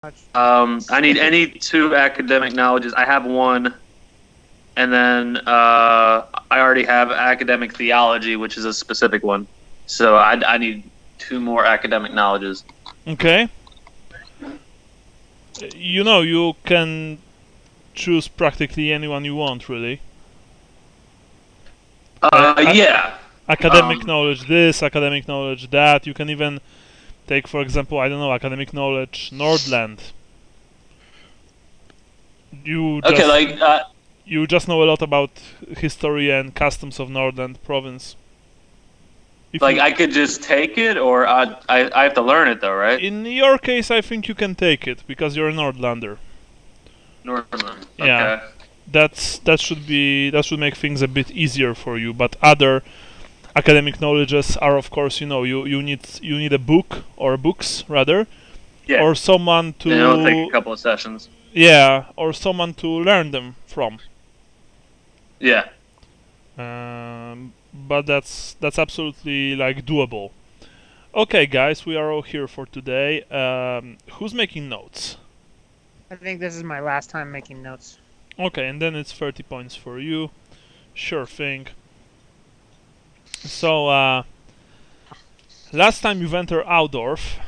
I need 2 academic knowledges. I have 1, and then I already have academic theology, which is a specific one. So I need 2 more academic knowledges. Okay. You can choose practically anyone you want, really. Yeah. Academic knowledge this, academic knowledge that. You can even take, for example, I don't know, academic knowledge Nordland. You just know a lot about history and customs of Nordland province. I could just take it, or I have to learn it though, right? In your case, I think you can take it because you're a Nordlander. Nordland. Yeah. Okay. That should make things a bit easier for you. But other academic knowledges are, of course, you need a book or books rather, Yeah. or someone to. It'll take a couple of sessions. Yeah, or someone to learn them from. Yeah. But that's absolutely doable. Okay, guys, we are all here for today. Who's making notes? I think this is my last time making notes. Okay, and then it's 30 points for you. Sure thing. So, last time you've entered Altdorf,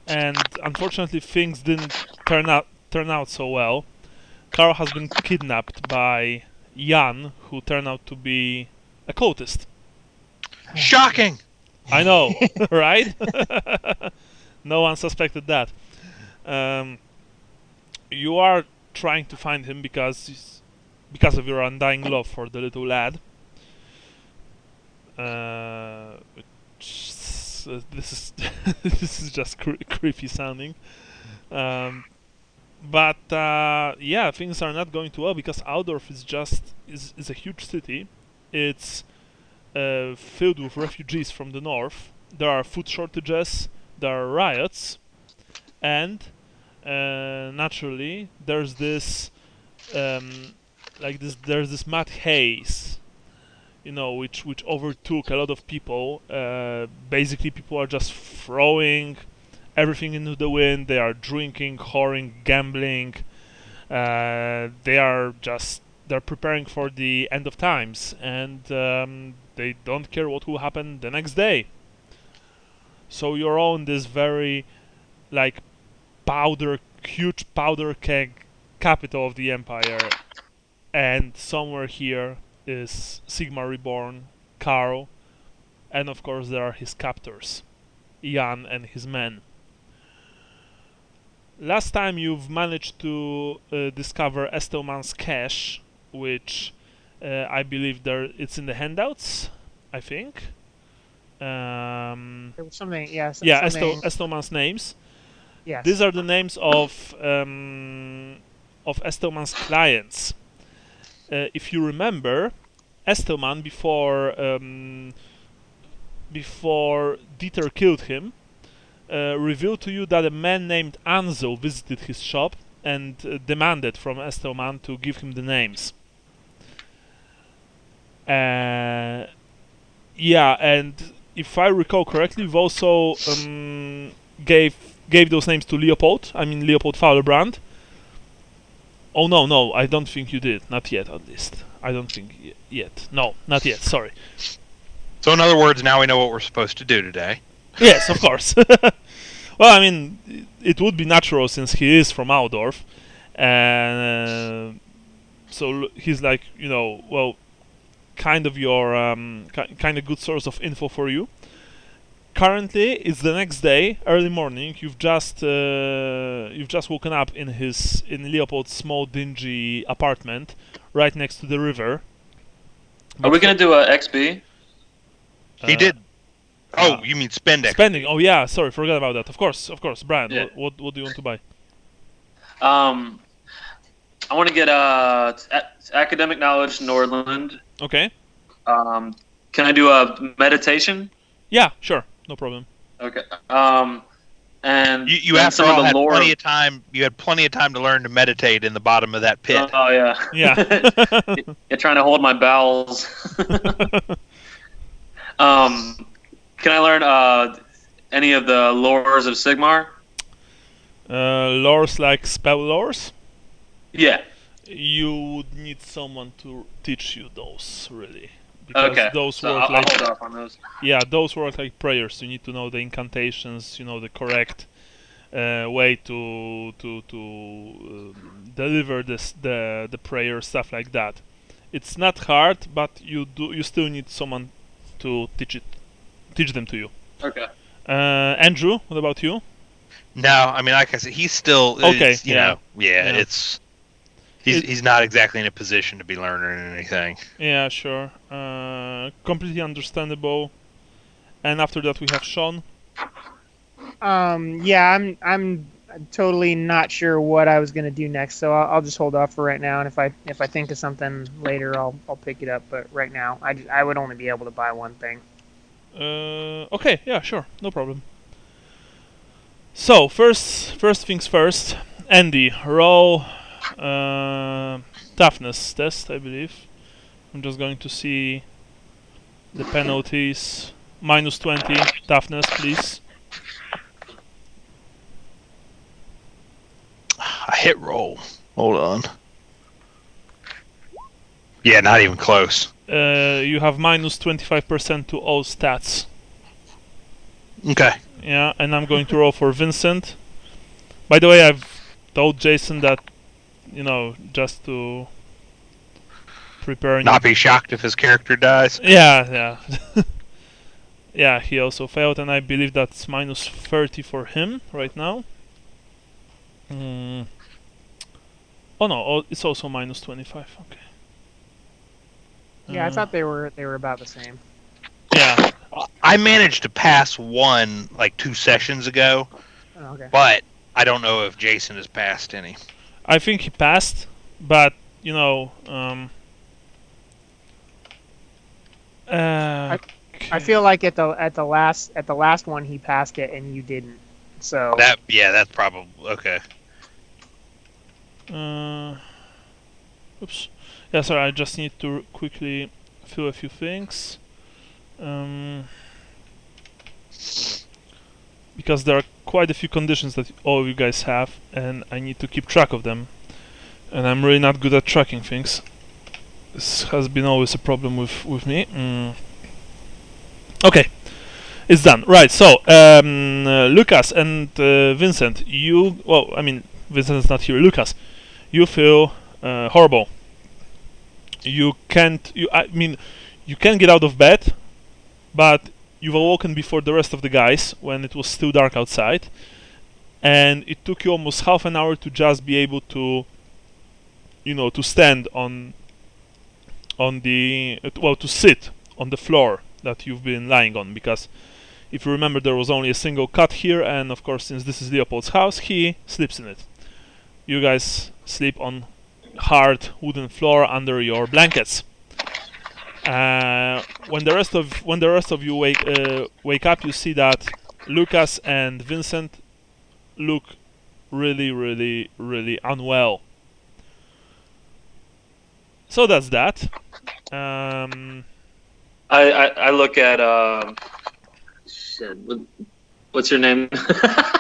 and unfortunately things didn't turn out so well. Karl has been kidnapped by Jan, who turned out to be a cultist. Shocking! I know, right? No one suspected that. You are trying to find him because of your undying love for the little lad. This is this is just creepy sounding. But yeah, things are not going too well because Altdorf is a huge city. It's filled with refugees from the north. There are food shortages, there are riots, and naturally there's this there's this mad haze, which overtook a lot of people. Basically, people are just throwing everything into the wind. They are drinking, whoring, gambling. They're preparing for the end of times, and they don't care what will happen the next day. So you're on this very huge powder keg capital of the empire, and somewhere here is Sigmar Reborn, Karl, and of course there are his captors, Jan and his men. Last time you've managed to discover Estelman's cache, which I believe it's in the handouts, I think. There was something, yeah. Estelman's names. Yes. These are the names of Estelman's clients. If you remember, Estelman before Dieter killed him, revealed to you that a man named Ansel visited his shop and demanded from Estelman to give him the names. Yeah, and if I recall correctly, we've also gave those names to Leopold Fowlerbrand. Oh no, I don't think you did. Not yet, at least. I don't think yet. No, not yet, sorry. So in other words, now we know what we're supposed to do today. Yes, of course. Well, I mean, it would be natural since he is from Altdorf. And so he's kind of your kind of good source of info for you. Currently, it's the next day, early morning. You've just woken up in Leopold's small, dingy apartment right next to the river. Are we gonna do a XP? He did. Oh, you mean spend XP? Spending. Oh yeah, sorry, forgot about that. Of course, Brian. Yeah. What do you want to buy? I want to get academic knowledge Nordland. Okay. Can I do a meditation? Yeah, sure, no problem. Okay. And you after all had plenty of time. You had plenty of time to learn to meditate in the bottom of that pit. Oh yeah. Yeah. You're trying to hold my bowels. Can I learn any of the lores of Sigmar? Lores like spell lores? Yeah. You would need someone to teach you those, really. Because Okay. those So work I'll like hold off on those. yeah, those work like prayers. You need to know the incantations, the correct way to deliver the prayer, stuff like that. It's not hard, but you still need someone to teach them to you. Okay. Andrew, what about you? No, I mean, like I said, he's still Okay, it's, yeah. it's he's not exactly in a position to be learning anything. Yeah, sure. Completely understandable. And after that, we have Sean. Yeah, I'm totally not sure what I was gonna do next, so I'll just hold off for right now. And if I think of something later, I'll pick it up. But right now, I would only be able to buy one thing. Okay, yeah, sure, no problem. So first things first. Andy, roll toughness test, I believe. I'm just going to see the penalties. -20 toughness, please. I hit roll. Hold on. Yeah, not even close. You have -25% to all stats. Okay. Yeah, and I'm going to roll for Vincent. By the way, I've told Jason that, just to prepare. Not be shocked if his character dies. Yeah. Yeah, he also failed, and I believe that's -30 for him right now. Oh no, it's also -25. Okay. Yeah, I thought they were about the same. Yeah. I managed to pass one like 2 sessions ago, Oh, okay. but I don't know if Jason has passed any. I think he passed, but I feel like at the last one he passed it and you didn't. So That's probably okay. Oops. Yeah, sorry, I just need to quickly fill a few things. Because there are quite a few conditions that all of you guys have, and I need to keep track of them. And I'm really not good at tracking things. This has been always a problem with me. Okay, it's done. Right, so Lucas and Vincent, Vincent is not here. Lucas, you feel horrible. You can get out of bed, but you've awoken before the rest of the guys when it was still dark outside, and it took you almost half an hour to just be able to, to stand to sit on the floor that you've been lying on, because if you remember, there was only a single cut here, and of course, since this is Leopold's house, he sleeps in it. You guys sleep on hard wooden floor under your blankets. When the rest of you wake up, you see that Lucas and Vincent look really, really, really unwell. So that's that. I look at shit. What's your name?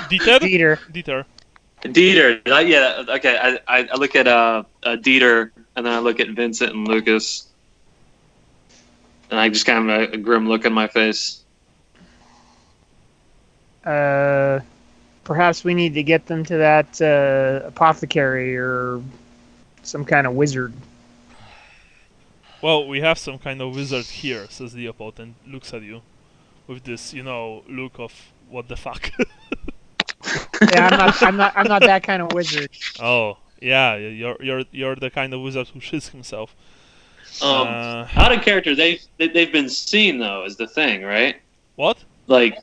Dieter. Dieter. Yeah. Okay. I look at Dieter, and then I look at Vincent and Lucas, and I just kind of a grim look on my face. Perhaps we need to get them to that apothecary or some kind of wizard. Well, we have some kind of wizard here, says Leopold, and looks at you with this, look of what the fuck. Yeah, I'm not that kind of wizard. Oh, yeah, you're the kind of wizard who shits himself. Out of character, they've been seen though, is the thing, right? What? Like,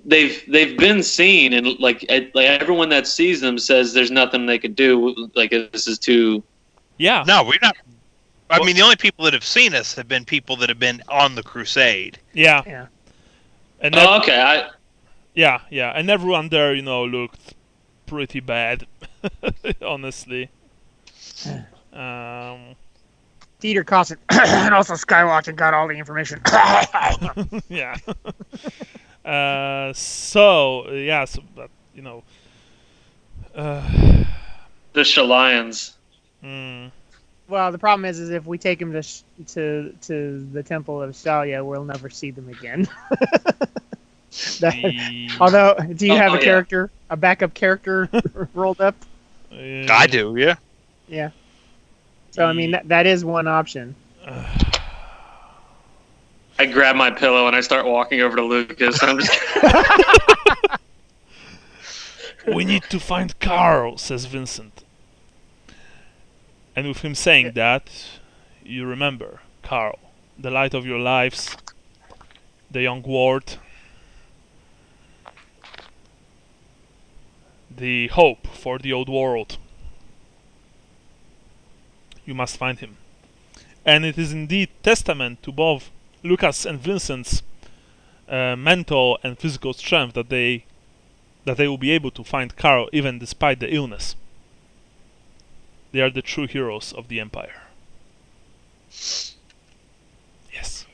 they've been seen, and like everyone that sees them says there's nothing they could do. Like, this is too. Yeah. No, we're not. I mean, the only people that have seen us have been people that have been on the crusade. Yeah. Yeah. And okay. Yeah, and everyone there, looked pretty bad, honestly. Dieter Cossin and also Skywatch and got all the information. Yeah. But, The Shalions. Well, the problem is if we take him to the Temple of Shalia, we'll never see them again. Although, do you have a character, a backup character rolled up? I do, yeah. Yeah. So I mean, that is one option. I grab my pillow and I start walking over to Lucas. I'm just. We need to find Karl, says Vincent. And with him saying that, you remember Karl, the light of your lives, the young ward, the hope for the old world. You must find him. And it is indeed testament to both Lucas and Vincent's mental and physical strength that they will be able to find Karl even despite the illness. They are the true heroes of the Empire. Yes.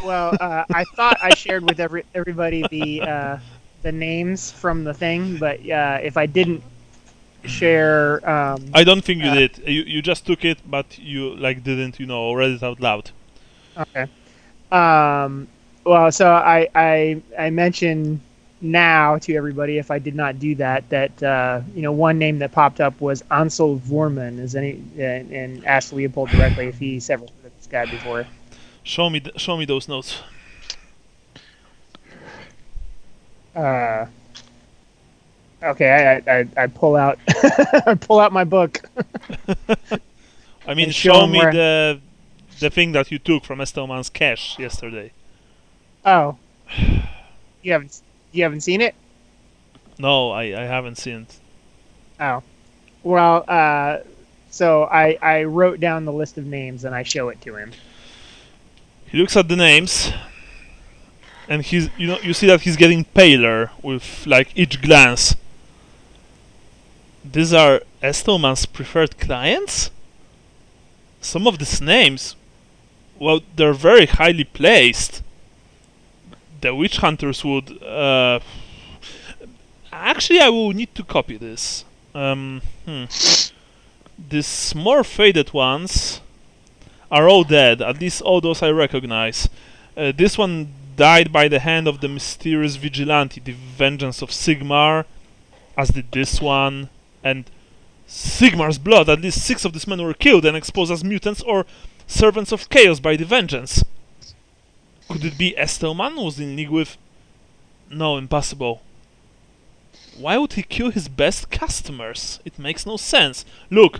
Well, I thought I shared with everybody the names from the thing, but if I didn't share, I don't think you did. You just took it, but you didn't read it out loud. Okay. Well, so I mentioned now to everybody, if I did not do that one name that popped up was Ansel Vorman. And asked Leopold directly if he's ever heard of this guy before. Show me those notes. Okay, I pull out I pull out my book. I mean, show me the thing that you took from Estelman's cache yesterday. Oh, you haven't seen it? No, I haven't seen it. Oh, well, so I wrote down the list of names and I show it to him. He looks at the names, and you see that he's getting paler with each glance. These are Estelman's preferred clients? Some of these names, well, they're very highly placed. The witch hunters would... Actually, I will need to copy this. These more faded ones are all dead. At least all those I recognize. This one died by the hand of the mysterious vigilante, the vengeance of Sigmar, as did this one. And Sigmar's blood, at least 6 of these men were killed and exposed as mutants or servants of chaos by the vengeance. Could it be Estelman was in league with... No, impossible. Why would he kill his best customers? It makes no sense. Look,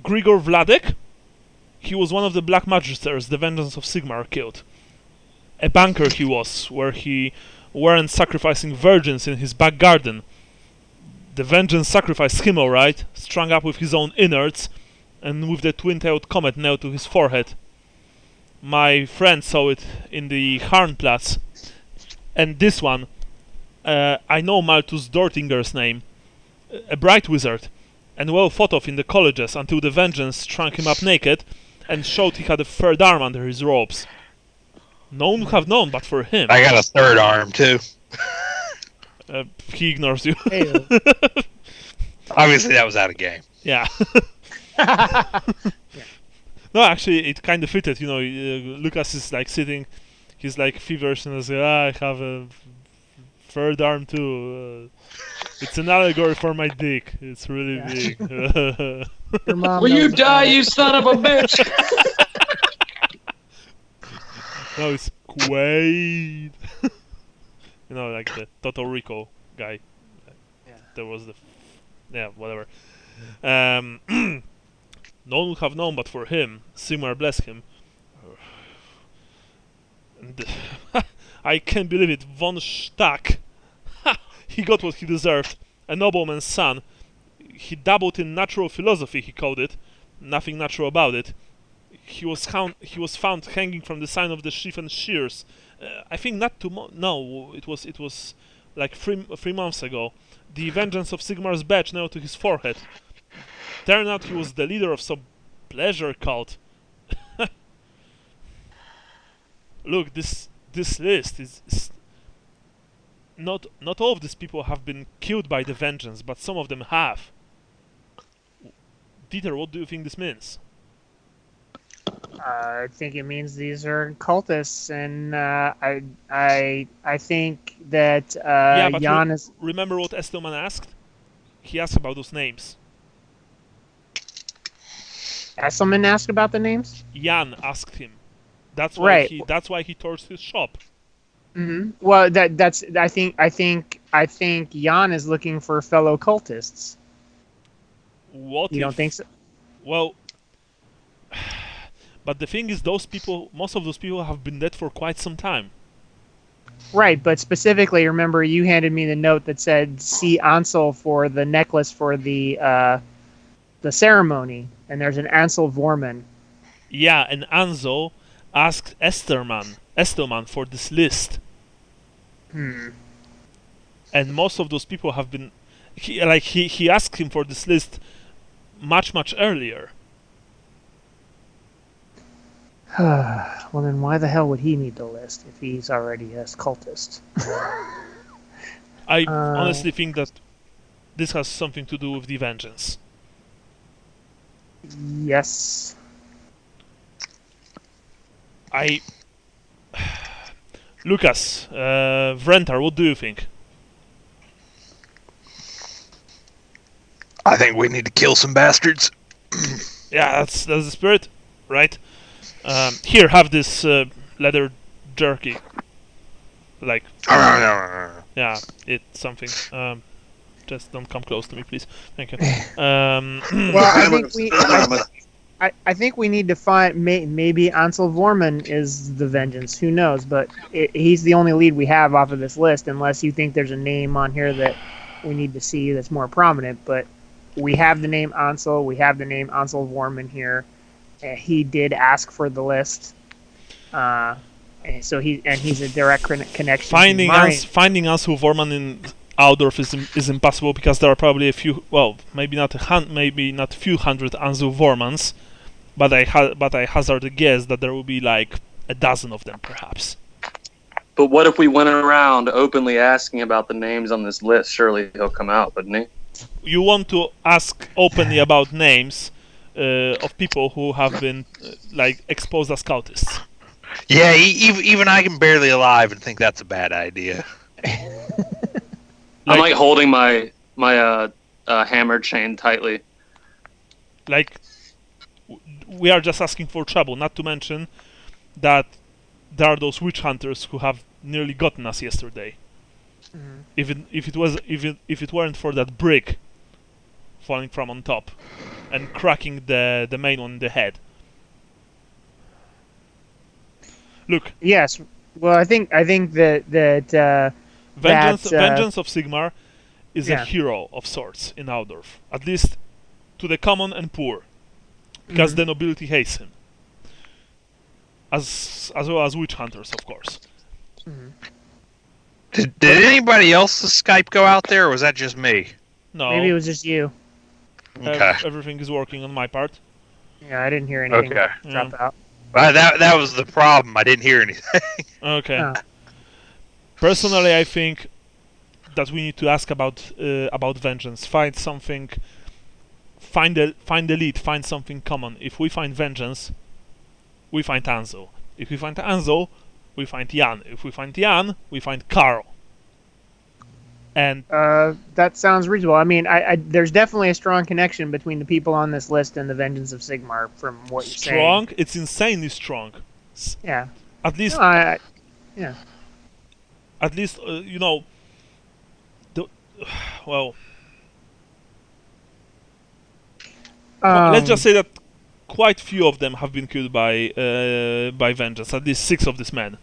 Grigor Vladek? He was one of the Black Magisters the vengeance of Sigmar killed. A banker he was, where he weren't sacrificing virgins in his back garden. The vengeance sacrificed him, alright, strung up with his own innards, and with the twin-tailed comet nailed to his forehead. My friend saw it in the Harnplatz. And this one, I know Malthus Dortinger's name, a bright wizard, and well thought of in the colleges until the vengeance shrunk him up naked and showed he had a third arm under his robes. No one would have known but for him. I got a third arm, too. He ignores you. Obviously, that was out of game. Yeah. No, actually, it kind of fitted. Lucas is sitting, he's feverish and says, I have a third arm too. It's an allegory for my dick. It's really big. Your mom Will you die, you son of a bitch? No, it's Quaid. The Total Recall guy. Yeah. There was whatever. No one would have known but for him. Sigmar bless him. And, I can't believe it. Von Stack. He got what he deserved. A nobleman's son. He dabbled in natural philosophy, he called it. Nothing natural about it. He was found hanging from the sign of the sheaf and shears. I think not no, it was 3 months ago. The vengeance of Sigmar's badge nailed to his forehead. Turned out he was the leader of some pleasure cult. Look, this list is not all of these people have been killed by the vengeance, but some of them have. Dieter, what do you think this means? I think it means these are cultists, and I think that Yeah, but Jan is. remember what Estelman asked? He asked about those names. Esselman asked about the names. Jan asked him. That's why Right. That's why he torched his shop. Mm-hmm. Well, that's. I think Jan is looking for fellow cultists. What You if, don't think so? Well, but the thing is, most of those people have been dead for quite some time. Right, but specifically, remember you handed me the note that said see Ansel for the necklace for the ceremony, and there's an Ansel Vorman. Yeah, and Ansel asked Estelman for this list. And most of those people have been... He asked him for this list much earlier. Well, then why the hell would he need the list if he's already a cultist? I honestly think that this has something to do with the vengeance. Yes. Lucas, Vrentar, what do you think? I think we need to kill some bastards. Yeah, that's the spirit, right? Here, have this leather jerky. Like, yeah, it's something. Just don't come close to me, please. Thank you. Well, I think we need to find maybe Ansel Vorman is the vengeance. Who knows? But he's the only lead we have off of this list, unless you think there's a name on here that we need to see that's more prominent. But we have the name Ansel. We have the name Ansel Vorman here. He did ask for the list, so he's a direct connection. Finding Ansel Vorman in Altdorf is impossible because there are probably a few. Well, maybe not a few hundred Ansel Vormans, but I hazard a guess that there will be like a dozen of them, perhaps. But what if we went around openly asking about the names on this list? Surely he'll come out, wouldn't he? You want to ask openly about names of people who have been exposed as cultists. Yeah, even I can barely alive and think that's a bad idea. I'm like holding my hammer chain tightly. We are just asking for trouble. Not to mention that there are those witch hunters who have nearly gotten us yesterday. Mm-hmm. If it weren't for that brick falling from on top and cracking the main one in the head. Look. Yes. Well, I think that Vengeance of Sigmar is a hero of sorts in Altdorf, at least to the common and poor, because the nobility hates him, as well as witch hunters, of course. Did anybody else's Skype go out there, or was that just me? No. Maybe it was just you. Okay. Everything is working on my part. Yeah, I didn't hear anything drop out. That was the problem. I didn't hear anything. Okay. Personally, I think that we need to ask about vengeance. Find something. Find the lead. Find something common. If we find vengeance, we find Ansel. If we find Ansel, we find Jan. If we find Jan, we find Karl. And that sounds reasonable. I mean, there's definitely a strong connection between the people on this list and the Vengeance of Sigmar, from what you're saying. Strong? It's insanely strong. Yeah. At least. Yeah. At least let's just say that quite few of them have been killed by vengeance. At least 6 of these men,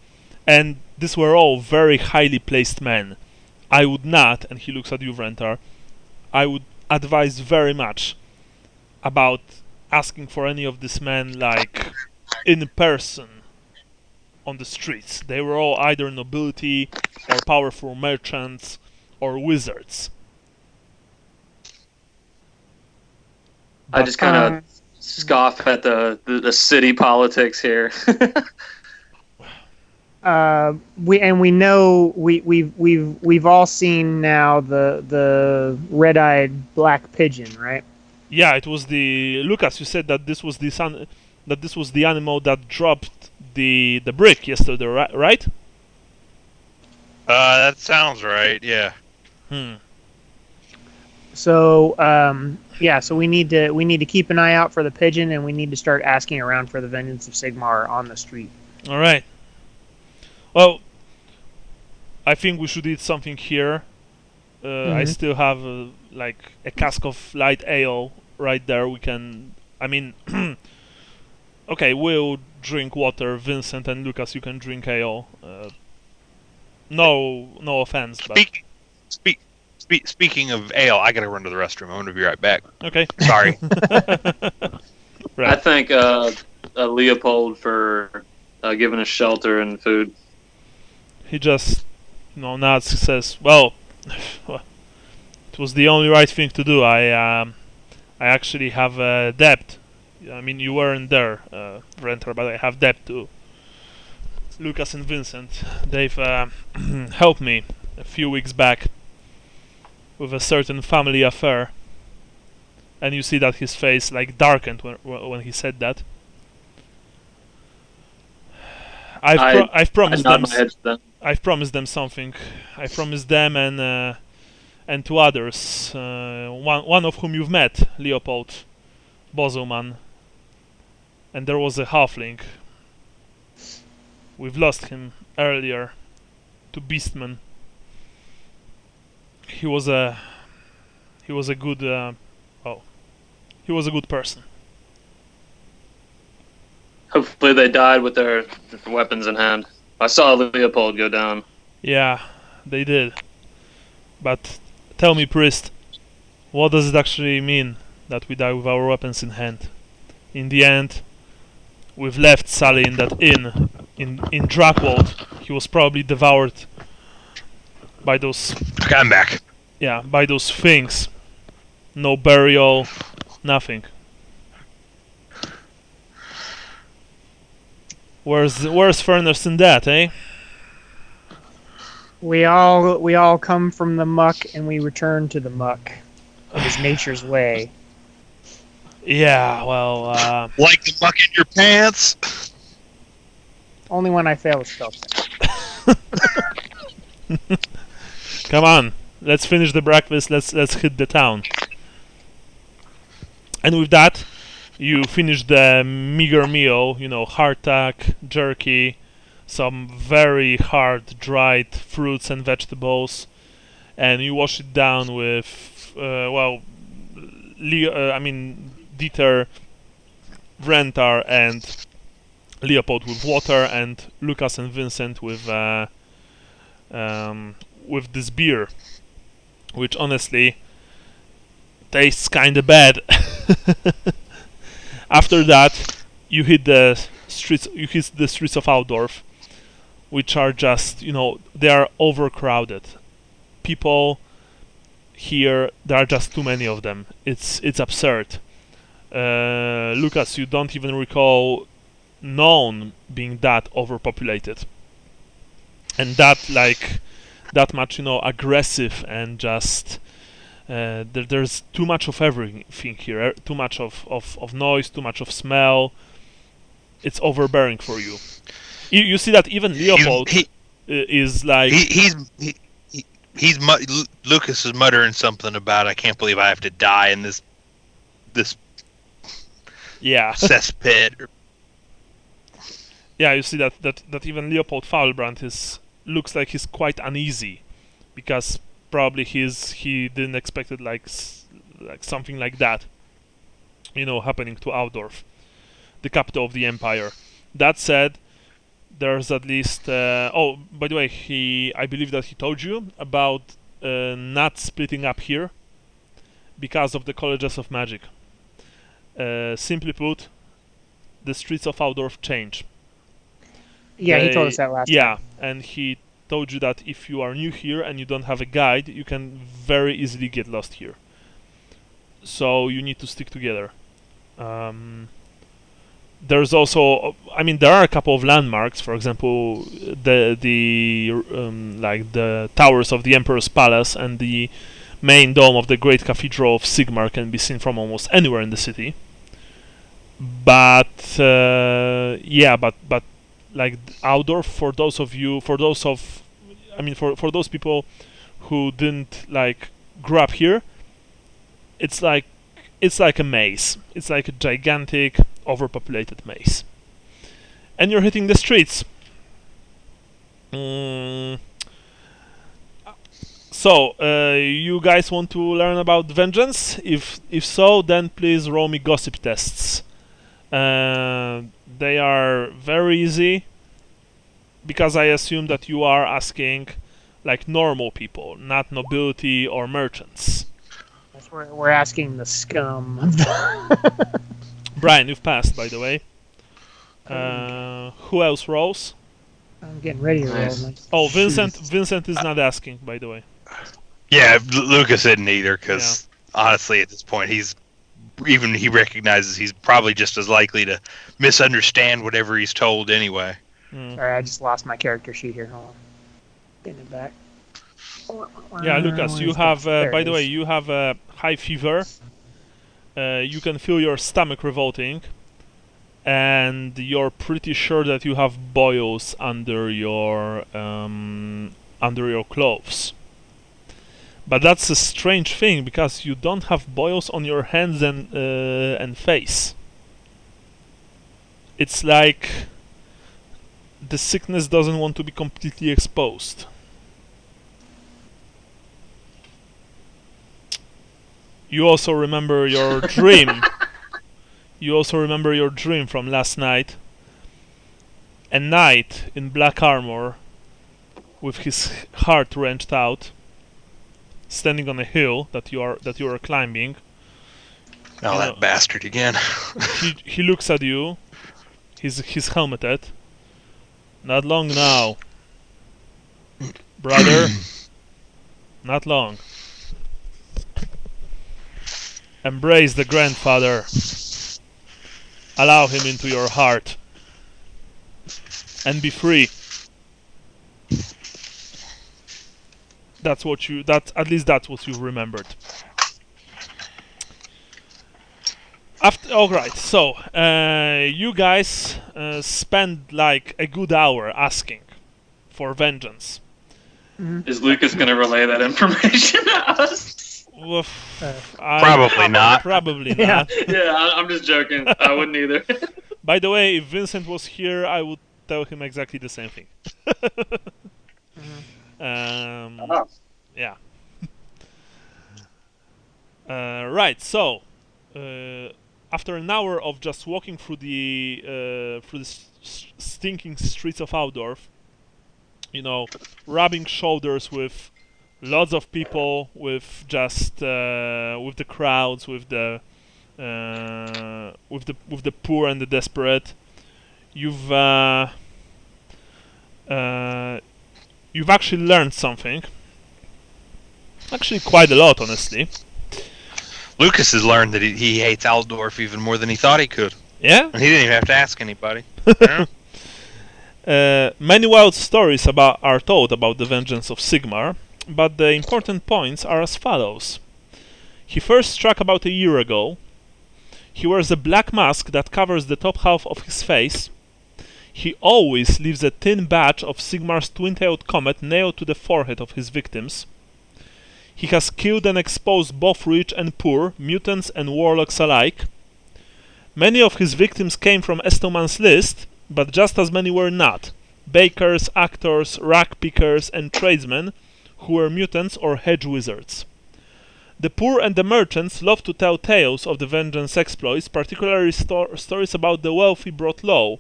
and these were all very highly placed men. I would not, and he looks at you, Vrentar, I would advise very much about asking for any of these men, in person, on the streets. They were all either nobility, or powerful merchants, or wizards. I just kind of scoff at the city politics here. we know we've all seen now the red-eyed black pigeon, right? Yeah, it was the Lucas. You said that this was the animal that dropped the brick yesterday, right? That sounds right. Yeah. So yeah, so we need to keep an eye out for the pigeon, and we need to start asking around for the Vengeance of Sigmar on the street. All right. Well, I think we should eat something here. I still have like a cask of light ale right there. We can. I mean, okay, we'll drink water. Vincent and Lucas, you can drink ale. No offense, but Speaking of ale, I gotta run to the restroom. I'm gonna be right back. okay. Sorry. I thank Leopold for giving us shelter and food. He just, nods. He says, "Well, it was the only right thing to do. I actually have a debt. I mean, you weren't there, Renter, but I have debt to Lucas and Vincent. They've helped me a few weeks back with a certain family affair." And you see that his face like darkened when he said that. I've promised them. I've promised them something. I promised them and to others. One of whom you've met, Leopold Bozelman. And there was a halfling. We've lost him earlier to Beastman. He was a good he was a good person. Hopefully they died with their weapons in hand. I saw Leopold go down. Yeah, they did. But tell me, priest, what does it actually mean that we die with our weapons in hand? In the end, we've left Sully in that inn in Drakwald. He was probably devoured by those. Okay, I'm back. Yeah, by those things. No burial, nothing. Where's fairness in that, eh? We all come from the muck, and we return to the muck. It is nature's way. Yeah, well, Like the muck in your pants. Only when I fail a spell check. come on, let's finish the breakfast. Let's hit the town. And with that, you finish the meager meal. Hardtack, jerky, some very hard dried fruits and vegetables, and you wash it down with Dieter, Rentar, and Leopold with water, and Lucas and Vincent with this beer, which honestly tastes kinda bad. After that, you hit the streets. You hit the streets of Altdorf, which are just they are overcrowded. People here, there are just too many of them. It's absurd. Lucas, you don't even recall known being that overpopulated, and that much aggressive, and just there's too much of everything here. Too much of noise, too much of smell. It's overbearing for you. You see that even Leopold is like Lucas is muttering something about, I can't believe I have to die in this cesspit. Yeah, you see that even Leopold Foulbrand looks like he's quite uneasy, because probably he didn't expect it like something like that, happening to Altdorf, the capital of the empire. That said, there's at least by the way, I believe that he told you about not splitting up here because of the colleges of magic. Simply put, the streets of Altdorf change. Yeah, he told us that last time. Yeah, and he told you that if you are new here and you don't have a guide, you can very easily get lost here. So you need to stick together. there's also, I mean, there are a couple of landmarks. For example, like the towers of the Emperor's Palace and the main dome of the Great Cathedral of Sigmar can be seen from almost anywhere in the city. But but like Altdorf, for those people who didn't like grow up here, it's like a maze. It's like a gigantic, overpopulated maze, and you're hitting the streets. So, you guys want to learn about vengeance? If so, then please roll me gossip tests. They are very easy, because I assume that you are asking like normal people, not nobility or merchants. That's where we're asking the scum of the Brian, you've passed, by the way. Who else rolls? I'm getting ready to roll. Nice. Oh, Vincent is not asking, by the way. Yeah, Lucas isn't either, because honestly, at this point, he recognizes he's probably just as likely to misunderstand whatever he's told anyway. Sorry, I just lost my character sheet here. Hold on. Getting it back. Yeah, Lucas, you have, by the way, you have a high fever. You can feel your stomach revolting, and you're pretty sure that you have boils under your clothes. But that's a strange thing, because you don't have boils on your hands and face. It's like the sickness doesn't want to be completely exposed. You also remember your dream. You also remember your dream from last night. A knight in black armor, with his heart wrenched out, standing on a hill that you are climbing. Oh, that bastard again. he looks at you. He's helmeted. Not long now, brother. Not long. Embrace the grandfather. Allow him into your heart. And be free. At least that's what you remembered. Alright, so you guys spend like a good hour asking for vengeance. Is Lucas going to relay that information to us? Probably not. Probably Yeah. not. Yeah, I'm just joking. I wouldn't either. By the way, if Vincent was here, I would tell him exactly the same thing. Yeah. Right. So, after an hour of just walking through the stinking streets of Altdorf, rubbing shoulders with lots of people, with just with the crowds, with the poor and the desperate, you've actually learned something. Actually, quite a lot, honestly. Lucas has learned that he hates Altdorf even more than he thought he could. Yeah? And he didn't even have to ask anybody. Many wild stories are told about the vengeance of Sigmar, but the important points are as follows. He first struck about a year ago. He wears a black mask that covers the top half of his face. He always leaves a thin badge of Sigmar's twin-tailed comet nailed to the forehead of his victims. He has killed and exposed both rich and poor, mutants and warlocks alike. Many of his victims came from Estoman's list, but just as many were not. Bakers, actors, rag pickers, and tradesmen who were mutants or hedge wizards. The poor and the merchants love to tell tales of the vengeance exploits, particularly stories about the wealthy brought low.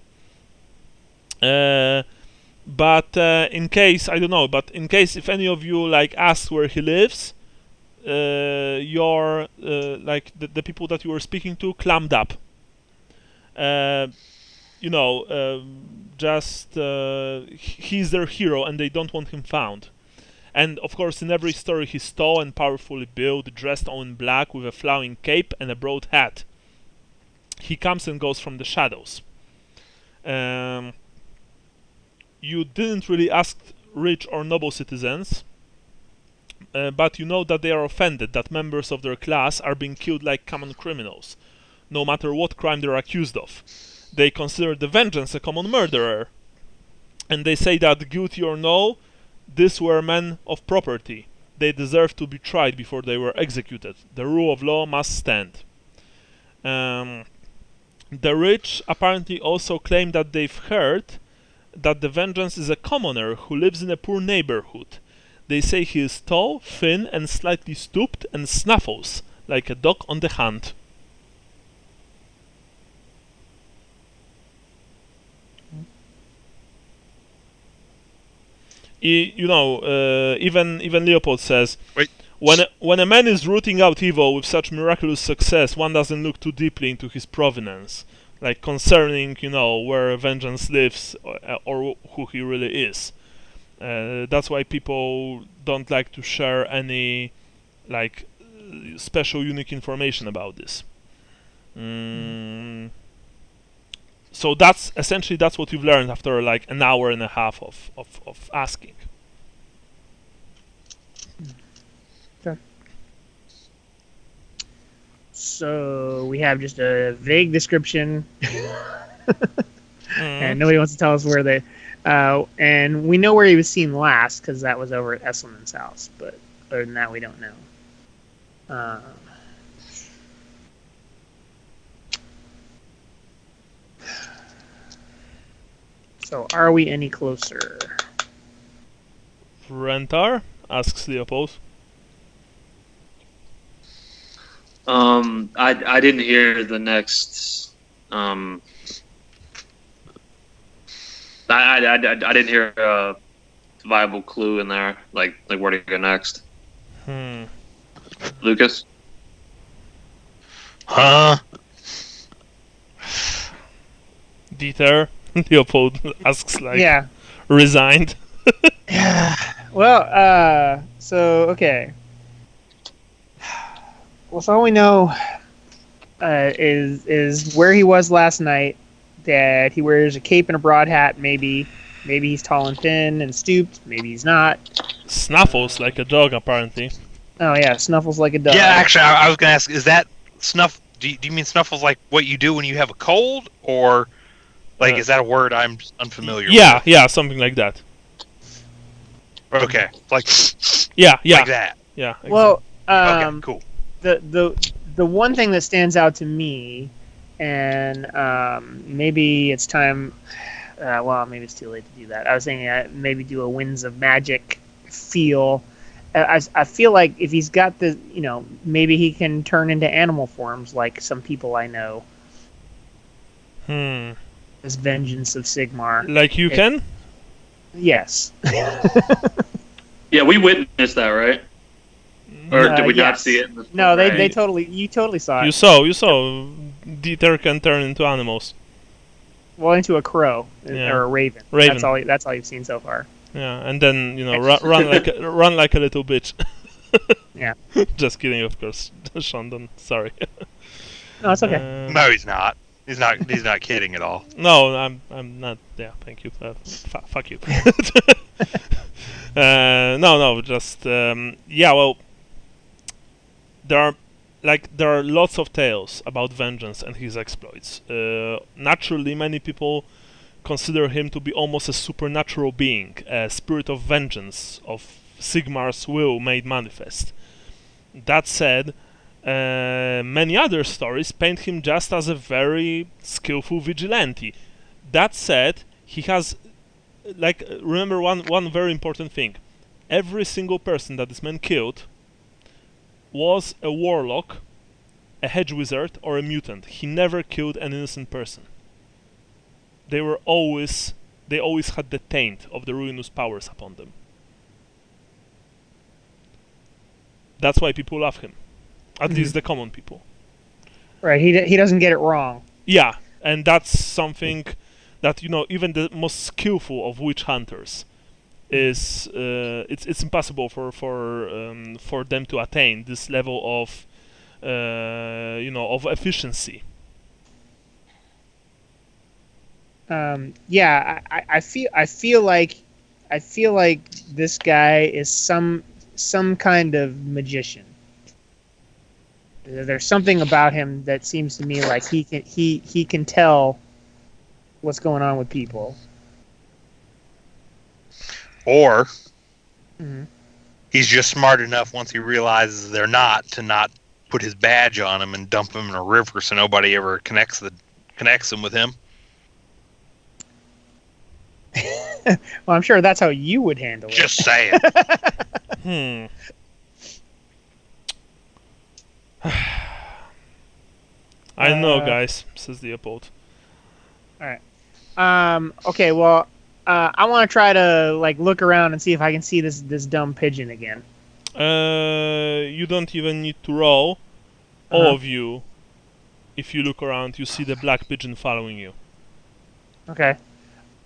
But in case if any of you ask where he lives, your the people that you were speaking to clammed up. He's their hero and they don't want him found. And of course, in every story, he's tall and powerfully built, dressed all in black with a flowing cape and a broad hat. He comes and goes from the shadows. You didn't really ask rich or noble citizens, but you know that they are offended that members of their class are being killed like common criminals, no matter what crime they're accused of. They consider the vengeance a common murderer, and they say that, guilty or no, these were men of property. They deserve to be tried before they were executed. The rule of law must stand. The rich apparently also claim that they've heard that the vengeance is a commoner who lives in a poor neighborhood. They say he is tall, thin, and slightly stooped, and snuffles like a dog on the hunt. Even Leopold says, Wait. When a man is rooting out evil with such miraculous success, one doesn't look too deeply into his provenance, like concerning, where vengeance lives or who he really is. That's why people don't like to share any, special, unique information about this. So that's what you've learned after an hour and a half of asking. Okay. So we have just a vague description, and nobody wants to tell us where they. And we know where he was seen last because that was over at Esselman's house. But other than that, we don't know. So, are we any closer? Rentar? Asks Leopold. I didn't hear the next. I didn't hear a viable clue in there, like where to go next. Lucas? Huh? Dieter? Leopold asks, resigned. Well, okay. Well, so all we know is where he was last night, that he wears a cape and a broad hat, maybe he's tall and thin and stooped, maybe he's not. Snuffles like a dog, apparently. Oh, yeah, snuffles like a dog. Yeah, actually, I was going to ask, is that snuff... Do you mean snuffles like what you do when you have a cold, or... is that a word I'm unfamiliar with? Yeah, something like that. Okay, yeah, like that. Yeah. Exactly. Well, Okay, cool. The one thing that stands out to me, and maybe it's time. Maybe it's too late to do that. I was thinking maybe do a Winds of Magic feel. I feel like if he's got the, maybe he can turn into animal forms like some people I know. This vengeance of Sigmar. Like you can? Yes. Yeah, we witnessed that, right? Or did we not see it? No, you totally saw it. You saw. Dieter can turn into animals. Well, into a crow or a raven. That's all you've seen so far. Yeah, and then run like a little bitch. Yeah. Just kidding, of course, Shandon. Sorry. No, it's okay. No, he's not. He's not kidding at all. No, I'm not. Yeah, thank you. Fuck you. No, just well, there are lots of tales about vengeance and his exploits. Naturally, many people consider him to be almost a supernatural being, a spirit of vengeance, of Sigmar's will made manifest. That said, many other stories paint him just as a very skillful vigilante. That said, he has, remember one very important thing. Every single person that this man killed was a warlock, a hedge wizard, or a mutant. He never killed an innocent person. They always had the taint of the ruinous powers upon them. That's why people love him. At least the common people. Right, he doesn't get it wrong. Yeah, and that's something that, even the most skillful of witch hunters is it's impossible for them to attain this level of of efficiency. Yeah, I feel like this guy is some kind of magician. There's something about him that seems to me like he can tell what's going on with people. Or Mm-hmm. he's just smart enough once he realizes they're not to not put his badge on him and dump him in a river so nobody ever connects him with him. Well, I'm sure that's how you would handle it. Just saying. I don't know, guys, says Leopold. All right. Okay. Well, I want to try to like look around and see if I can see this dumb pigeon again. You don't even need to roll. All of you, if you look around, you see the black pigeon following you. Okay.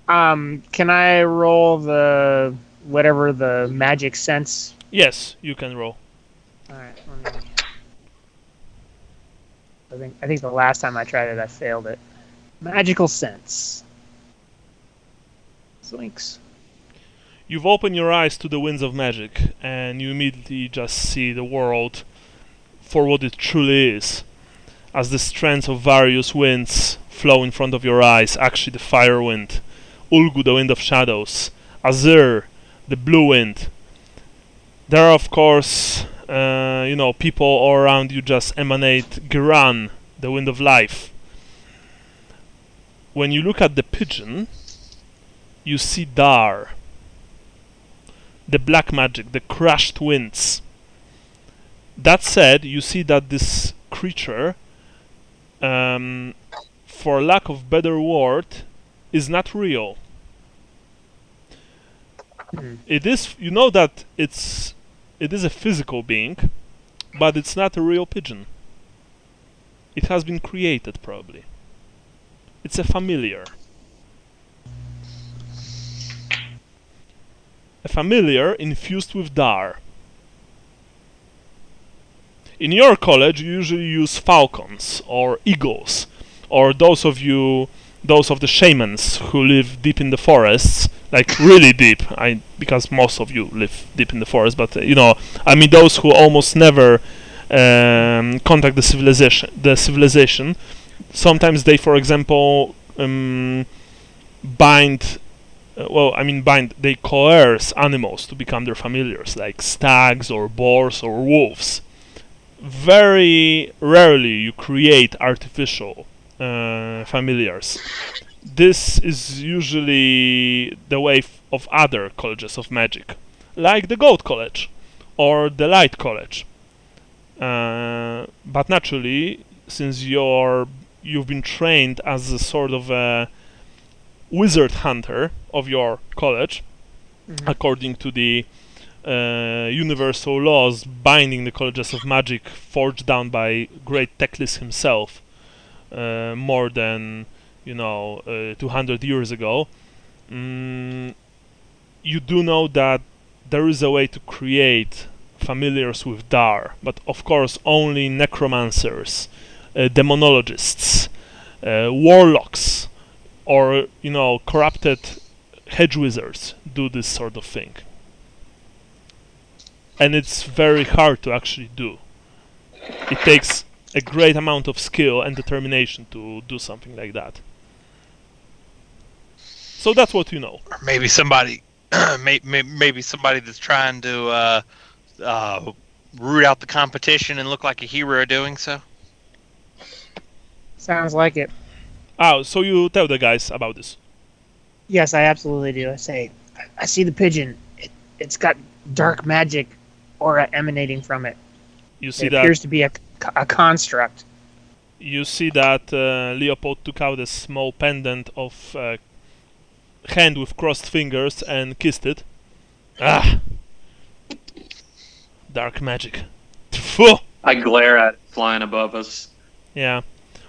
Can I roll the whatever the magic sense? Yes, you can roll. All right. I think the last time I tried it, I failed it. Magical sense. Zoinks. You've opened your eyes to the winds of magic, and you immediately just see the world for what it truly is, as the strands of various winds flow in front of your eyes. Actually, the fire wind, Ulgu, the wind of shadows, Azir, the blue wind. There are, of course, people all around you just emanate Giran, the wind of life. When you look at the pigeon, you see Dar, the black magic, the crushed winds. That said, you see that this creature, for lack of better word, is not real. It is, you know that it is a physical being, but it's not a real pigeon. It has been created, probably. It's a familiar. A familiar infused with Dar. In your college, you usually use falcons or eagles, or those of the shamans who live deep in the forests, like really deep. Because most of you live deep in the forest, but those who almost never contact the civilization. Sometimes they, for example, bind. They coerce animals to become their familiars, like stags or boars or wolves. Very rarely you create artificial familiars. This is usually the way of other colleges of magic, like the Gold College or the Light College. But naturally, since you've been trained as a sort of a wizard hunter of your college, according to the universal laws binding the colleges of magic forged down by great Teclis himself more than 200 years ago, you do know that there is a way to create familiars with Dar, but of course only necromancers, demonologists, warlocks, or corrupted hedge wizards do this sort of thing. And it's very hard to actually do. It takes a great amount of skill and determination to do something like that. So that's what you know. Or maybe somebody, maybe somebody that's trying to root out the competition and look like a hero doing so. Sounds like it. Oh, so you tell the guys about this? Yes, I absolutely do. I say, I see the pigeon. It's got dark magic aura emanating from it. You see it appears to be a construct. You see that Leopold took out a small pendant of hand with crossed fingers and kissed it. Ah! Dark magic. Phew! I glare at it flying above us. Yeah.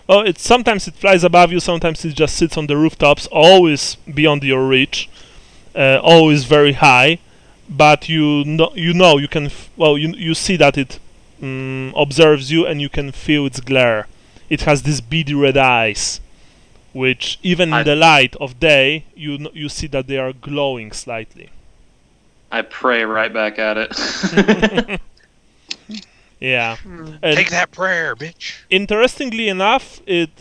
Well, sometimes it flies above you, sometimes it just sits on the rooftops, always beyond your reach, always very high. But you can you see that it observes you, and you can feel its glare. It has these beady red eyes, which even in the light of day, you see that they are glowing slightly. I pray right back at it. Yeah. And Take that prayer, bitch. interestingly enough, it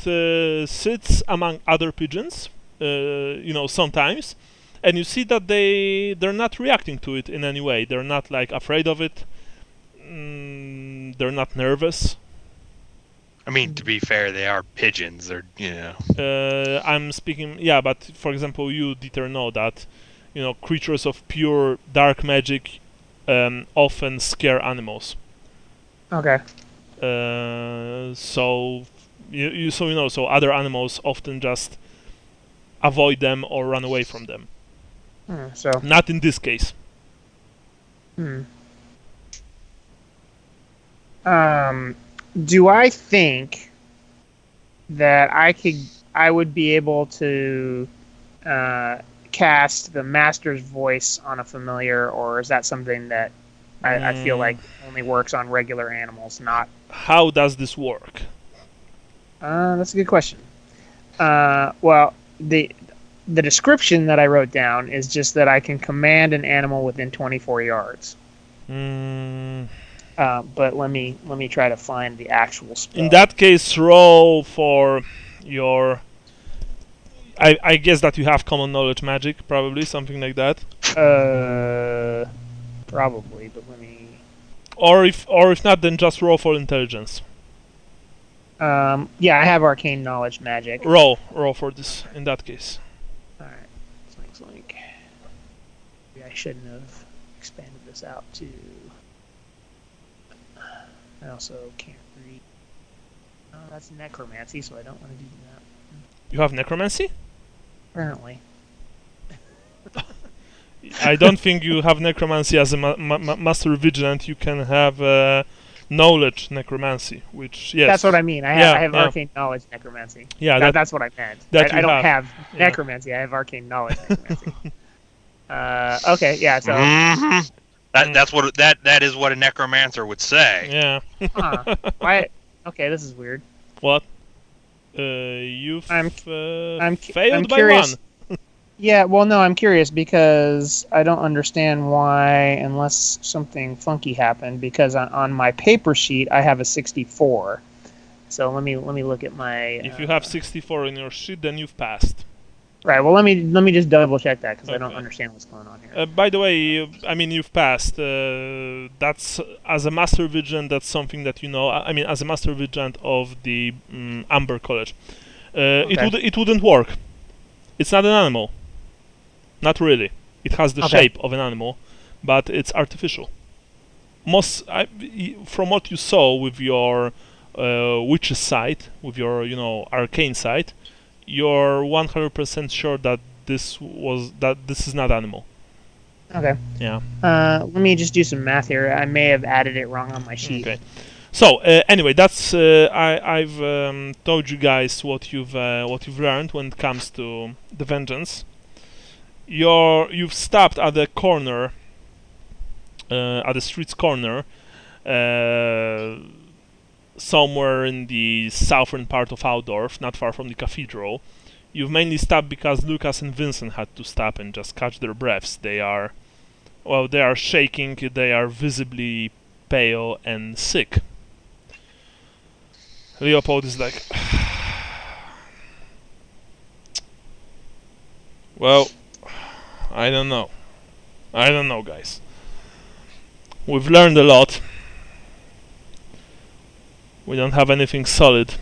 sits among other pigeons, sometimes, and you see that they're not reacting to it in any way. They're not like afraid of it. They're not nervous. I mean, to be fair, they are pigeons. They're, I'm speaking, but for example, you, Dieter, know that, creatures of pure dark magic often scare animals. Okay. So other animals often just avoid them or run away from them. So. Not in this case. Do I think that I would be able to cast the master's voice on a familiar, or is that something that I feel like only works on regular animals, not... How does this work? That's a good question. Well, the description that I wrote down is just that I can command an animal within 24 yards. But let me try to find the actual spell. In that case, roll for your... I guess that you have common knowledge magic, probably, something like that. Probably, but let me... Or if not, then just roll for intelligence. Yeah, I have arcane knowledge magic. Roll for this, in that case. Alright, looks like... Maybe I shouldn't have expanded this out to... I also can't read... Oh, that's necromancy, so I don't want to do that. You have necromancy? Apparently. I don't think you have necromancy as a master vigilant. You can have knowledge necromancy, which, yes. That's what I mean. I have arcane knowledge necromancy. Yeah, that's what I meant. I don't have necromancy. I have arcane knowledge necromancy. Okay, yeah. So that is what a necromancer would say. Yeah. Why? Okay, this is weird. What? You've failed I'm by curious. one. Yeah, well, no, I'm curious because I don't understand why, unless something funky happened, because on my paper sheet I have a 64. So let me look at my... If you have 64 in your sheet, then you've passed. Right, well, let me just double check that, because I don't understand what's going on here. By the way, you've passed. That's, as a Master Vigilant, that's something that you know. As a Master Vigilant of the Amber College. It wouldn't work. It's not an animal. Not really. It has the shape of an animal, but it's artificial. From what you saw with your witch's sight, with your arcane sight, you're 100% sure that this is not animal. Okay. Yeah. Let me just do some math here. I may have added it wrong on my sheet. Okay. So anyway, that's I've told you guys what you've learned when it comes to the vengeance. You've stopped at the corner, at the street's corner, somewhere in the southern part of Altdorf, not far from the cathedral. You've mainly stopped because Lucas and Vincent had to stop and just catch their breaths. They are shaking. They are visibly pale and sick. Leopold is like, well, I don't know, guys. We've learned a lot. We don't have anything solid.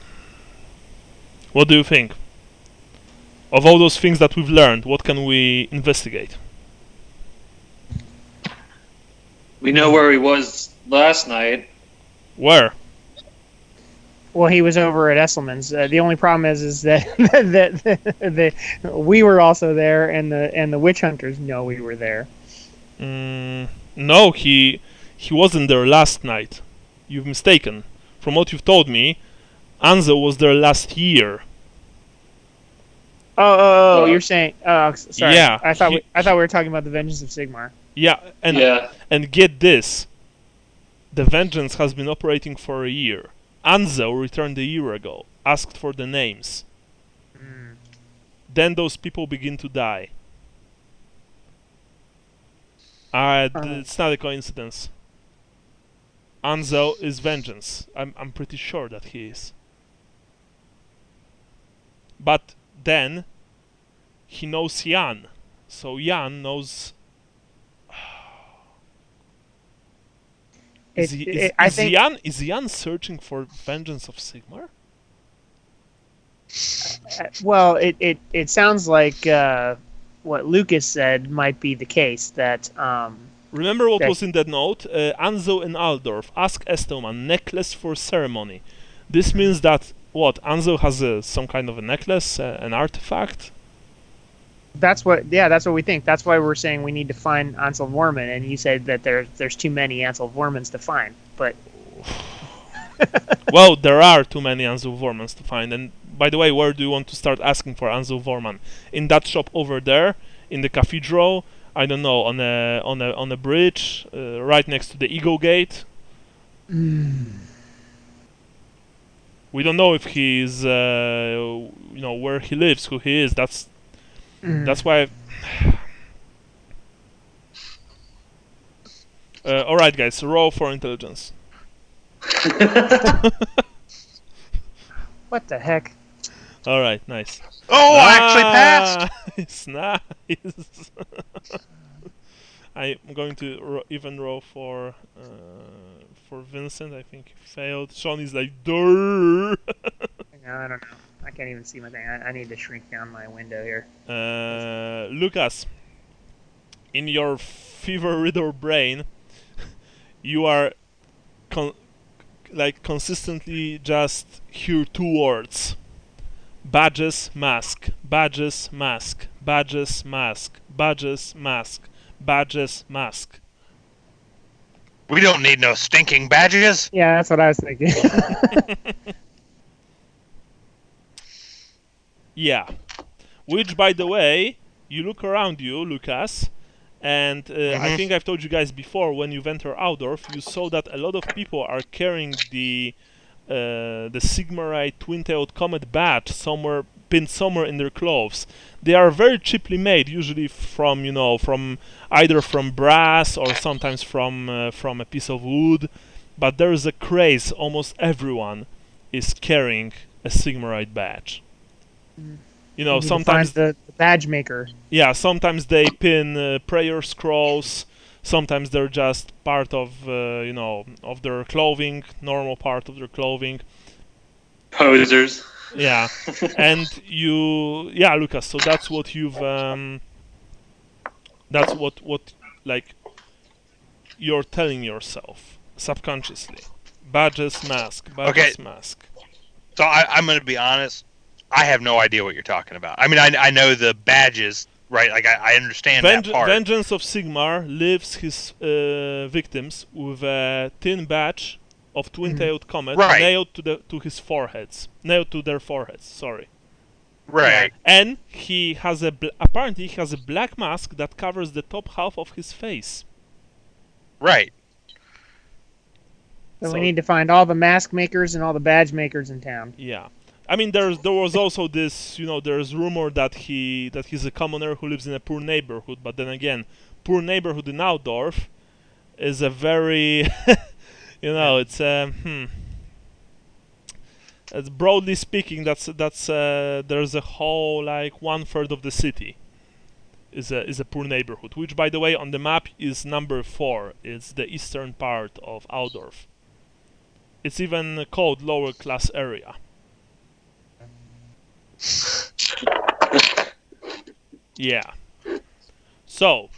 What do you think? Of all those things that we've learned, what can we investigate? We know where he was last night. Where? Well, he was over at Esselman's. The only problem is that we were also there, and the witch hunters know we were there. No, he wasn't there last night. You've mistaken. From what you've told me, Ansel was there last year. Oh, you're saying? Oh, sorry. Yeah, I thought we were talking about the Vengeance of Sigmar. Yeah, and get this. The Vengeance has been operating for a year. Ansel returned a year ago, asked for the names. then those people begin to die. It's not a coincidence. Ansel is vengeance. I'm pretty sure that he is. But then he knows Jan, so Jan knows. Is Jan searching for vengeance of Sigmar? Well, it sounds like what Lucas said might be the case. That remember what was in that note? Ansel in Altdorf. Ask Estoman, necklace for ceremony. This means that what? Ansel has some kind of a necklace, an artifact. That's what we think. That's why we're saying we need to find Ansel Vorman, and you said that there's too many Ansel Vormans to find. But well, there are too many Ansel Vormans to find. And by the way, where do you want to start asking for Ansel Vorman? In that shop over there, in the cathedral. I don't know, on a bridge, right next to the Eagle Gate. We don't know if he's, where he lives, who he is. That's why. All right, guys, roll for intelligence. What the heck? All right, nice. Oh, I actually passed. Nice. I'm going to even roll for Vincent. I think he failed. Sean is like, durr. No, I don't know. I can't even see my thing. I need to shrink down my window here. Lucas, in your fever-ridden brain, you are consistently just hear two words. Badges, mask. Badges, mask. Badges, mask. Badges, mask. Badges, mask. We don't need no stinking badges. Yeah, that's what I was thinking. Yeah. Which, by the way, you look around you, Lucas, and I think I've told you guys before, when you enter Altdorf, you saw that a lot of people are carrying the Sigmarite twin-tailed comet badge pinned somewhere in their clothes. They are very cheaply made, usually from either from brass or sometimes from a piece of wood. But there is a craze; almost everyone is carrying a Sigmarite badge. Sometimes the badge maker. Yeah, sometimes they pin prayer scrolls. Sometimes they're just part of of their clothing, normal part of their clothing. Posers. Yeah, and Lucas. So that's what you've. That's what you're telling yourself subconsciously. Badges, mask. Badges, mask. So I'm going to be honest. I have no idea what you're talking about. I mean, I know the badges, right? Like I understand that part. Vengeance of Sigmar leaves his victims with a tin badge of twin-tailed comet nailed to his foreheads, nailed to their foreheads. Sorry. Right. And he has apparently he has a black mask that covers the top half of his face. Right. So we need to find all the mask makers and all the badge makers in town. Yeah. I mean, there was also this, there's rumor that he's a commoner who lives in a poor neighborhood. But then again, poor neighborhood in Altdorf is a very, it's it's broadly speaking, that's there's a whole 1/3 of the city is a poor neighborhood. Which, by the way, on the map is number 4. It's the eastern part of Altdorf. It's even called lower class area. Yeah. So,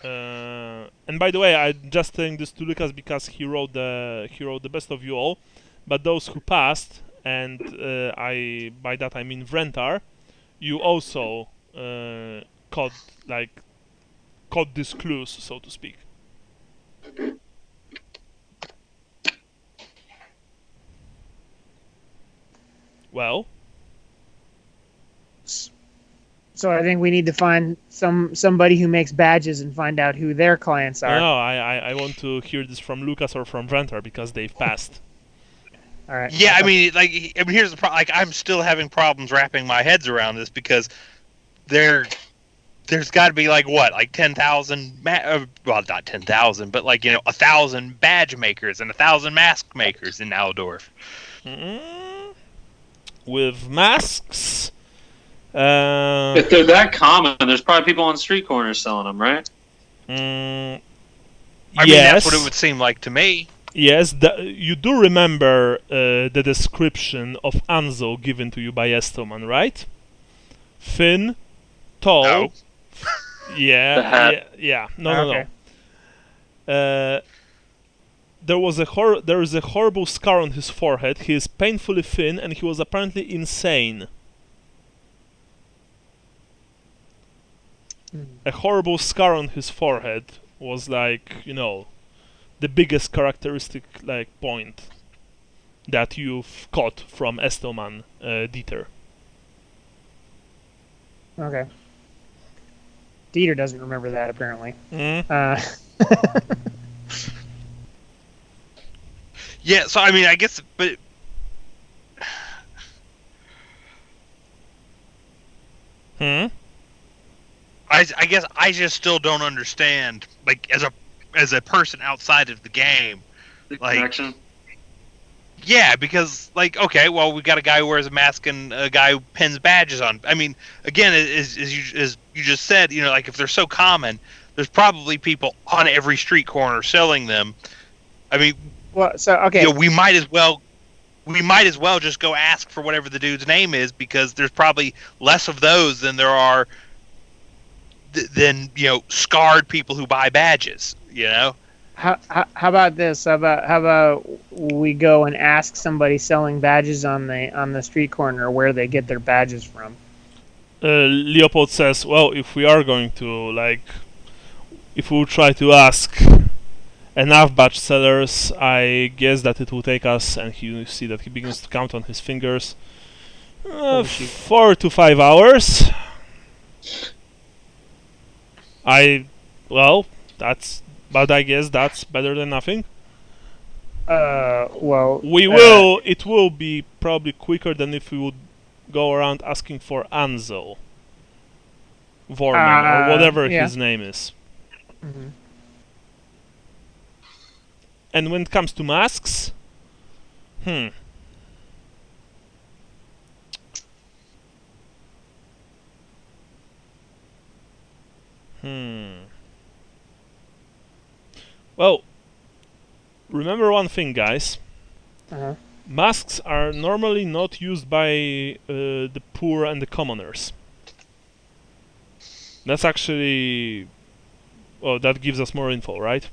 and by the way, I'm just saying this to Lucas because he wrote the best of you all. But those who passed, and by that I mean Vrentar, you also caught these clues, so to speak. Well. So I think we need to find somebody who makes badges and find out who their clients are. No, I want to hear this from Lucas or from Vrentar because they've passed. All right. Yeah, here's the problem. I'm still having problems wrapping my heads around this because there's got to be like 10,000 well, not 10,000, but 1,000 badge makers and 1,000 mask makers in Altdorf. With masks. If they're that common, there's probably people on street corners selling them, right? I mean, that's what it would seem like to me. Yes, you do remember the description of Ansel given to you by Estoman, right? Thin, tall. No. Yeah. No. There is a horrible scar on his forehead. He is painfully thin, and he was apparently insane. A horrible scar on his forehead was the biggest characteristic point that you've caught from Estoman Dieter. Okay. Dieter doesn't remember that apparently. Yeah, so I mean, I guess, but I guess I just still don't understand, as a person outside of the game, The connection. Yeah, because okay, well, we got a guy who wears a mask and a guy who pins badges on. I mean, again, as you just said, if they're so common, there's probably people on every street corner selling them. I mean, well, so okay, we might as well just go ask for whatever the dude's name is, because there's probably less of those than there are scarred people who buy badges. How about this? How about we go and ask somebody selling badges on the street corner where they get their badges from? Leopold says, well, if we are going to if we try to ask enough badge sellers, I guess that it will take us, and you see that he begins to count on his fingers, 4 to 5 hours. But I guess that's better than nothing. Well, it will be probably quicker than if we would go around asking for Ansel Vorman or whatever his name is. Mm-hmm. And when it comes to masks, Well, remember one thing, guys. Masks are normally not used by the poor and the commoners. That's actually... Well, that gives us more info, right?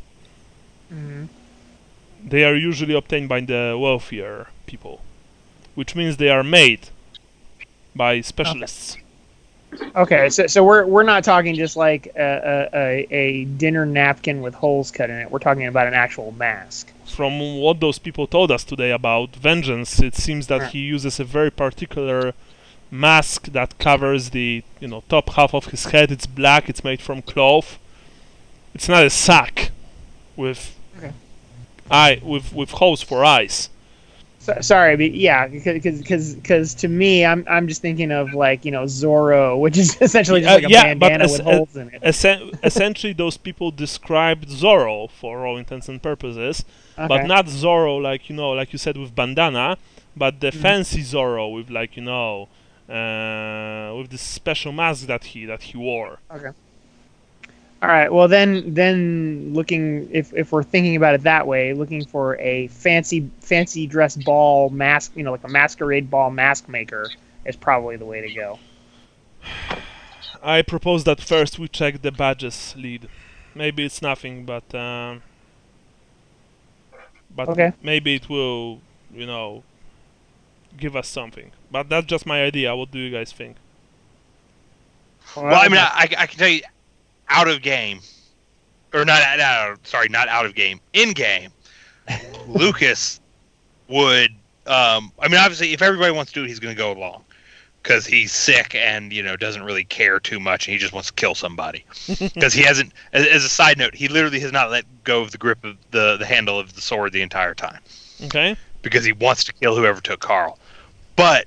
Mm-hmm. They are usually obtained by the wealthier people, which means they are made by specialists. Okay, so we're not talking just like a dinner napkin with holes cut in it. We're talking about an actual mask. From what those people told us today about Vengeance, it seems that he uses a very particular mask that covers the top half of his head. It's black. It's made from cloth. It's not a sack with with holes for eyes. Sorry, but yeah, because to me, I'm just thinking of Zorro, which is essentially just like a bandana with holes in it. Essentially, those people described Zorro for all intents and purposes, but not Zorro like you said with bandana, but the fancy Zorro with with this special mask that he wore. Okay. All right. Well, then looking if we're thinking about it that way, looking for a fancy dress ball mask, like a masquerade ball mask maker, is probably the way to go. I propose that first we check the badges lead. Maybe it's nothing, but okay. Maybe it will, give us something. But that's just my idea. What do you guys think? Well, I mean, I can tell you. Out of game, or not out of game. In game, Lucas would. I mean, obviously, if everybody wants to do it, he's going to go along because he's sick and doesn't really care too much, and he just wants to kill somebody. Because he hasn't. As a side note, he literally has not let go of the grip of the handle of the sword the entire time. Okay. Because he wants to kill whoever took Karl, but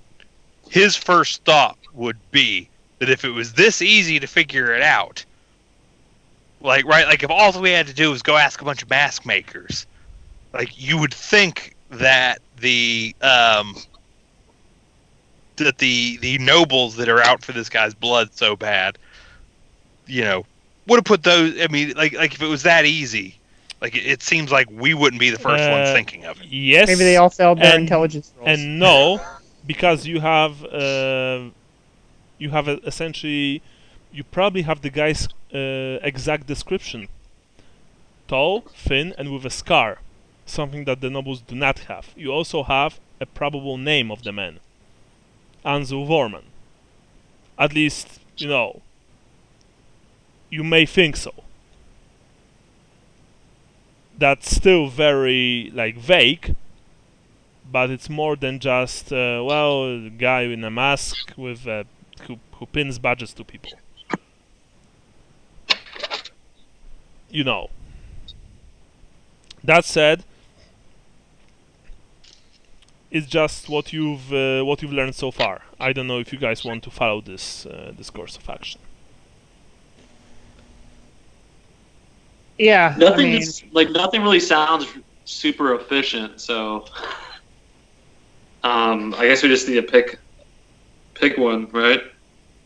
his first thought would be that if it was this easy to figure it out, like if all we had to do was go ask a bunch of mask makers, like you would think that the nobles that are out for this guy's blood so bad, would have put those. I mean, like if it was that easy, like it seems like we wouldn't be the first ones thinking of it. Yes. Maybe they all failed their intelligence rolls. And no, because you have essentially, you probably have the guy's exact description: tall, thin, and with a scar, something that the nobles do not have. You also have a probable name of the man: Ansel Vorman. At least, you may think so. That's still very vague, but it's more than just a guy in a mask with who pins badges to people. That said, it's just what you've learned so far. I don't know if you guys want to follow this course of action. Yeah, nothing really sounds super efficient. So, I guess we just need to pick one, right?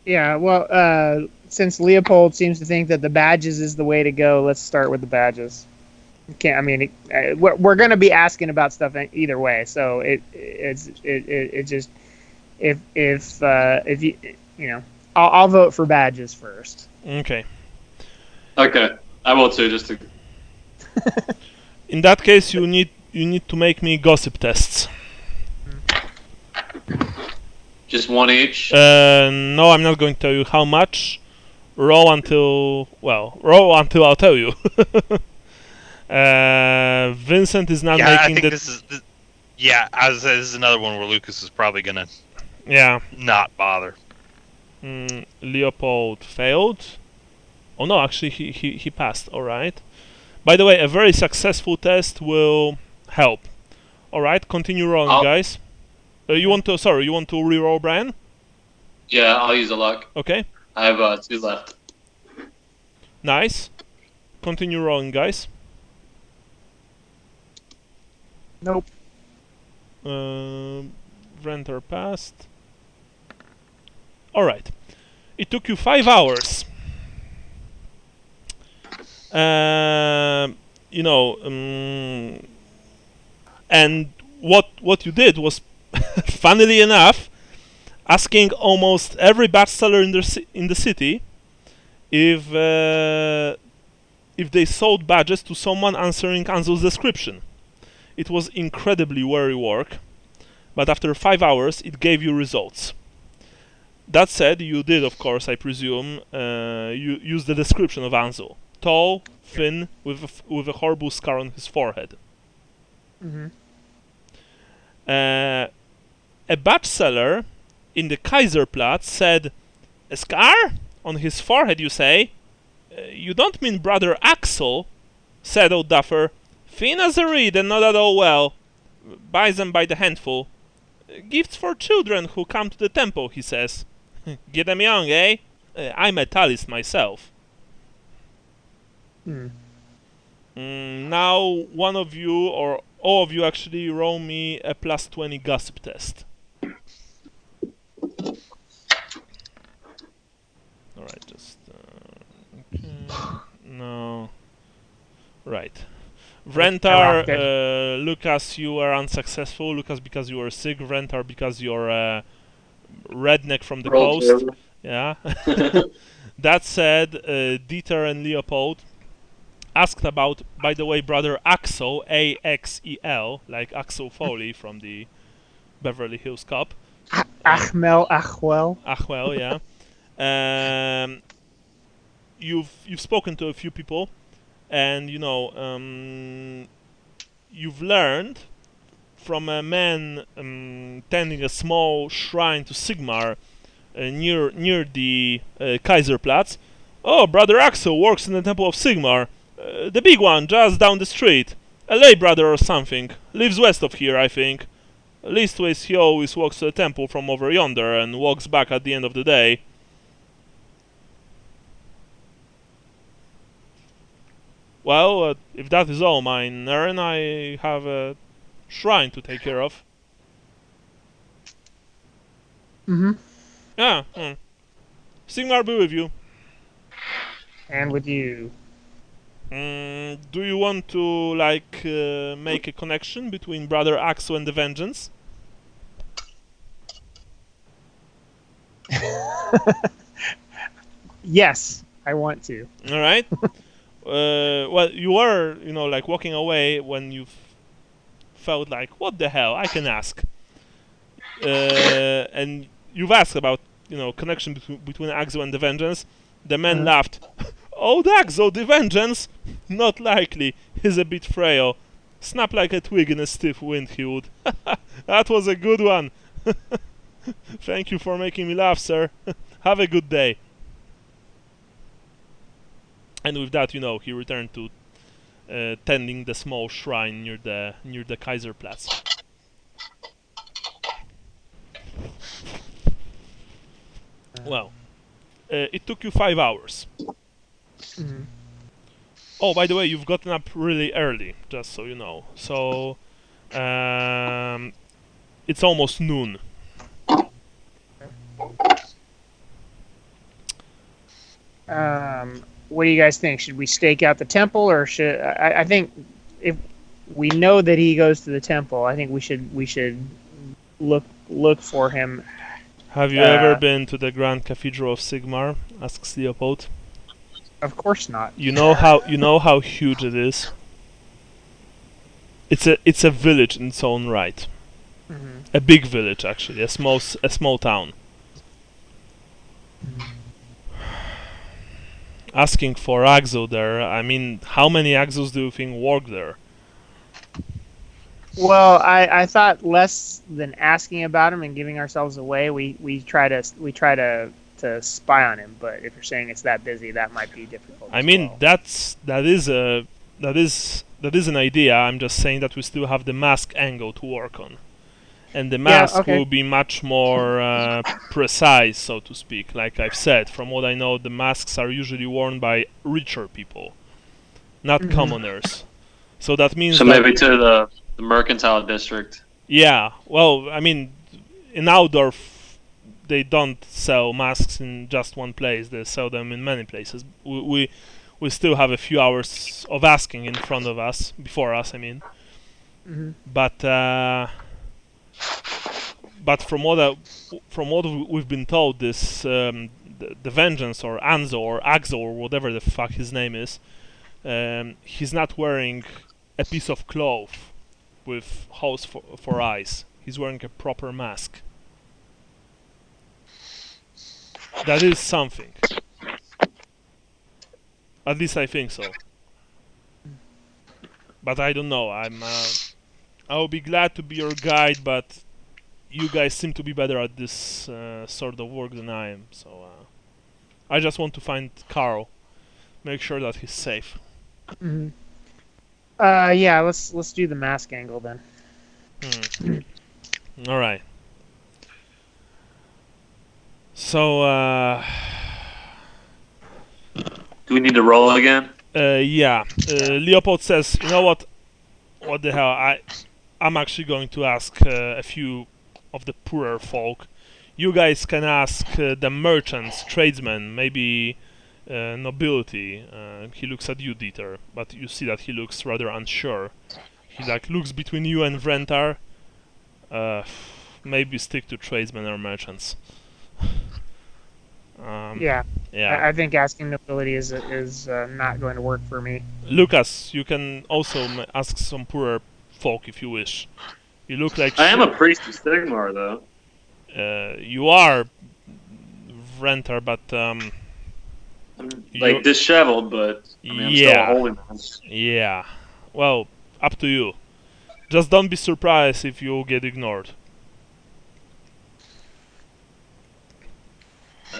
Yeah. Well, since Leopold seems to think that the badges is the way to go, let's start with the badges. We're going to be asking about stuff either way. So I'll vote for badges first. Okay. Okay. I will too, just to... In that case, you need to make me gossip tests. Just one each? No, I'm not going to tell you how much. Roll until I'll tell you. Vincent is not making I think this is another one where Lucas is probably gonna not bother. Leopold failed. Oh no, actually he passed. All right. By the way, a very successful test will help. All right, continue rolling, guys. You want to re-roll, Brian? Yeah, I'll use a luck. Okay. I have 2 left. Nice. Continue rolling, guys. Nope. Renter passed. All right. It took you 5 hours. And what you did was, funnily enough, asking almost every batch seller in the city if they sold badges to someone answering Ansel's description. It was incredibly weary work, but after 5 hours, it gave you results. That said, you did, of course, I presume, you use the description of Ansel: tall, thin, with a horrible scar on his forehead. Mm-hmm. A batch seller in the Kaiserplatz said, "A scar on his forehead, you say? You don't mean Brother Axel?" said old Duffer. "Thin as a reed and not at all well. Buys them by the handful. Gifts for children who come to the temple," he says. "Get them young, eh? I'm a talist myself." Now, one of you, or all of you actually, roll me a +20 gossip test. Alright, just... okay. No. Right. Vrentar, Lucas, you were unsuccessful. Lucas, because you were sick. Vrentar, because you're a redneck from the coast. Yeah. That said, Dieter and Leopold asked about, by the way, Brother Axel, A-X-E-L, like Axel Foley from the Beverly Hills Cop. Achwell, yeah. You've spoken to a few people, and you've learned from a man tending a small shrine to Sigmar near the Kaiserplatz. "Oh, Brother Axel works in the Temple of Sigmar. The big one, just down the street. A lay brother or something. Lives west of here, I think. Leastways, he always walks to the temple from over yonder and walks back at the end of the day. Well, if that is all, mine Aaron, I have a shrine to take care of. Mm-hmm. Yeah. Sigmar be with you. And with you. Do you want to make a connection between Brother Axel and the Vengeance? Yes, I want to. All right. Well, you were, walking away when you felt like, what the hell? I can ask. And you've asked about, connection between Axel and the Vengeance. The man laughed. Oh, Axel, the Vengeance? Not likely. He's a bit frail. Snap like a twig in a stiff wind, he would. That was a good one. Thank you for making me laugh, sir. Have a good day. And with that, he returned to tending the small shrine near the Kaiserplatz. Well, it took you 5 hours. Mm-hmm. Oh, by the way, you've gotten up really early, just so you know. So, it's almost noon. What do you guys think? Should we stake out the temple, or should I think if we know that he goes to the temple, I think we should look for him. Have you ever been to the Grand Cathedral of Sigmar? Asks Leopold. Of course not. You know how huge it is. It's a village in its own right. Mm-hmm. A big village, actually, a small town. Asking for Axel there, I mean, how many Axels do you think work there? Well, I thought less than asking about him and giving ourselves away, we try to spy on him. But if you're saying it's that busy, that might be difficult. I mean, well. that is an idea. I'm just saying that we still have the mask angle to work on, and the mask will be much more precise, so to speak. Like I've said, from what I know, the masks are usually worn by richer people, not commoners. So that means maybe to the mercantile district. Yeah, well, I mean, in Altdorf, they don't sell masks in just one place. They sell them in many places. We still have a few hours of asking in front of us, before us, I mean. Mm-hmm. But from what we've been told, this the Vengeance or Ansel or Axel or whatever the fuck his name is, he's not wearing a piece of cloth with holes for eyes. He's wearing a proper mask. That is something. At least I think so. But I don't know. I'll be glad to be your guide, but you guys seem to be better at this sort of work than I am. So I just want to find Karl, make sure that he's safe. Mm-hmm. Yeah, let's do the mask angle then. All right. So, do we need to roll again? Yeah. Leopold says, you know what? What the hell? I'm actually going to ask a few of the poorer folk. You guys can ask the merchants, tradesmen, maybe nobility. He looks at you, Dieter, but you see that he looks rather unsure. He looks between you and Vrentar. Maybe stick to tradesmen or merchants. Yeah. Yeah. I think asking nobility is not going to work for me. Lucas, you can also ask some poorer folk if you wish. You look like I am a priest of Sigmar, though. You are Vrentar, but I'm disheveled, but I'm still a holy man. Yeah. Well, up to you. Just don't be surprised if you get ignored.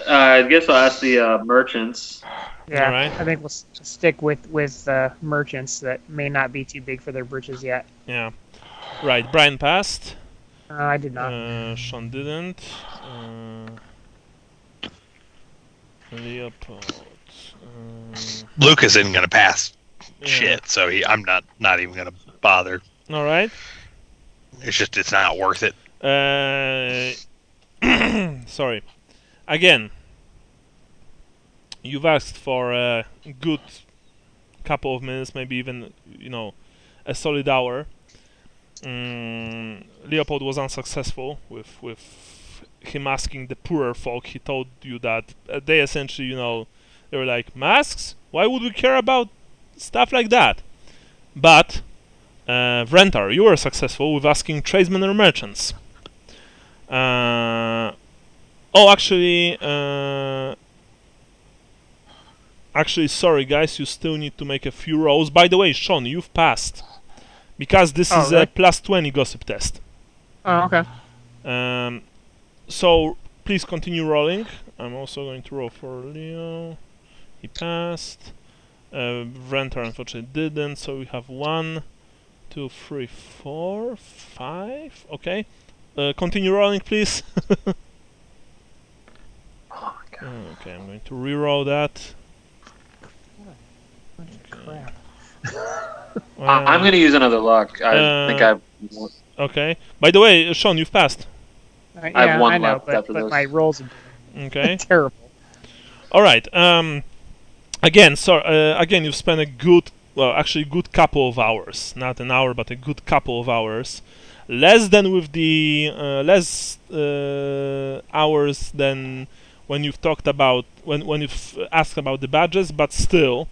I guess I'll ask the merchants. Yeah, All right. I think we'll stick with merchants that may not be too big for their britches yet. Yeah. Right, Brian passed. I did not. Sean didn't. Leopold. Lucas isn't gonna pass. shit. So I'm not even gonna bother. All right. It's not worth it. Sorry. Again, you've asked for a good couple of minutes, maybe even a solid hour. Leopold was unsuccessful with him asking the poorer folk. He told you that they essentially, they were like, masks? Why would we care about stuff like that? But Vrentar, you were successful with asking tradesmen or merchants. Actually, sorry guys, you still need to make a few rolls. By the way, Sean, you've passed. Because this is really? a plus 20 gossip test. Oh, okay. So, please continue rolling. I'm also going to roll for Leo. He passed. Vrentar unfortunately didn't, so we have 1, 2, 3, 4, 5. Okay. Continue rolling, please. Oh my god. Okay, I'm going to reroll that. Crap. I'm going to use another luck. I think I've... Okay. By the way, Sean, you've passed. Yeah, I have one I know, left but, after but this. my rolls are Okay. terrible. All right. Again, you've spent a good couple of hours. Not an hour, but a good couple of hours. Less than with the hours than when you've talked about when you've asked about the badges, but still,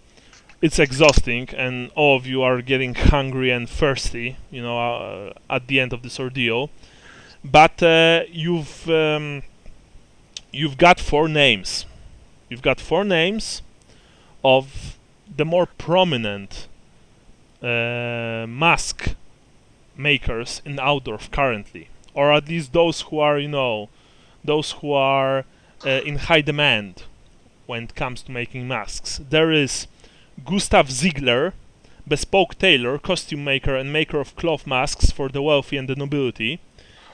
it's exhausting, and all of you are getting hungry and thirsty. At the end of this ordeal. But you've got 4 names. You've got 4 names of the more prominent mask makers in Altdorf currently, or at least those who are in high demand when it comes to making masks. There is Gustav Ziegler, bespoke tailor, costume maker, and maker of cloth masks for the wealthy and the nobility.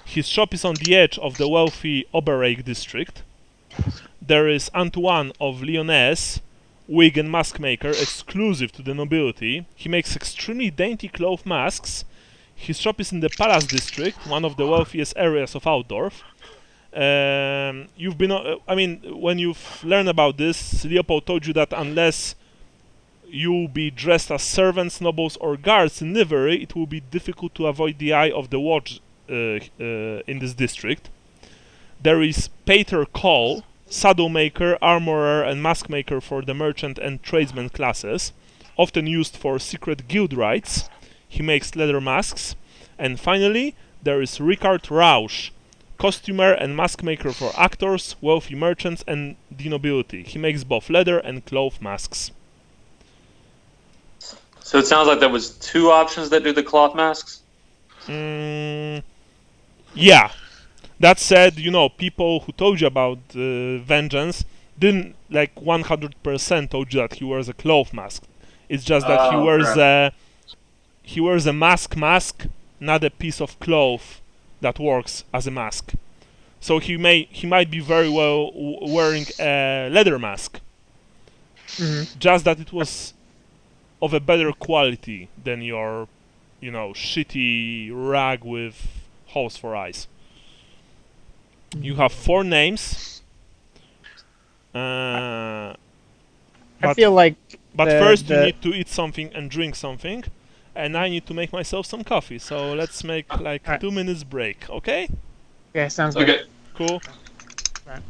His shop is on the edge of the wealthy Oberreich district. There is Antoine of Lyonnaise, wig and mask maker, exclusive to the nobility. He makes extremely dainty cloth masks. His shop is in the Palace district, one of the wealthiest areas of Altdorf. When you've learned about this, Leopold told you that unless you be dressed as servants, nobles, or guards in livery, it will be difficult to avoid the eye of the watch in this district. There is Peter Karl, saddle maker, armorer, and mask maker for the merchant and tradesman classes, often used for secret guild rites. He makes leather masks. And finally, there is Richard Rausch, costumer and mask maker for actors, wealthy merchants, and the nobility. He makes both leather and cloth masks. So it sounds like there was 2 options that do the cloth masks? Yeah. That said, people who told you about Vengeance didn't 100% told you that he wears a cloth mask. It's just that he wears a mask, not a piece of cloth that works as a mask. So he might be very well wearing a leather mask. Mm-hmm. Just that it was of a better quality than your, shitty rag with holes for eyes. You have 4 names. I feel like. But first you need to eat something and drink something, and I need to make myself some coffee. So let's make 2 minutes break, okay? Yeah, sounds Okay. good. Cool. Right.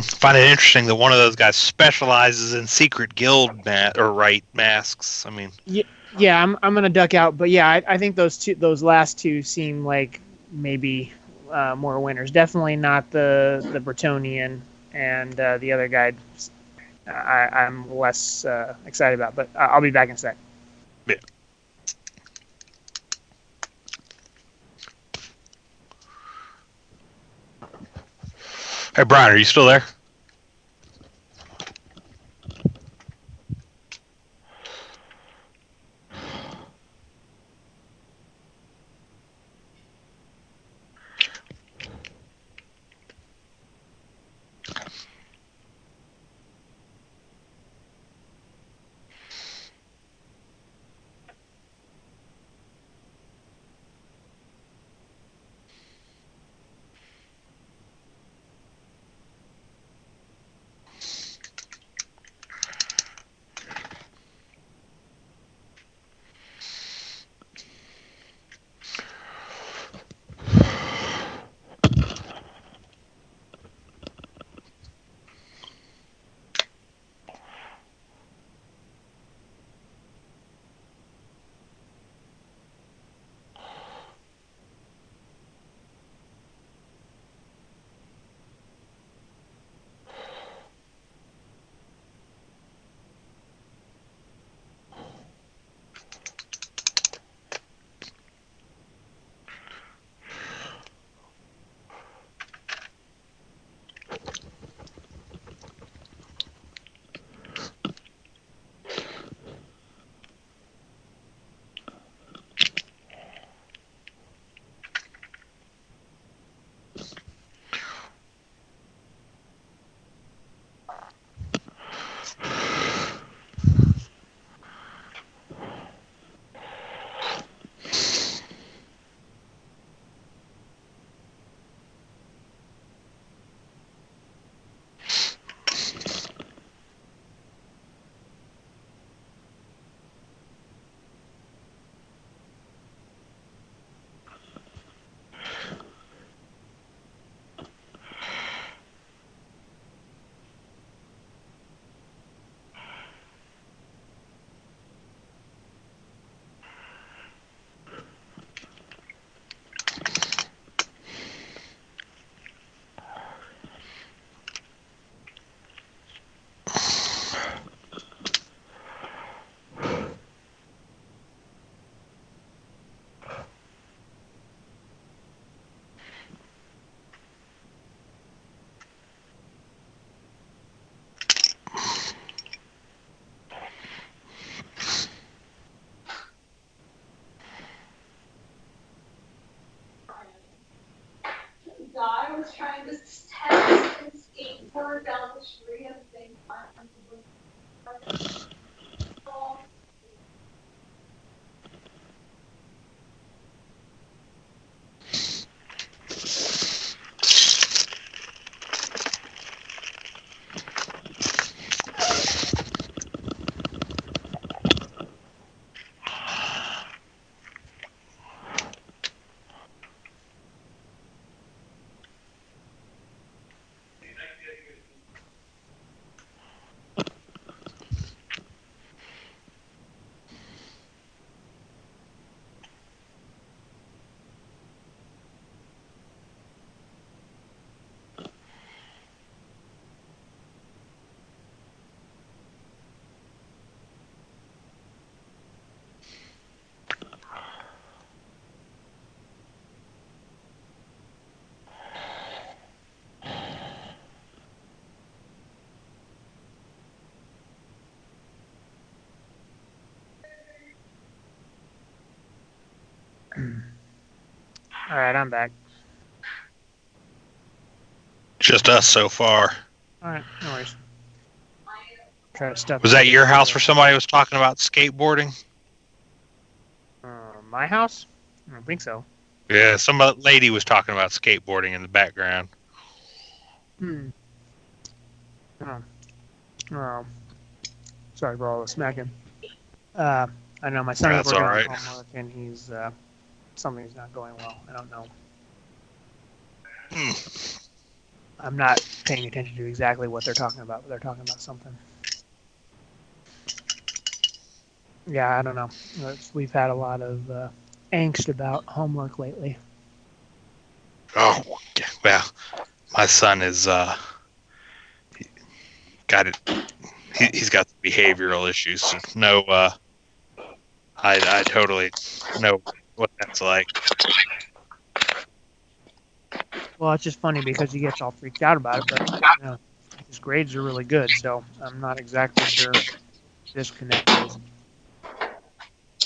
Find it interesting that one of those guys specializes in secret guild masks. I mean, yeah, I'm gonna duck out, but yeah, I think those last 2 seem like maybe more winners. Definitely not the Bretonian and the other guy. I'm less excited about, but I'll be back in a sec. yeah. Hey, Brian, are you still there? was trying to test and skateboard down the street at the same time. All right, I'm back. Just us so far. All right, no worries. Try to stuff. Was that your house where somebody was talking about skateboarding? My house? I don't think so. Yeah, some lady was talking about skateboarding in the background. Oh. Sorry for all the smacking. I know my son is That's working all on right. homework, and he's something's not going well. I don't know. I'm not paying attention to exactly what they're talking about, but they're talking about something. Yeah, I don't know. We've had a lot of angst about homework lately. Oh, well, my son is got it. He's got behavioral issues. So no, I totally know what that's like. Well, it's just funny because he gets all freaked out about it, but his grades are really good, so I'm not exactly sure disconnect is.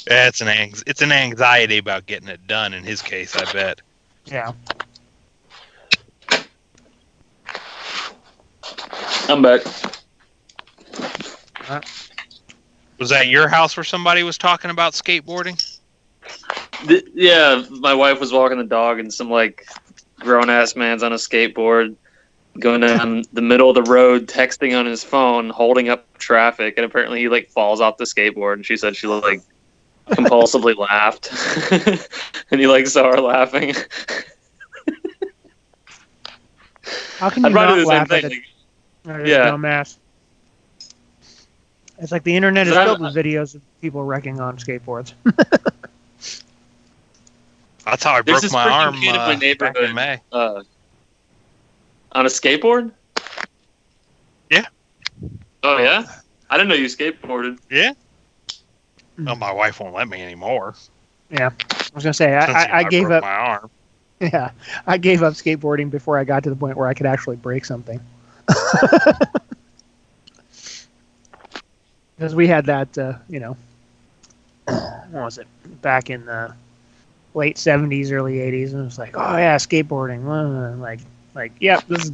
Yeah, it's an anxiety about getting it done in his case, I bet. Yeah. I'm back. Was that your house where somebody was talking about skateboarding? Yeah, my wife was walking the dog, and some grown ass man's on a skateboard going down the middle of the road, texting on his phone, holding up traffic, and apparently he falls off the skateboard. And she said she compulsively laughed, and he saw her laughing. How can I'd you probably not do the same laugh at thing. a dumbass? It's like the internet is filled with videos of people wrecking on skateboards. That's how I There's broke this my freaking arm kid in my back neighborhood in May. on a skateboard. Yeah. Oh yeah, I didn't know you skateboarded. Yeah. Well, my wife won't let me anymore. Yeah, I was gonna say I gave broke up my arm. Yeah, I gave up skateboarding before I got to the point where I could actually break something. Because we had that, what was it? Back in the late 70s, early 80s, and it was like, oh yeah, skateboarding. Yeah, this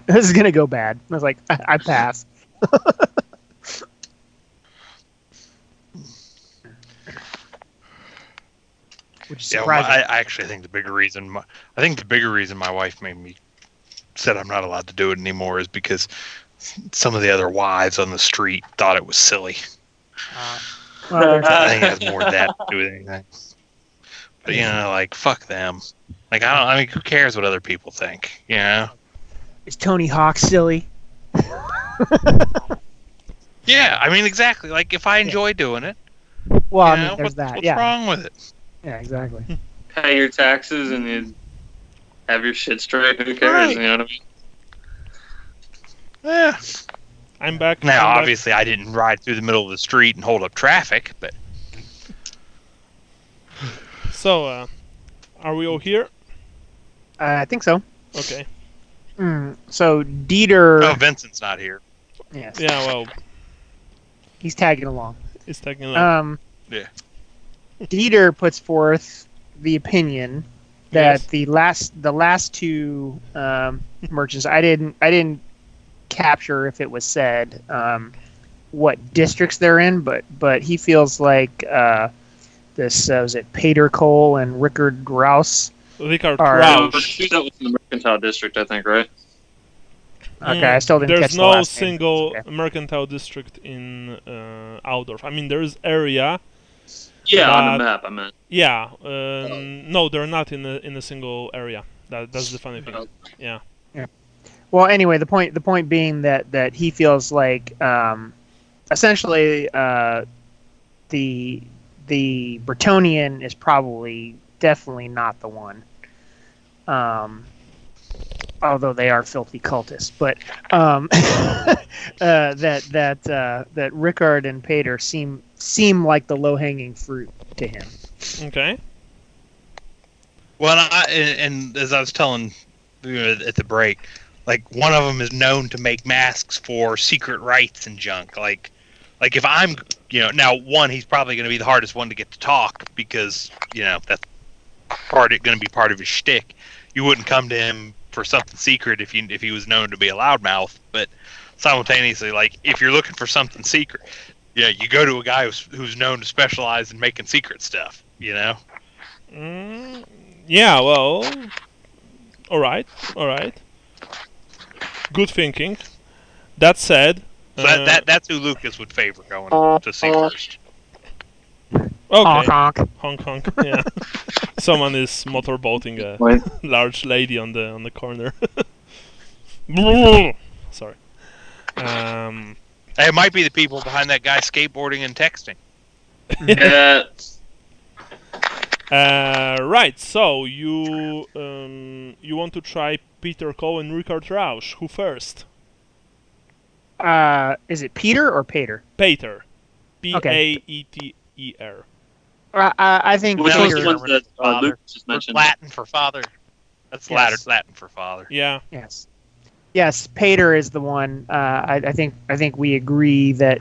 is gonna go bad. I was like, I pass. Which is surprising. I actually think the bigger reason my wife said I'm not allowed to do it anymore is because some of the other wives on the street thought it was silly. Well, I think it has more of that to do with anything. But fuck them. Who cares what other people think? Is Tony Hawk silly? Yeah, exactly. If I enjoy doing it, well, there's that. What's wrong with it? Yeah, exactly. Pay your taxes and you have your shit straight. Who cares? Right. You know what I mean? Yeah. I'm back. Now, obviously, I didn't ride through the middle of the street and hold up traffic, but... So, are we all here? I think so. Okay. So, Dieter... Oh, Vincent's not here. Yes. Yeah, well... He's tagging along. He's tagging along. Yeah. Dieter puts forth the opinion that Yes. the last two merchants, I didn't capture if it was said what districts they're in, but he feels like this was it Pater Cole and Rickard Grouse. Rickard Are- Rausch. That was in the Mercantile District, I think, right? Okay, I still didn't There's catch the no last name. single Okay. mercantile district in Altdorf. I mean, there's area. Yeah, on the But- map, I meant. Yeah. No, they're not in a single area. That's the funny thing. Yeah. Well, anyway, the point being that he feels like essentially the Bretonian is probably definitely not the one. Although they are filthy cultists, but that Rickard and Pater seem like the low hanging fruit to him. Okay. Well, and as I was telling at the break, like one of them is known to make masks for secret rites and junk. Like if I'm, now one, he's probably going to be the hardest one to get to talk because that's going to be part of his shtick. You wouldn't come to him for something secret if he was known to be a loudmouth, but simultaneously, like if you're looking for something secret, you go to a guy who's known to specialize in making secret stuff. Yeah. Well. All right. Good thinking. That said. So that's who Lucas would favor going to see first. Okay. Honk, honk. Honk honk. Yeah. Someone is motorboating a Wait. large lady on the corner. Sorry. It might be the people behind that guy skateboarding and texting. Yeah. Right. So you want to try Peter Cole and Rickard Rausch. Who first? Is it Peter or Pater? Pater. Okay. Paeter. I think Which one's Peter. the ones that Father. Luke just mentioned? Latin for father. That's Yes. Latin for father. Yeah. Yes, Pater is the one. I think we agree that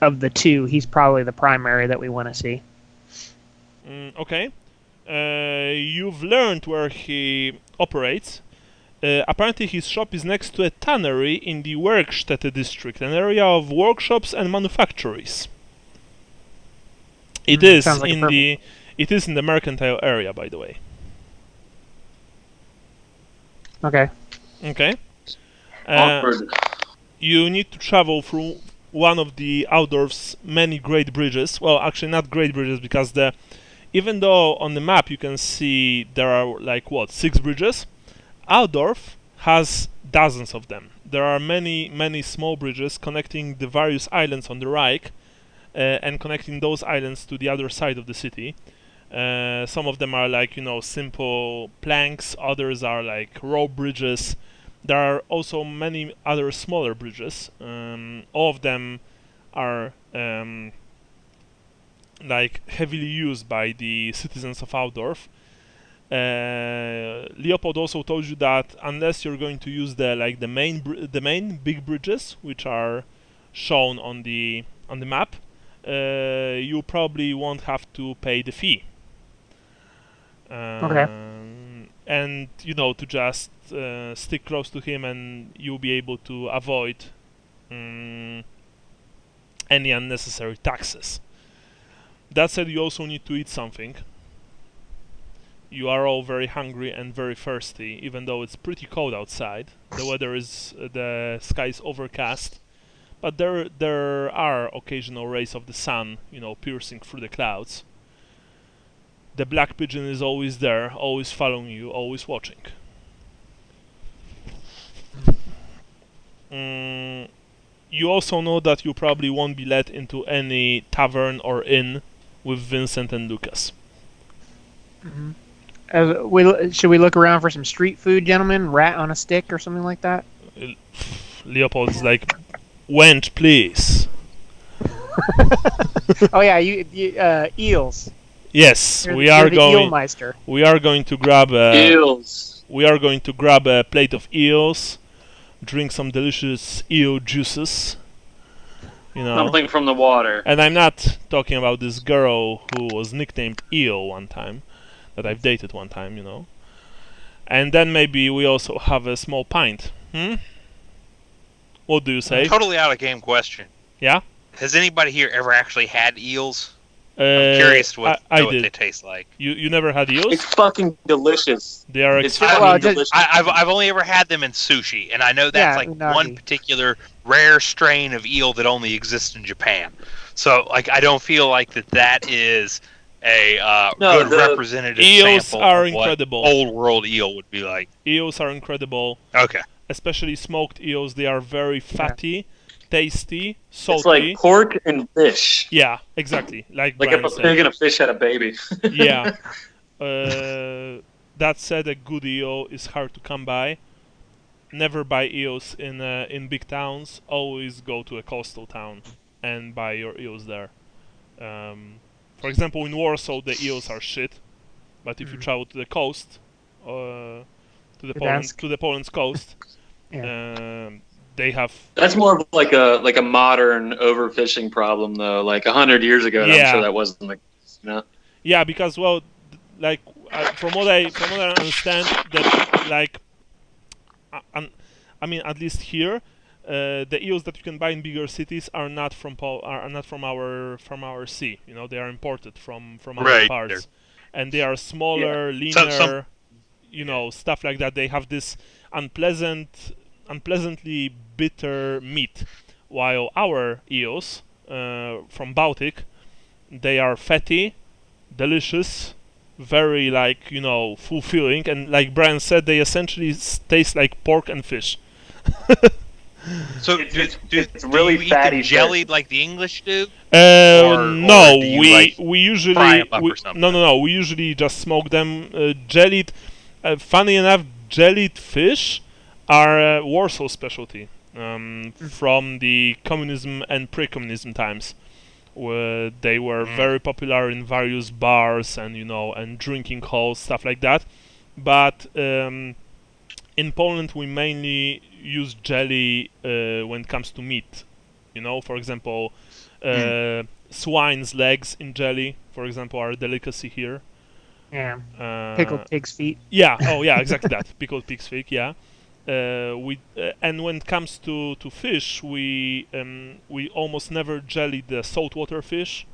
of the two, he's probably the primary that we want to see. Okay. You've learned where he operates. Apparently his shop is next to a tannery in the Werkstätte district, an area of workshops and manufactories. It is sounds like in the mercantile area, by the way. Okay. Okay. Awkward. You need to travel through one of the Altdorf's many great bridges. Well, actually not great bridges, because even though on the map you can see there are 6 bridges, Altdorf has dozens of them. There are many small bridges connecting the various islands on the Reich and connecting those islands to the other side of the city. Some of them are simple planks, others are rope bridges. There are also many other smaller bridges. All of them are heavily used by the citizens of Altdorf. Leopold also told you that unless you're going to use the main big bridges, which are shown on the map, you probably won't have to pay the fee. Okay. And to just stick close to him, and you'll be able to avoid any unnecessary taxes. That said, you also need to eat something. You are all very hungry and very thirsty, even though it's pretty cold outside. The sky is overcast, but there are occasional rays of the sun, piercing through the clouds. The black pigeon is always there, always following you, always watching. You also know that you probably won't be let into any tavern or inn with Vincent and Lucas. Should we look around for some street food, gentlemen? Rat on a stick or something like that? Leopold is like, wench, please. Oh yeah, you eels. Yes, You're we the are going. Eelmeister. We are going to grab Eels. We are going to grab a plate of eels, drink some delicious eel juices. Something from the water. And I'm not talking about this girl who was nicknamed Eel one time. that I've dated one time, And then maybe we also have a small pint. What do you say? Totally out of game question. Yeah? Has anybody here ever actually had eels? I'm curious to know what they taste like. You never had eels? It's fucking delicious. They are It's extremely fucking delicious. delicious. I've only ever had them in sushi, and I know that's unagi. one particular rare strain of eel that only exists in Japan. So I don't feel like that is a good representative eels sample are of incredible. what old world eel would be like. Eels are incredible. Okay. Especially smoked eels. They are very fatty, tasty, salty. It's like pork and fish. Yeah, exactly. Like if Brian a said. pig and a fish had a baby. Yeah. That said, a good eel is hard to come by. Never buy eels in big towns. Always go to a coastal town and buy your eels there. For example, in Warsaw, the eels are shit. But if you travel to the coast, to the Poland's coast, they have. That's more of like a modern overfishing problem, though. Like 100 years ago, I'm sure that wasn't the case, Yeah, because from what I understand, that at least here, the eels that you can buy in bigger cities are not from our sea. They are imported from other parts, and they are smaller, leaner, stuff like that. They have this unpleasantly bitter meat, while our eels from Baltic, they are fatty, delicious, very fulfilling, and like Brian said, they essentially taste like pork and fish. So it's really do you fatty eat them jellied like the English do? No, or do you, we usually fry 'em up or something? No, we usually just smoke them. Jellied, funny enough, jellied fish are a Warsaw specialty from the communism and pre-communism times, where they were very popular in various bars and drinking halls, stuff like that. But in Poland, we mainly use jelly when it comes to meat. For example, swine's legs in jelly, for example, are a delicacy here. Yeah. Pickled pig's feet. Yeah. Oh, yeah. Exactly that. Pickled pig's feet. Yeah. And when it comes to fish, we almost never jelly the saltwater fish.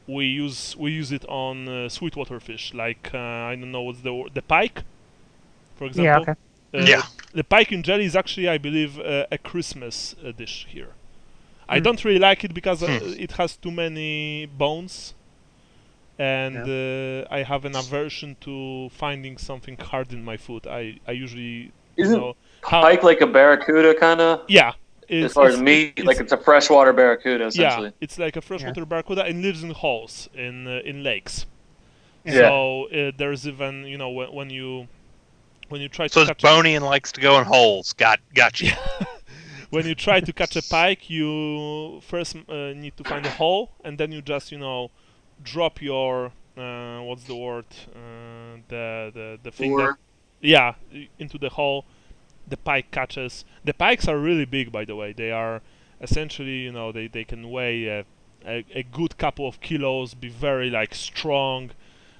We use it on sweetwater fish, like I don't know what's the word, the pike, for example. Yeah. Okay. The pike in jelly is actually, I believe, a Christmas dish here. I don't really like it because it has too many bones, and I have an aversion to finding something hard in my food. I usually pike like a barracuda kind of? Yeah. As far as meat, it's a freshwater barracuda, essentially. Yeah, it's like a freshwater barracuda and lives in holes, in lakes. Yeah. So there's even, when you try to catch... So it's bony and likes to go in holes. Got you. When you try to catch a pike, you first need to find a hole, and then you just, drop your... what's the word? The thing that... Yeah, into the hole. The pike catches. The pikes are really big, by the way. They are essentially, they can weigh a good couple of kilos, be very strong.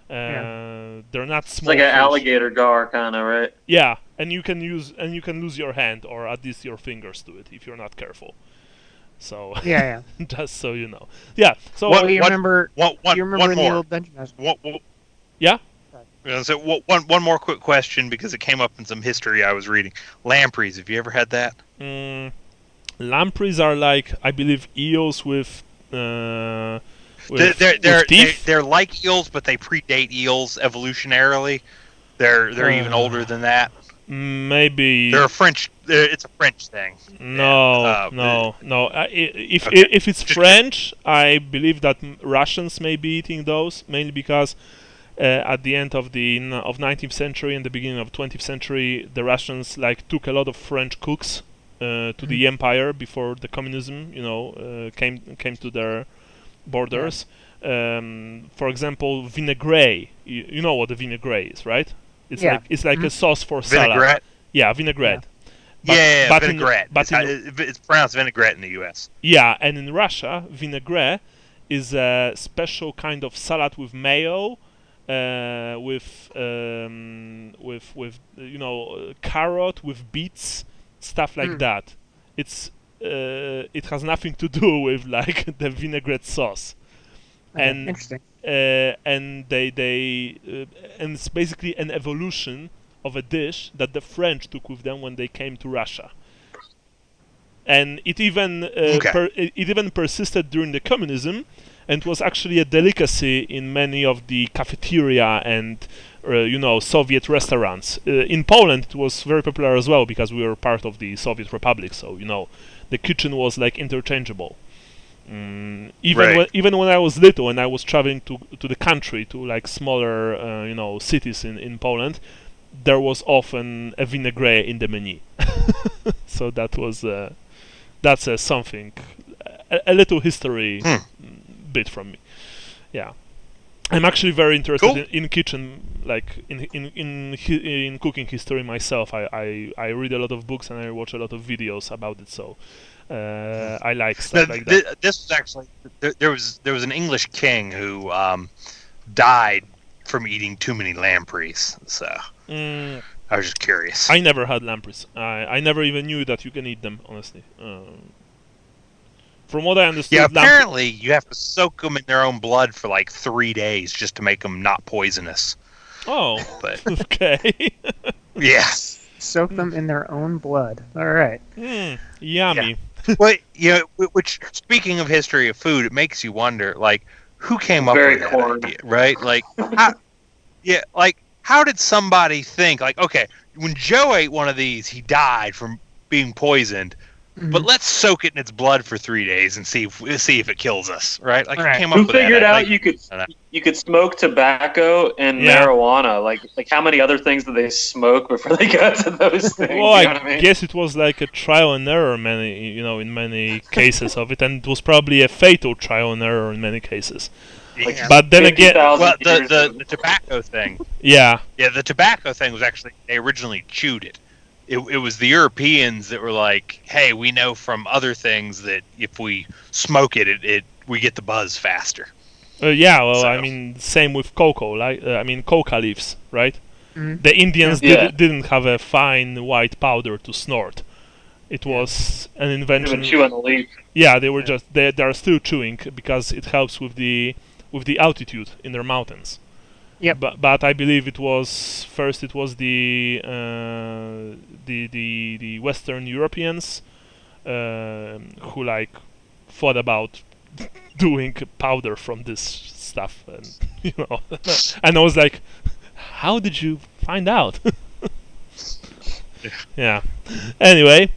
They're not small. It's like an fish. alligator gar kind of, right? Yeah, and you can lose your hand or at least your fingers to it if you're not careful. So yeah. Just so you know. Yeah. So you remember in the old Dungeon Master? Yeah. So one more quick question, because it came up in some history I was reading. Lampreys, have you ever had that? Lampreys are I believe, eels with teeth. They're like eels, but they predate eels evolutionarily. They're even older than that. Maybe they're French. It's a French thing. No. If it's French, I believe that Russians may be eating those, mainly because at the end of the 19th century and the beginning of 20th century, the Russians took a lot of French cooks to the empire before the communism, came to their borders. For example, vinaigrette. You know what a vinaigrette is, right? It's like a sauce for salad. Vinaigrette? Yeah, vinaigrette. But vinaigrette. It's pronounced vinaigrette in the U.S. Yeah, and in Russia, vinaigrette is a special kind of salad with mayo, with carrot with beets, stuff like that. It has nothing to do with like the vinaigrette sauce, and Interesting. and and it's basically an evolution of a dish that the French took with them when they came to Russia. And it even it even persisted during the communism, and was actually a delicacy in many of the cafeteria and Soviet restaurants. In Poland, it was very popular as well because we were part of the Soviet Republic. So the kitchen was like interchangeable. Even when I was little and I was traveling to the country, to like smaller cities in Poland, there was often a vinaigrette in the menu. So that's something, a little history bit from me. Yeah, I'm actually very interested in kitchen, like in cooking history myself. I read a lot of books and I watch a lot of videos about it. So I like stuff like that. This was actually there was an English king who died from eating too many lampreys. So I was just curious. I never had lampreys. I never even knew that you can eat them, honestly. From what I understood, yeah, apparently you have to soak them in their own blood for like 3 days just to make them not poisonous. Oh, but okay. Yeah. Soak them in their own blood. All right. Yummy. Yeah. Well, which, speaking of history of food, it makes you wonder, like, who came up with that idea, right? Like, how did somebody think, like, okay, when Joe ate one of these, he died from being poisoned, but let's soak it in its blood for 3 days and see if it kills us, right? Like, who figured out you could smoke tobacco and marijuana? Like how many other things did they smoke before they got to those things? Well, I guess it was like a trial and error, in many cases of it, and it was probably a fatal trial and error in many cases. Yeah. But then again, the tobacco thing. Yeah, the tobacco thing was actually, they originally chewed it. It was the Europeans that were like, hey, we know from other things that if we smoke it we get the buzz faster. Same with cocoa, coca leaves, right? Mm-hmm. The Indians didn't have a fine white powder to snort. It was an invention. They would chew on the leaf. Yeah, they were just they are still chewing because it helps with the altitude in their mountains. Yeah, but I believe it was the Western Europeans who like thought about doing powder from this stuff, and and I was like, how did you find out? Yeah. Anyway,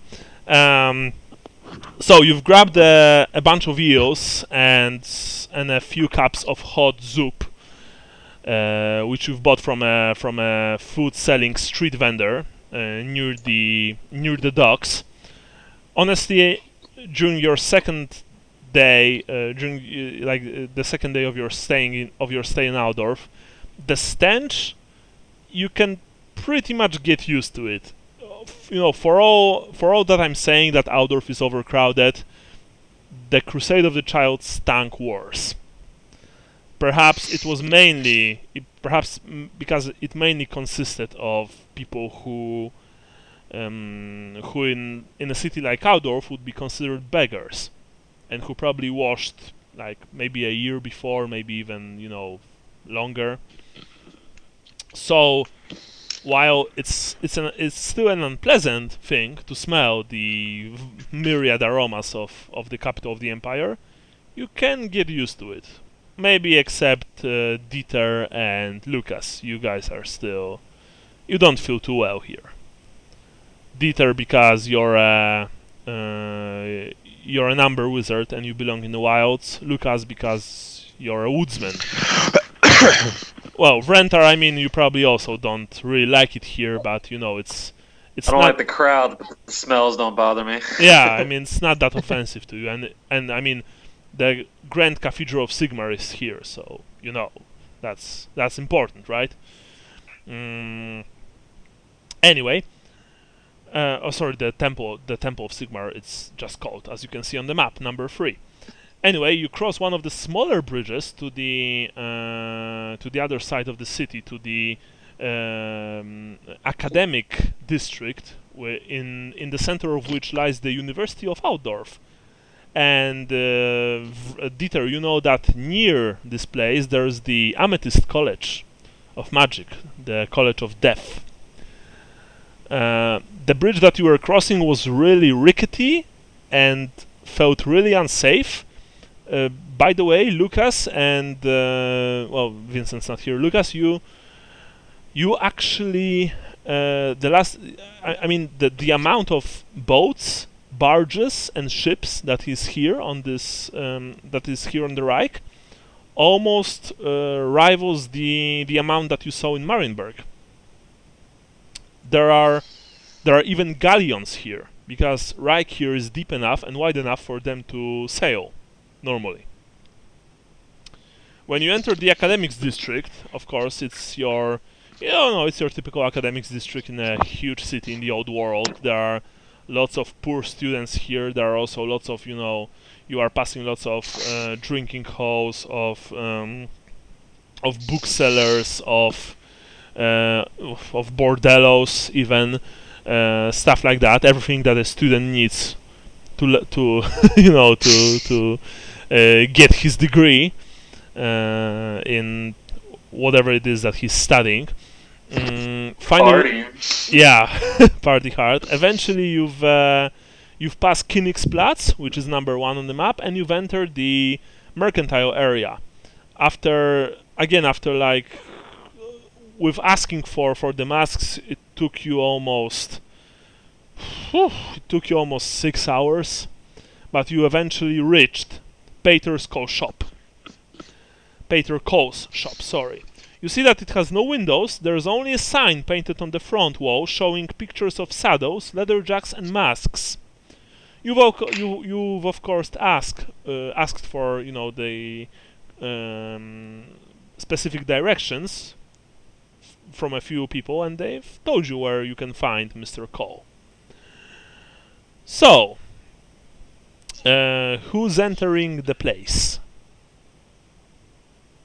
so you've grabbed a bunch of eels and a few cups of hot soup, which you've bought from a food selling street vendor near the docks. Honestly, during your second day, the second day of your stay in Altdorf, the stench, you can pretty much get used to it. For all that I'm saying that Altdorf is overcrowded, the Crusade of the Child stank worse. Perhaps it was because it mainly consisted of people who in a city like Altdorf would be considered beggars, and who probably washed like maybe a year before, maybe even longer. So while it's still an unpleasant thing to smell the myriad aromas of the capital of the empire, you can get used to it. Maybe except Dieter and Lucas. You guys are still... You don't feel too well here. Dieter because you're an amber wizard and you belong in the wilds. Lucas because you're a woodsman. Well, Vrentar, you probably also don't really like it here, but it's I don't like the crowd, but the smells don't bother me. Yeah, it's not that offensive to you, and the Grand Cathedral of Sigmar is here, so that's important, right? Anyway, the Temple of Sigmar. It's just called, as you can see on the map, number 3. Anyway, you cross one of the smaller bridges to the other side of the city, to the academic district, in the center of which lies the University of Altdorf. And Dieter, you know that near this place there's the Amethyst College of Magic, the College of Death. The bridge that you were crossing was really rickety and felt really unsafe. By the way, Lucas and Vincent's not here. Lucas, you actually the amount of boats, barges, and ships that is here on this on the Reich almost rivals the amount that you saw in Marienburg. There are even galleons here, because Reich here is deep enough and wide enough for them to sail normally. When you enter the academics district, of course, it's your typical academics district in a huge city in the old world. There are lots of poor students here. There are also lots of, you are passing lots of drinking halls, of booksellers, of bordellos, even stuff like that. Everything that a student needs to get his degree in whatever it is that he's studying. Finally, yeah, party hard. Eventually, you've passed Königsplatz, which is number 1 on the map, and you've entered the mercantile area. After with asking for the masks, it took you almost 6 hours, but you eventually reached Peter Kohl's shop. Sorry. You see that it has no windows. There's only a sign painted on the front wall showing pictures of saddles, leather jacks, and masks. You've of course asked for the specific directions from a few people, and they've told you where you can find Mr. Kohl. So, who's entering the place?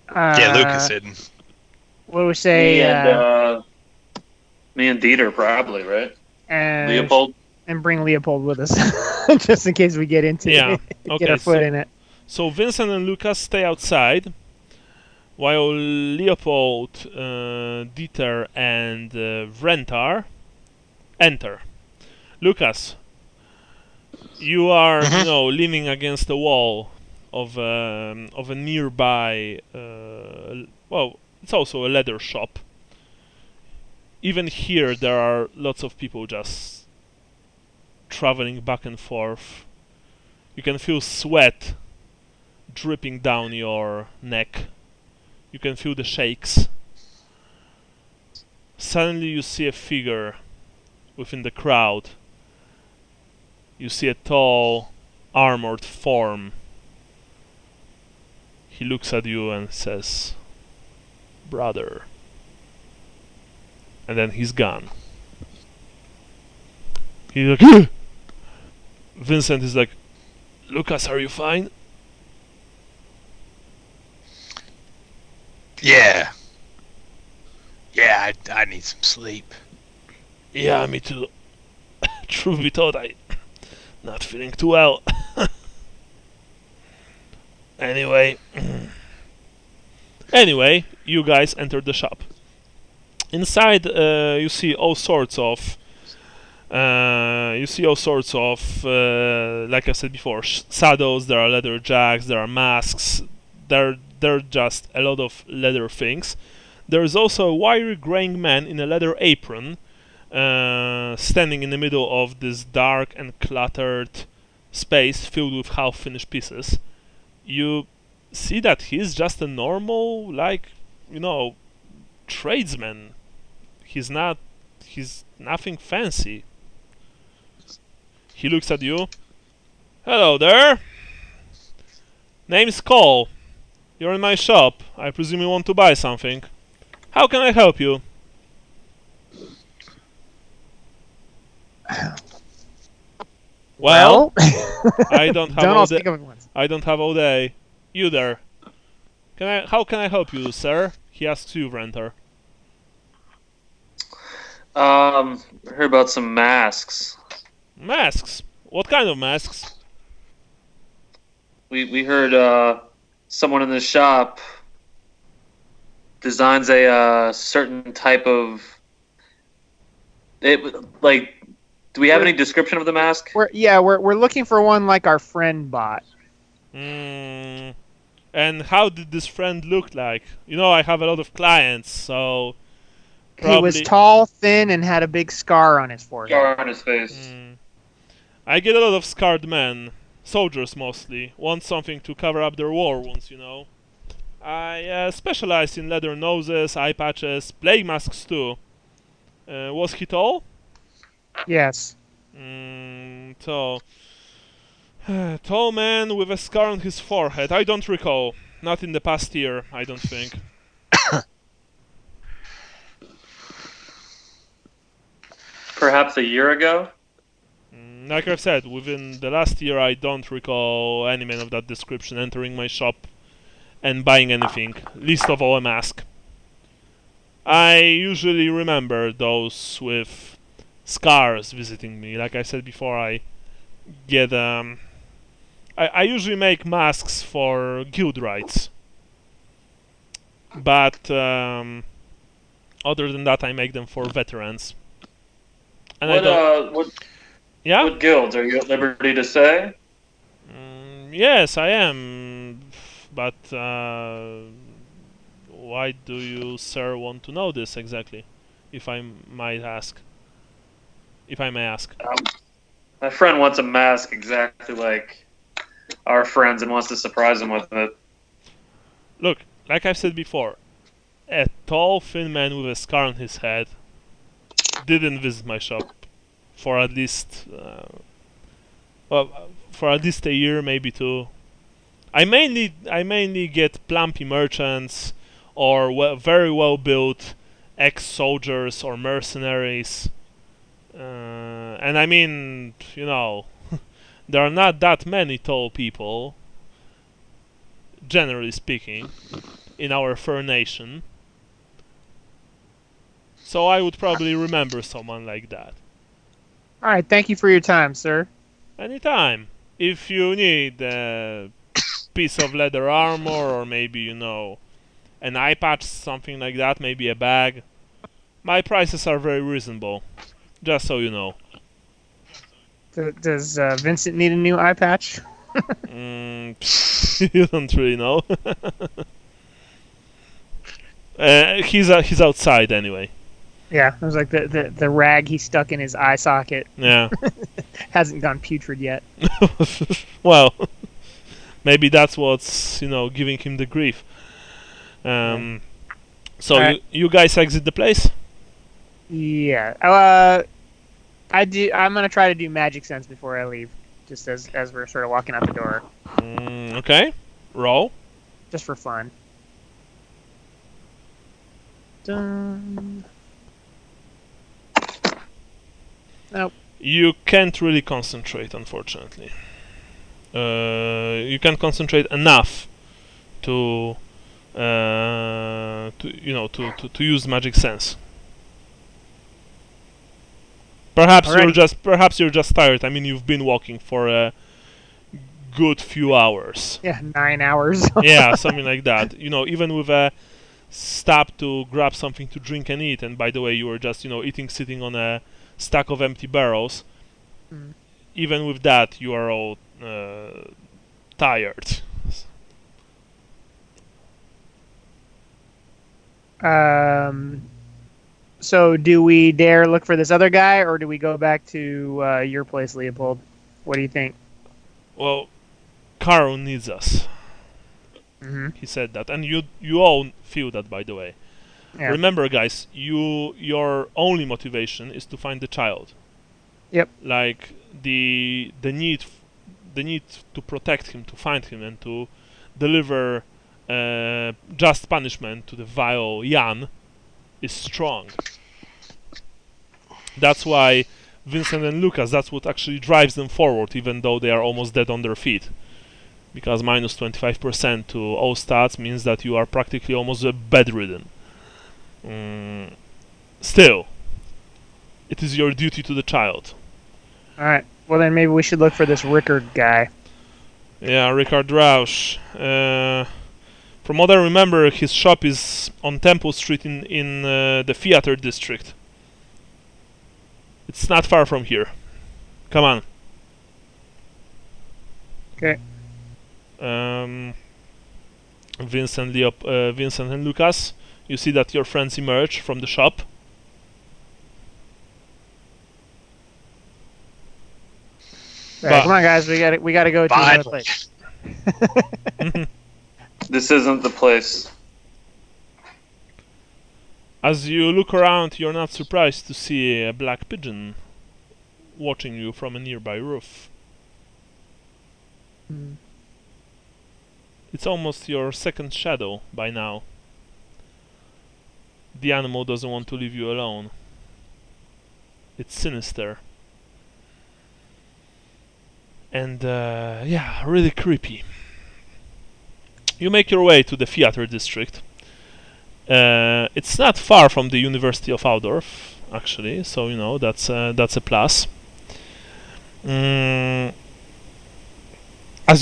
Lucas didn't. What do we say? Me and Dieter probably, right? And Leopold. And bring Leopold with us, just in case we get into it. Get our foot in it. So Vincent and Lucas stay outside, while Leopold, Dieter, and Vrentar enter. Lucas, you are leaning against the wall of a nearby. It's also a leather shop. Even here, there are lots of people just traveling back and forth. You can feel sweat dripping down your neck. You can feel the shakes. Suddenly you see a figure within the crowd. You see a tall, armored form. He looks at you and says, "Brother." And then he's gone. He's like, Vincent is like, "Lucas, are you fine?" Yeah. Yeah, I need some sleep. Yeah, me too. Truth be told, I'm not feeling too well. Anyway, you guys entered the shop. Inside, you see all sorts of, like I said before, saddles. There are leather jacks. There are masks. There are just a lot of leather things. There is also a wiry graying man in a leather apron, standing in the middle of this dark and cluttered space filled with half-finished pieces. You see that he's just a normal, tradesman. He's nothing fancy. He looks at you. "Hello there. Name's Karl. You're in my shop. I presume you want to buy something. How can I help you?" Well, I don't have don't all all day. speak of it once. I don't have all day. You there? How can I help you, sir? He asks you, renter. Heard about some masks. Masks. What kind of masks? We heard someone in the shop designs a certain type of like. Do we have any description of the mask? We're looking for one like our friend bought. And how did this friend look like? You know, I have a lot of clients, so probably... He was tall, thin, and had a big scar on his forehead. Scar on his face. I get a lot of scarred men, soldiers mostly, want something to cover up their war wounds, you know. I specialize in leather noses, eye patches, plague masks too. Was he tall? Yes. So... tall man with a scar on his forehead. I don't recall. Not in the past year, I don't think. Perhaps a year ago? Like I've said, within the last year I don't recall any man of that description entering my shop and buying anything, least of all a mask. I usually remember those with scars visiting me. Like I said before, I get I usually make masks for guild rights, but other than that, I make them for veterans. And What yeah? what guilds are you at liberty to say? Yes, I am. But why do you, sir, want to know this exactly? If I might ask. If I may ask. My friend wants a mask exactly like our friends and wants to surprise him with it. Look, like I've said before, a tall, thin man with a scar on his head didn't visit my shop for at least for at least a year, maybe two. I mainly get plumpy merchants or very well built ex-soldiers or mercenaries, and I mean, you know, there are not that many tall people, generally speaking, in our fair nation. So I would probably remember someone like that. All right. Thank you for your time, sir. Anytime. If you need a piece of leather armor or maybe, you know, an eye patch, something like that, maybe a bag, my prices are very reasonable. Just so you know. Does Vincent need a new eye patch? You don't really know. He's outside anyway. Yeah, it was like the rag he stuck in his eye socket Yeah. hasn't gone putrid yet. Well, maybe that's what's, you know, giving him the grief. So Alright. you guys exit the place? Yeah. I'm gonna try to do magic sense before I leave, just as we're sort of walking out the door, Okay. Roll. just for fun. Dun. Nope. You can't really concentrate, unfortunately. You can concentrate enough to use magic sense. Perhaps you're just tired. I mean, you've been walking for a good few hours. Yeah, 9 hours. Yeah, something like that. You know, even with a stop to grab something to drink and eat. And by the way, you were just, you know, eating sitting on a stack of empty barrels. Even with that, you are all tired. So do we dare look for this other guy, or do we go back to your place, Leopold? What do you think? Well, Karl needs us. He said that, and you all feel that, by the way. Yeah. Remember, guys, your only motivation is to find the child. Yep. Like the need to protect him, to find him, and to deliver just punishment to the vile Jan is strong. That's why Vincent and Lucas, that's what actually drives them forward, even though they are almost dead on their feet. Because minus 25% to all stats means that you are practically almost bedridden. Still, it is your duty to the child. All right. Well, then maybe we should look for this Rickard guy. Yeah, Richard Rausch. From what I remember, his shop is on Temple Street in the theater district. It's not far from here. Come on. Okay. Vincent and Lucas, you see that your friends emerge from the shop. All right, come on, guys. We gotta go to another Finally. place. This isn't the place. As you look around, you're not surprised to see a black pigeon watching you from a nearby roof. It's almost your second shadow by now. The animal doesn't want to leave you alone. It's sinister. And, yeah, really creepy. You make your way to the theater district. It's not far from the University of Altdorf, actually, so, you know, that's a plus. As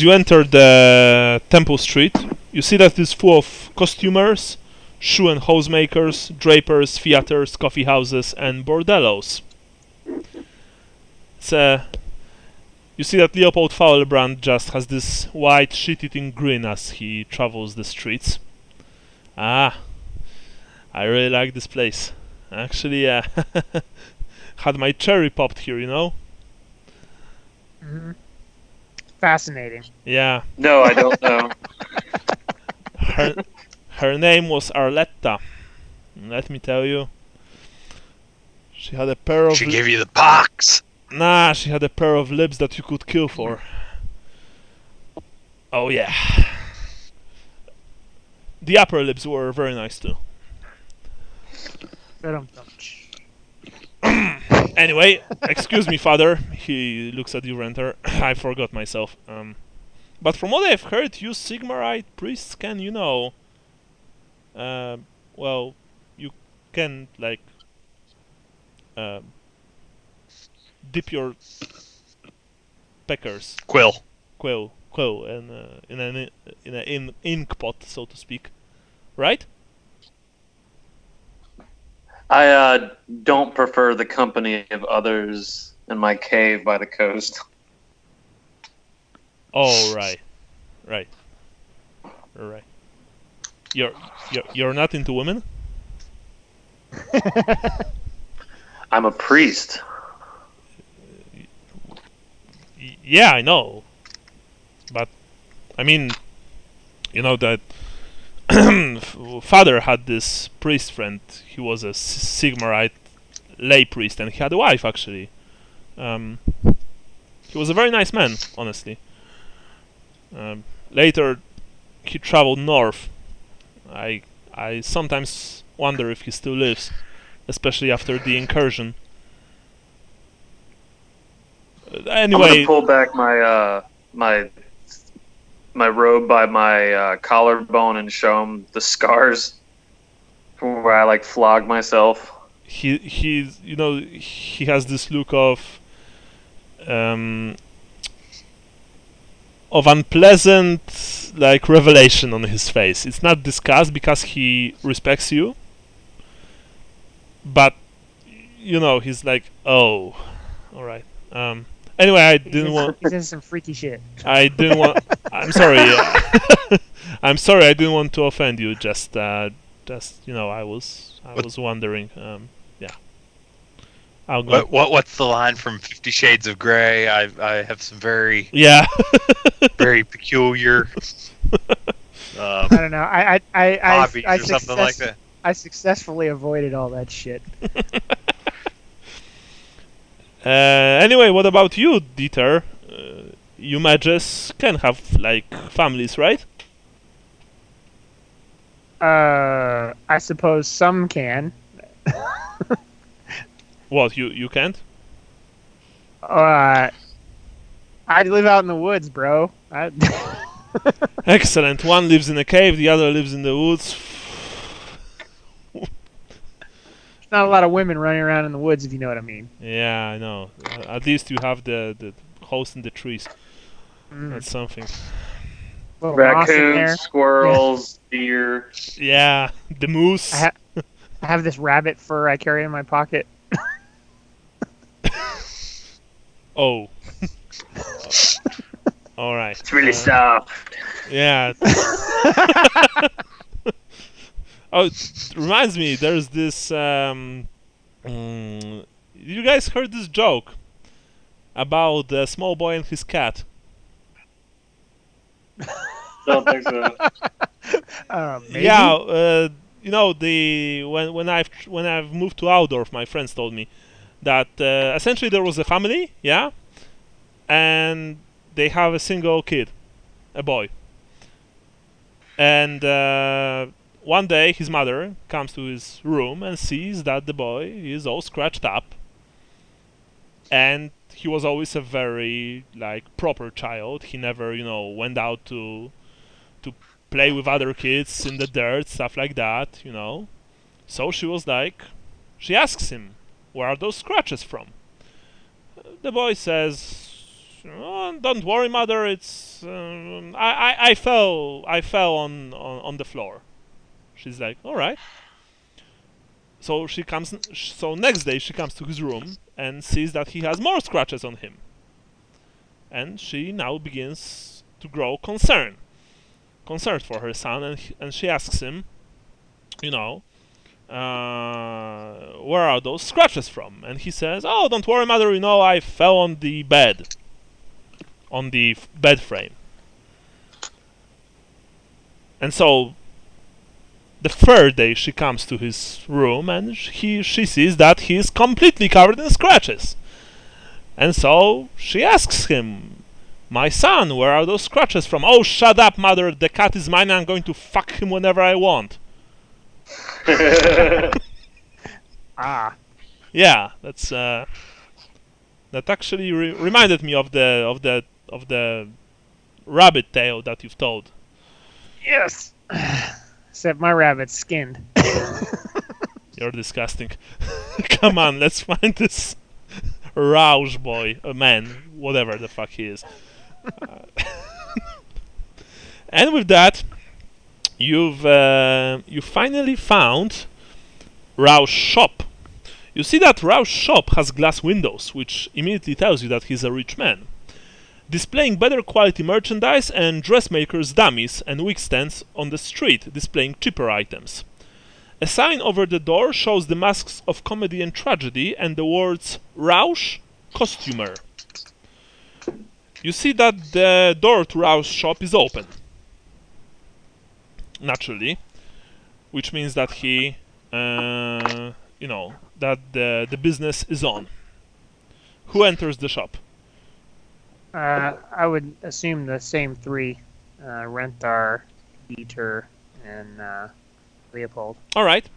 you enter the Temple Street, you see that it's full of costumers, shoe and hose makers, drapers, theaters, coffee houses, and bordellos. You see that Leopold Fowlebrand just has this wide, shit-eating grin as he travels the streets. Ah, I really like this place. Actually, had my cherry popped here, you know? Fascinating. Yeah. No, I don't know. Her name was Arletta. Let me tell you. She had a pair of... She gave you the pox. Nah, she had a pair of lips that you could kill for. Oh yeah. The upper lips were very nice too. Anyway, excuse me, father. He looks at you, Renter. I forgot myself. But from what I've heard, you Sigmarite priests can, you know... well, you can, like... dip your peckers, Quill, in an ink pot, so to speak, right? I don't prefer the company of others in my cave by the coast. Oh, right. You're not into women? I'm a priest. Yeah, I know. But, I mean, you know that father had this priest friend. He was a Sigmarite lay priest, and he had a wife, actually. He was a very nice man, honestly. Later, he traveled north. I sometimes wonder if he still lives, especially after the incursion. Anyway, I'm gonna pull back my my robe by my collarbone and show him the scars from where I like flogged myself. he you know, he has this look of unpleasant, like, revelation on his face. It's not disgust because he respects you, but you know, he's like, oh, all right. Anyway, I didn't want. He's in some freaky shit. I didn't want. I'm sorry. I'm sorry. I didn't want to offend you. Just you know, I was wondering. Yeah. I'll go. what's the line from 50 Shades of Grey? I have some very very peculiar I don't know. hobbies or something like that. I successfully avoided all that shit. Anyway, what about you, Dieter? You mages can have, like, families, right? I suppose some can. What, you can't? I live out in the woods, bro. Excellent. One lives in a cave, the other lives in the woods. Not a lot of women running around in the woods, if you know what I mean. Yeah, I know. At least you have the house in the trees. That's something. Little moss in there. Raccoons, squirrels, deer. Yeah, the moose. I have this rabbit fur I carry in my pocket. Oh. All right. It's really soft. Yeah. Oh, it reminds me. There's this. You guys heard this joke about the small boy and his cat? Don't think so. Maybe? Yeah. You know, when I've moved to Altdorf, my friends told me that essentially there was a family, yeah, and they have a single kid, a boy. And one day his mother comes to his room and sees that the boy is all scratched up. And he was always a very proper child. He never, went out to play with other kids in the dirt, stuff like that, So she asks him, "Where are those scratches from?" The boy says, "Oh, don't worry, mother. It's I fell on the floor." She's like, "All right." So next day she comes to his room and sees that he has more scratches on him, and she now begins to grow concerned for her son, and she asks him, where are those scratches from? And he says, "Oh, don't worry, mother. I fell on the bed." On the bed frame. And so the third day she comes to his room and she sees that he is completely covered in scratches. And so she asks him, "My son, where are those scratches from?" "Oh, shut up, mother. The cat is mine and I'm going to fuck him whenever I want." Yeah, that's that actually reminded me of the rabbit tale that you've told. Yes. Except my rabbit's skinned. You're disgusting. Come on, let's find this Roush boy, a man, whatever the fuck he is. And with that, you finally found Roush's shop. You see that Roush's shop has glass windows, which immediately tells you that he's a rich man, displaying better quality merchandise and dressmakers' dummies and wig stands on the street displaying cheaper items. A sign over the door shows the masks of comedy and tragedy and the words "Roush, Costumer." You see that the door to Roush's shop is open, naturally, which means that he, that the business is on. Who enters the shop? I would assume the same three: Renthar, Dieter, and Leopold. All right.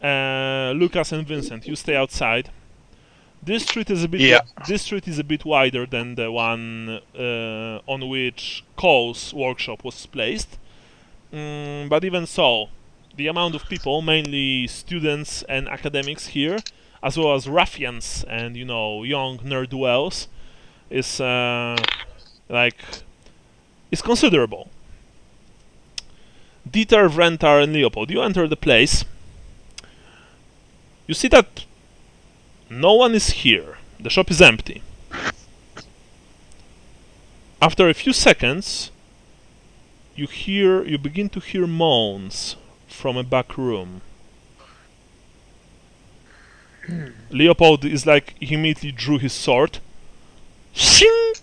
Lucas and Vincent, you stay outside. This street is a bit. This street is a bit wider than the one on which Cole's workshop was placed. But even so, the amount of people, mainly students and academics here, as well as ruffians and young nerd-wells, is considerable. Dieter, Renthar, and Leopold, you enter the place. You see that no one is here. The shop is empty. After a few seconds, you begin to hear moans from a back room. Leopold is he immediately drew his sword. Shing!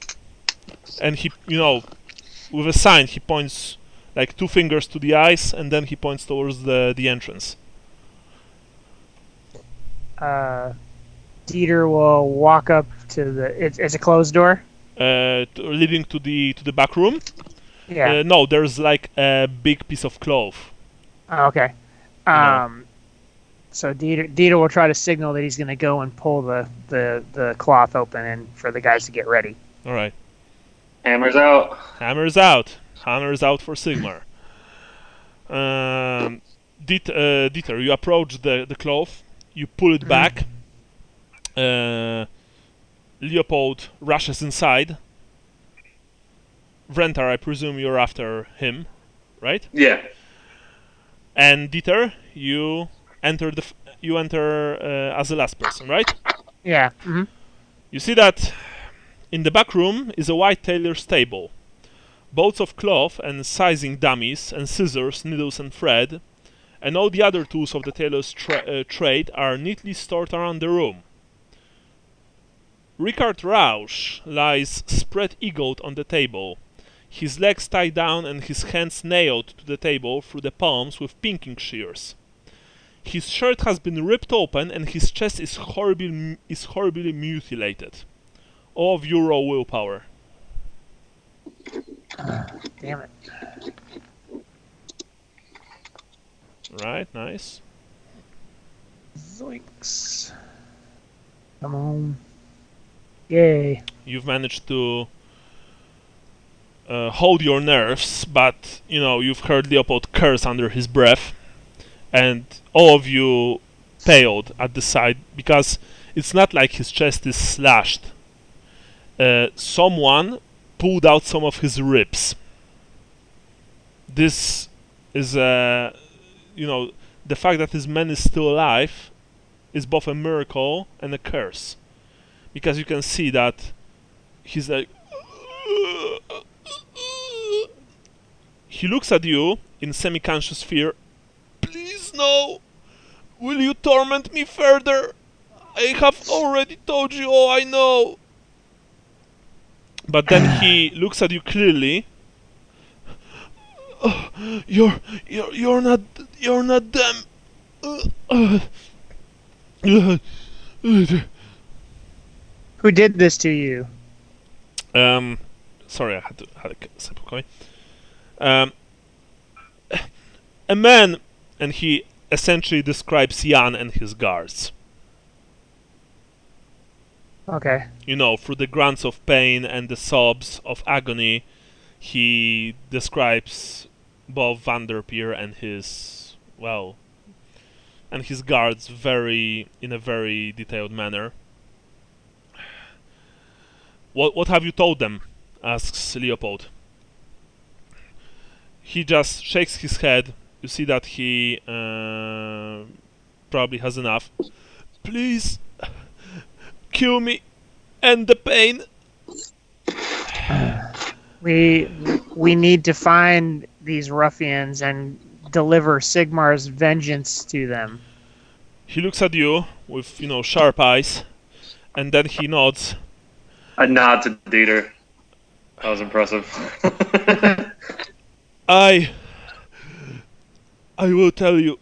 And he, with a sign, he points two fingers to the eyes, and then he points towards the entrance. Dieter will walk up to it's a closed door? Leading to the back room? Yeah. No, there's a big piece of cloth. Oh, okay. So Dieter will try to signal that he's going to go and pull the cloth open and for the guys to get ready. All right. Hammers out. Hammers out. Hammers out for Sigmar. Dieter, you approach the cloth. You pull it back. Leopold rushes inside. Vrentar, I presume you're after him, right? Yeah. And Dieter, you enter as the last person, right? Yeah. Mm-hmm. You see that in the back room is a white tailor's table. Bolts of cloth and sizing dummies and scissors, needles and thread, and all the other tools of the tailor's trade are neatly stored around the room. Richard Rausch lies spread-eagled on the table, his legs tied down and his hands nailed to the table through the palms with pinking shears. His shirt has been ripped open and his chest is horribly mutilated. All of you roll willpower. Damn it. Right, nice. Zoinks. Come on. Yay. You've managed to hold your nerves, but you've heard Leopold curse under his breath, and all of you paled at the sight because it's not like his chest is slashed. Someone pulled out some of his ribs. This is the fact that this man is still alive is both a miracle and a curse, because you can see that he's like. He looks at you in semi-conscious fear. Please no! Will you torment me further? I have already told you all I know. But then he looks at you clearly. You're not them. Who did this to you? Sorry, I had a sip of coffee. A man, and he essentially describes Jan and his guards. Okay. Through the grunts of pain and the sobs of agony, he describes both Vanderpeer and his guards in a very detailed manner. What have you told them? Asks Leopold. He just shakes his head. You see that he probably has enough. Please, kill me, end the pain. We need to find these ruffians and deliver Sigmar's vengeance to them. He looks at you with, sharp eyes, and then he nods. I nod to Dieter. That was impressive. I will tell you,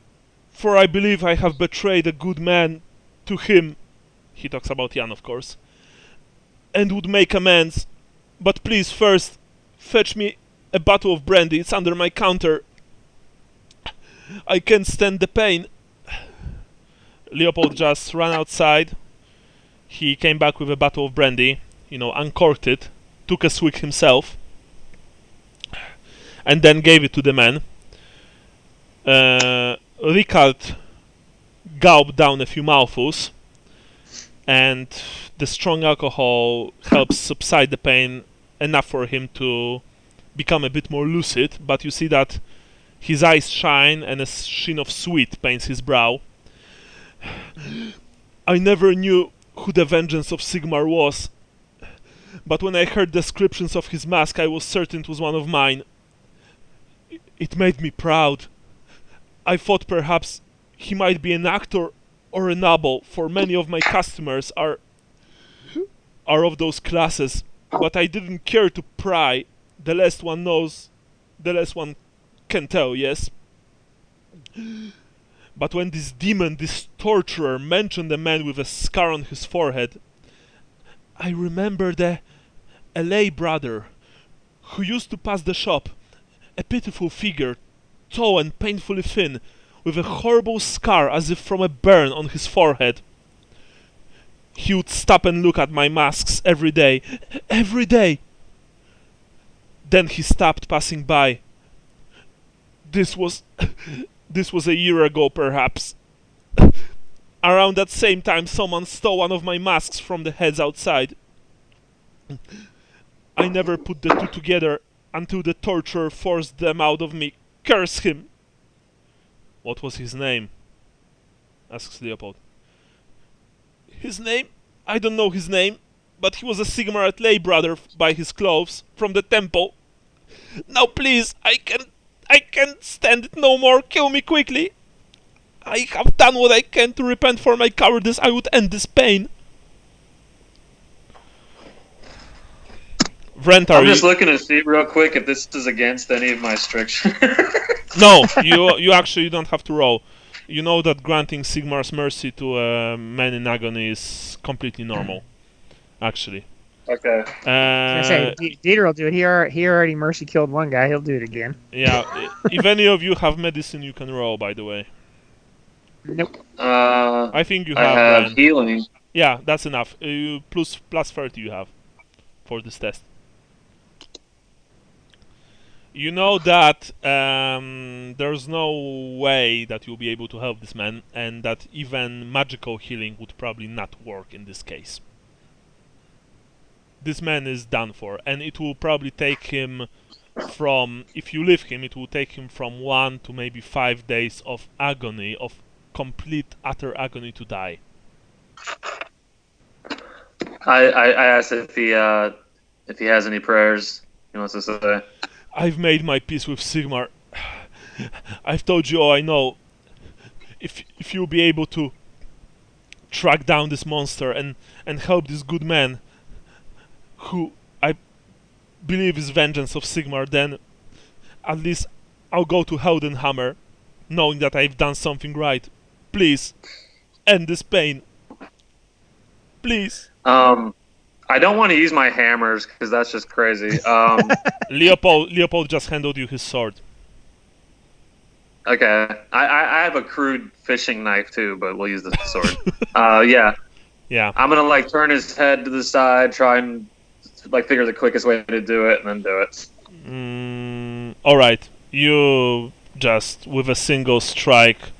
for I believe I have betrayed a good man to him. He talks about Jan, of course. And would make amends. But please, first, fetch me a bottle of brandy. It's under my counter. I can't stand the pain. Leopold just ran outside. He came back with a bottle of brandy, uncorked it, took a swig himself, and then gave it to the man. Ricard gulped down a few mouthfuls, and the strong alcohol helps subside the pain enough for him to become a bit more lucid, but you see that his eyes shine and a sheen of sweat paints his brow. I never knew who the vengeance of Sigmar was, but when I heard descriptions of his mask, I was certain it was one of mine. It made me proud. I thought perhaps he might be an actor or a noble, for many of my customers are of those classes, but I didn't care to pry. The less one knows, the less one can tell, yes? But when this demon, this torturer, mentioned a man with a scar on his forehead, I remembered a lay brother who used to pass the shop, a pitiful figure, tall and painfully thin, with a horrible scar as if from a burn on his forehead. He would stop and look at my masks every day. Every day! Then he stopped passing by. This was a year ago, perhaps. Around that same time, someone stole one of my masks from the heads outside. I never put the two together until the torturer forced them out of me. Curse him! What was his name? Asks Leopold. His name? I don't know his name, but he was a Sigmarat lay brother by his clothes, from the temple. Now please, I can't stand it no more. Kill me quickly. I have done what I can to repent for my cowardice. I would end this pain. Vrentar, I'm just looking to see real quick if this is against any of my strictures. No, you actually don't have to roll. You know that granting Sigmar's mercy to a man in agony is completely normal, actually. Okay. I say, Dieter will do it. He already mercy killed one guy. He'll do it again. Yeah, if any of you have medicine, you can roll, by the way. Nope. I think you have. I have Brian. healing. Yeah, that's enough. Plus 30 you have for this test. You know that there's no way that you'll be able to help this man, and that even magical healing would probably not work in this case. This man is done for, and it will probably take him from, if you leave him, it will take him from 1 to maybe 5 days of agony, of complete, utter agony to die. I asked if he has any prayers he wants to say. I've made my peace with Sigmar. I've told you all I know. If you'll be able to track down this monster and help this good man, who I believe is vengeance of Sigmar, then at least I'll go to Heldenhammer, knowing that I've done something right. Please, end this pain. Please. I don't want to use my hammers because that's just crazy. Leopold just handed you his sword. Okay, I have a crude fishing knife too, but we'll use the sword. Yeah. Yeah. I'm gonna turn his head to the side, try and figure the quickest way to do it, and then do it. All right. You just with a single strike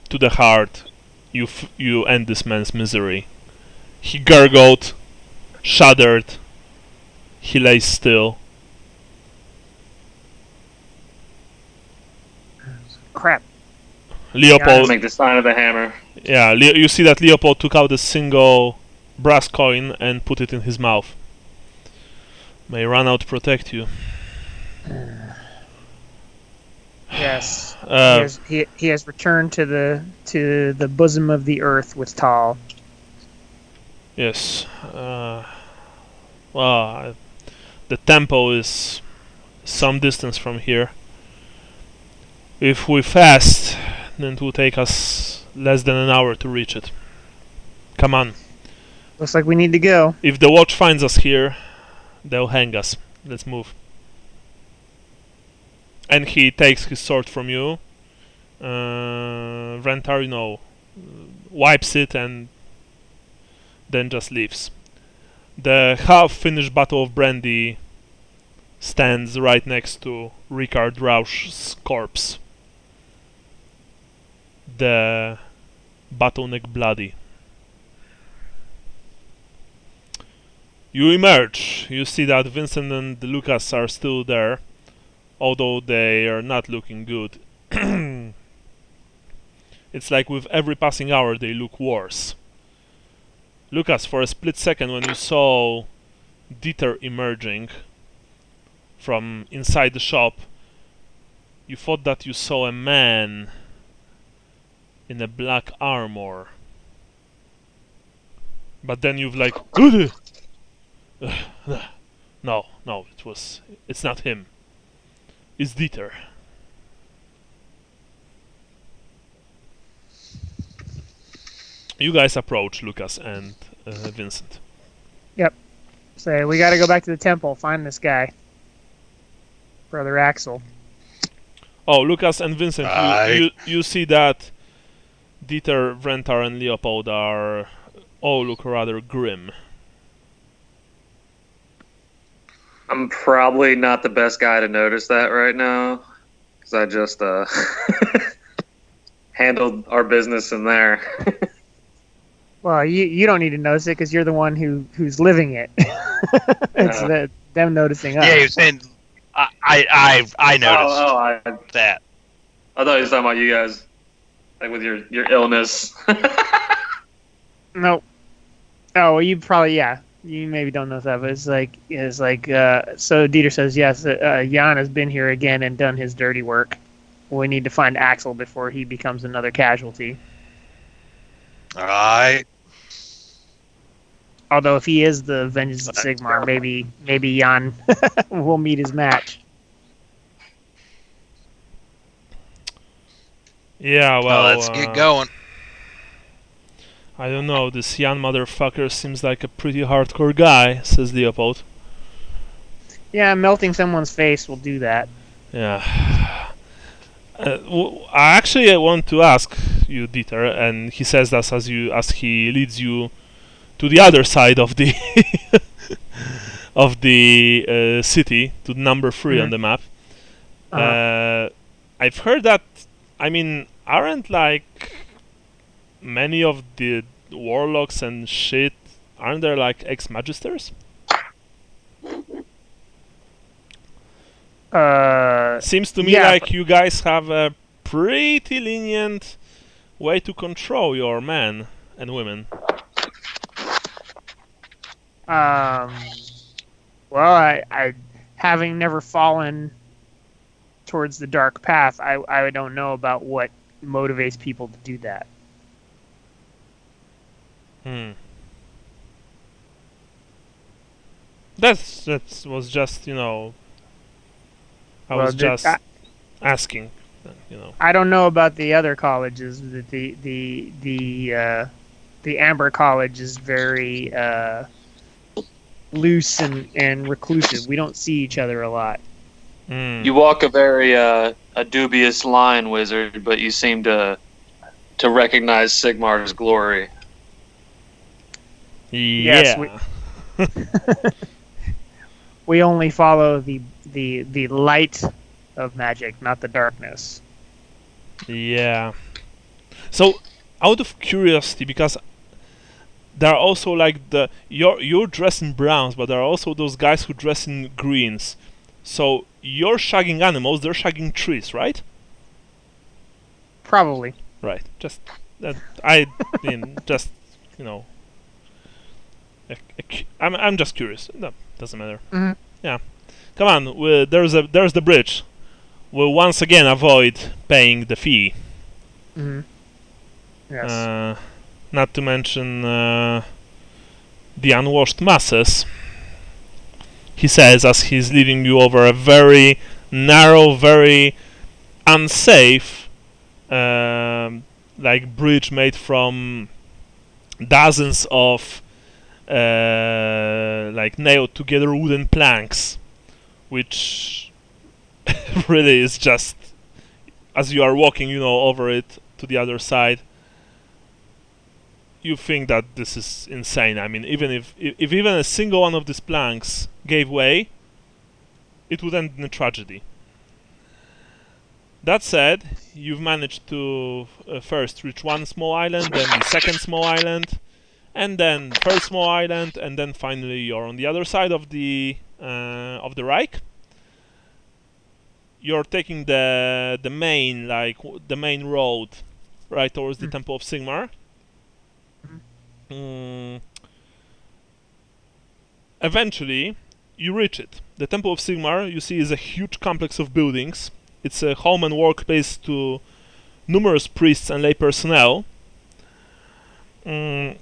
to the heart, you end this man's misery. He gurgled, shuddered. He lay still. Crap. Leopold. Make the sign of the hammer. Yeah, you see that Leopold took out a single brass coin and put it in his mouth. May Runout protect you. Yes. He has returned to the bosom of the earth with Tal. Yes. Well, the temple is some distance from here. If we fast, then it will take us less than an hour to reach it. Come on. Looks like we need to go. If the watch finds us here, they'll hang us. Let's move. And he takes his sword from you. Vrentar, wipes it and then just leaves. The half-finished bottle of brandy stands right next to Ricard Rausch's corpse. The bottleneck bloody. You emerge. You see that Vincent and Lucas are still there, although they are not looking good. It's like with every passing hour they look worse. Lucas, for a split second when you saw Dieter emerging from inside the shop, you thought that you saw a man in a black armor. But then you've no, it's not him. It's Dieter. You guys approach Lucas and Vincent. Yep. So we got to go back to the temple, find this guy. Brother Axel. Oh, Lucas and Vincent, you see that Dieter, Vrentar, and Leopold are all look rather grim. I'm probably not the best guy to notice that right now, because I just handled our business in there. Well, you don't need to notice it because you're the one who's living it. It's them noticing us. Yeah, you're saying I noticed that. I thought he was talking about you guys, like with your illness. Nope. Oh, well, you probably You maybe don't know that, but it's like so. Dieter says yes. Jan has been here again and done his dirty work. We need to find Axel before he becomes another casualty. All right. Although if he is the Vengeance of Sigmar, maybe Jan will meet his match. Yeah, well, let's get going. I don't know, this Jan motherfucker seems like a pretty hardcore guy, says Leopold. Yeah, melting someone's face will do that. Yeah. I want to ask you, Dieter, and he says that as he leads you to the other side of the of the city, to number 3 on the map. I've heard that, aren't like many of the warlocks and shit, aren't there like ex-magisters? Seems to me like you guys have a pretty lenient way to control your men and women. Well, I having never fallen towards the dark path, I don't know about what motivates people to do that. That was just, I was just asking, I don't know about the other colleges. The Amber College is very loose and reclusive. We don't see each other a lot. You walk a very a dubious line, wizard, but you seem to recognize Sigmar's glory. Yeah. Yes, we only follow the light of magic, not the darkness. Yeah. So, out of curiosity, because there are also like you're dressed in browns, but there are also those guys who dress in greens. So you're shagging animals, they're shagging trees, right? Probably. Right. Just I'm just curious. No, doesn't matter. Mm-hmm. Yeah. Come on, there's the bridge. We'll once again avoid paying the fee. Mm-hmm. Yes. Not to mention the unwashed masses. He says as he's leading you over a very narrow, very unsafe, bridge made from dozens of nailed together wooden planks, which really is just, as you are walking, over it to the other side, you think that this is insane. Even if even a single one of these planks gave way, it would end in a tragedy. That said, you've managed to first reach one small island, then the second small island, and then third small island, and then finally you're on the other side of the Reich. You're taking the main road right towards the Temple of Sigmar. Eventually, you reach it. The Temple of Sigmar, you see, is a huge complex of buildings. It's a home and workplace to numerous priests and lay personnel. There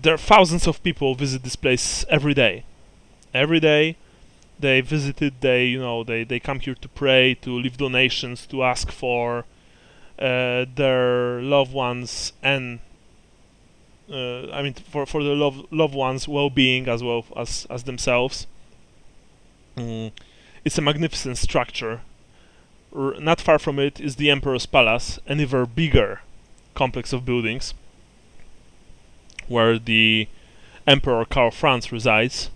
are thousands of people visit this place every day. Every day, they visit it. They come here to pray, to leave donations, to ask for their loved ones and for the loved ones' well-being as well as themselves. It's a magnificent structure. not far from it is the Emperor's Palace, an even bigger complex of buildings, where the Emperor Karl resides.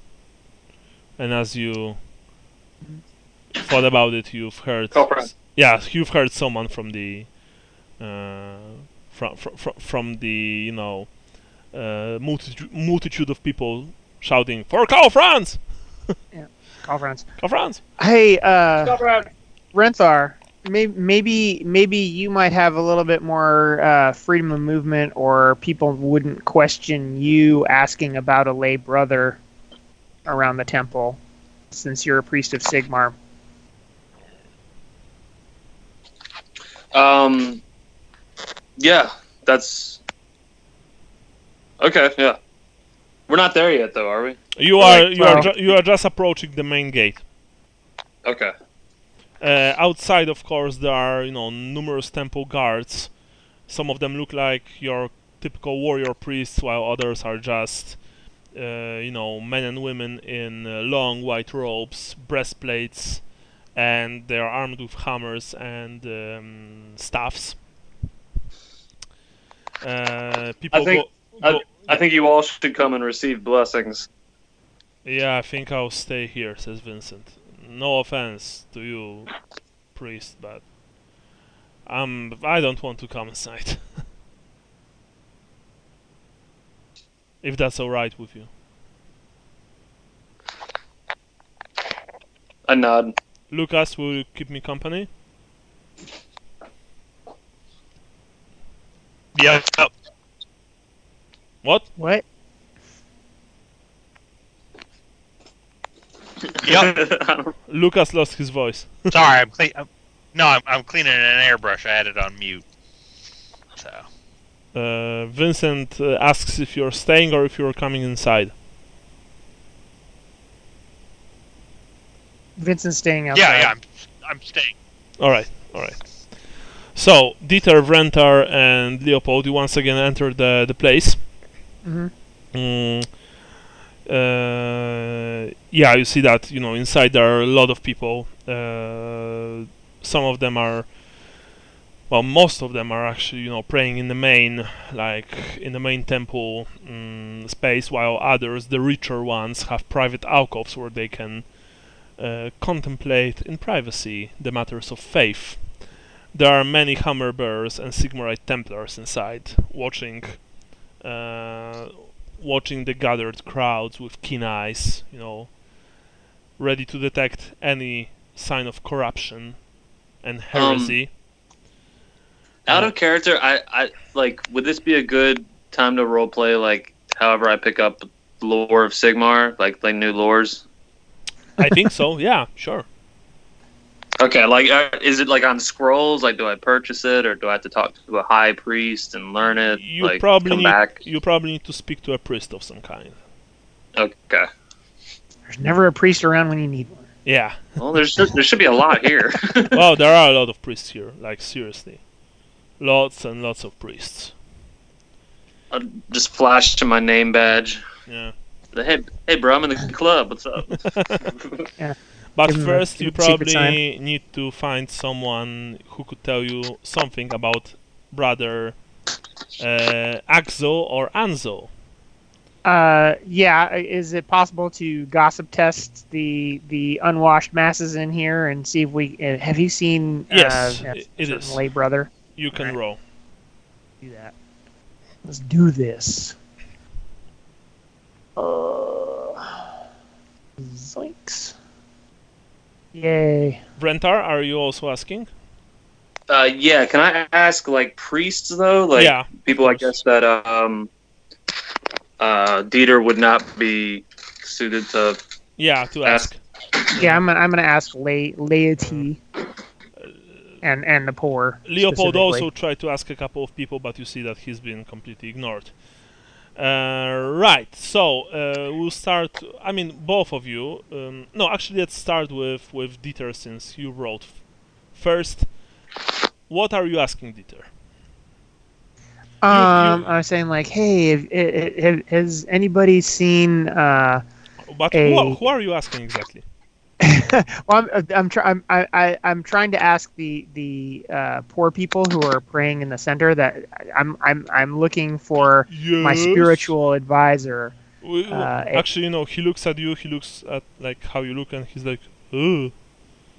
And as you thought about it, you've heard. Karl Franz. Yeah, you've heard someone from the from the multitude of people shouting for Karl Franz. Call friends. Karl Franz. Hey, Renthar, maybe you might have a little bit more freedom of movement, or people wouldn't question you asking about a lay brother around the temple, since you're a priest of Sigmar. Yeah, that's okay. Yeah, we're not there yet, though, are we? You are just approaching the main gate. Okay. Outside, of course, there are numerous temple guards. Some of them look like your typical warrior priests, while others are just men and women in long white robes, breastplates, and they are armed with hammers and staffs. People I think you all should come and receive blessings. Yeah, I think I'll stay here, says Vincent. No offense to you, priest, but I don't want to come inside. If that's alright with you. I nod. Lucas, will you keep me company? Yeah. What? What? Yep. Lucas lost his voice. Sorry, I'm cleaning an airbrush. I had it on mute. So. Vincent asks if you're staying or if you're coming inside. Vincent's staying outside. Yeah, I'm staying. All right. So Dieter, Vrentar, and Leopold, you once again enter the place. Mm-hmm. Yeah, you see that inside there are a lot of people. Some of them are, well, most of them are actually praying in the main, like in the main temple space, while others, the richer ones, have private alcoves where they can contemplate in privacy the matters of faith. There are many hammer bearers and Sigmarite Templars inside, watching the gathered crowds with keen eyes, ready to detect any sign of corruption and heresy. Out of character, I like. Would this be a good time to roleplay? Like, however, I pick up lore of Sigmar, like new lores. I think so. Yeah, sure. Okay, like, is it like on scrolls? Like, do I purchase it, or do I have to talk to a high priest and learn it? You probably need to speak to a priest of some kind. Okay. There's never a priest around when you need one. Yeah. Well, there should be a lot here. Well, there are a lot of priests here. Like, seriously, lots and lots of priests. I'll just flash to my name badge. Yeah. Hey, bro, I'm in the club. What's up? Yeah. But Give him first, a you secret probably need to find someone who could tell you something about brother Axel or Ansel. Yeah. Is it possible to gossip test the unwashed masses in here and see if we have you seen? Yes, a it certain is. lay brother. You can Alright. roll. Do that. Let's do this. Zoinks. Yay. Vrentar, are you also asking? Yeah. Can I ask, like, priests though? Like, Yeah, people, I of course. guess that Dieter would not be suited to. Yeah, to ask. Yeah, I'm gonna ask laity and the poor. Leopold specifically. also tried to ask a couple of people, but you see that he's been completely ignored. Right, so we'll start. I mean, both of you. No, actually, let's start with Dieter, since you wrote first. What are you asking Dieter? I was saying, like, hey, has anybody seen But a- who are you asking exactly? Well, I'm trying to ask the poor people who are praying in the center that I'm looking for my Yes. spiritual advisor. Actually, he looks at you. He looks at like how you look, and he's like, "Ugh."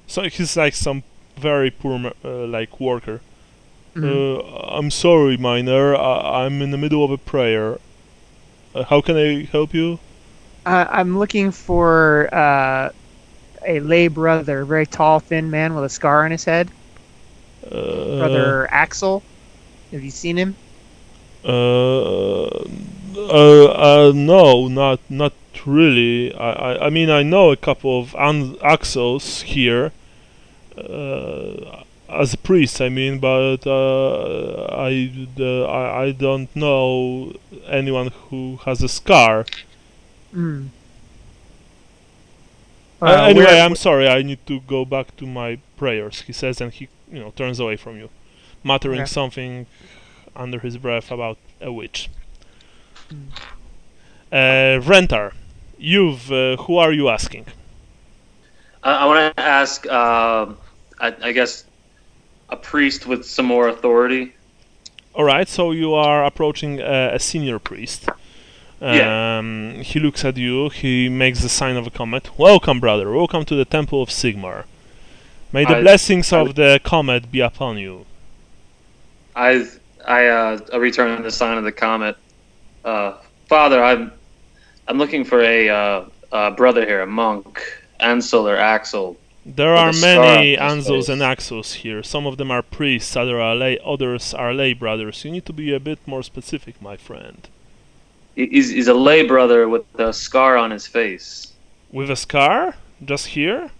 So he's like some very poor like worker. Mhm. I'm sorry, miner. I'm in the middle of a prayer. How can I help you? I'm looking for a lay brother, a very tall, thin man with a scar on his head. Brother Axel. Have you seen him? No, not really. I mean, I know a couple of Axels here, as a priest. I mean, but I don't know anyone who has a scar. Mm. Anyway, I'm sorry. I need to go back to my prayers. He says, and he turns away from you, muttering Okay. something under his breath about a witch. Mm. Rentar, who are you asking? I want to ask, I guess, a priest with some more authority. Alright, so you are approaching a senior priest. Yeah. He looks at you, he makes the sign of a comet. Welcome, brother, welcome to the Temple of Sigmar. May the blessings of the comet be upon you. I return the sign of the comet. Father, I'm looking for a brother here, a monk, Ansel or Axel. There with are a scar many on his Ansels and face. Axels here. Some of them are priests, others are lay brothers. You need to be a bit more specific, my friend. He's a lay brother with a scar on his face. With a scar? Just here?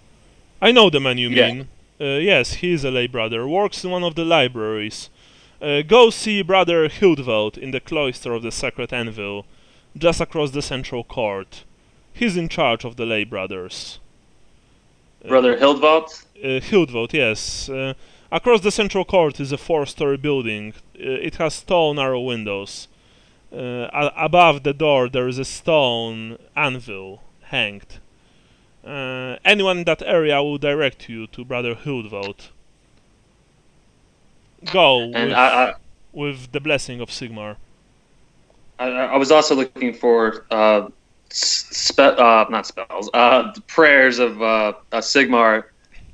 I know the man you Yeah. mean. Yes, he is a lay brother. Works in one of the libraries. Go see Brother Hildvold in the cloister of the Sacred Anvil, just across the central court. He's in charge of the lay brothers. Brother Hildvold? Hildvold, yes. Across the central court is a 4-story building. It has tall, narrow windows. Above the door there is a stone anvil hanged. Anyone in that area will direct you to Brother Hildvold. Go And with the blessing of Sigmar. I was also looking for not spells, prayers of Sigmar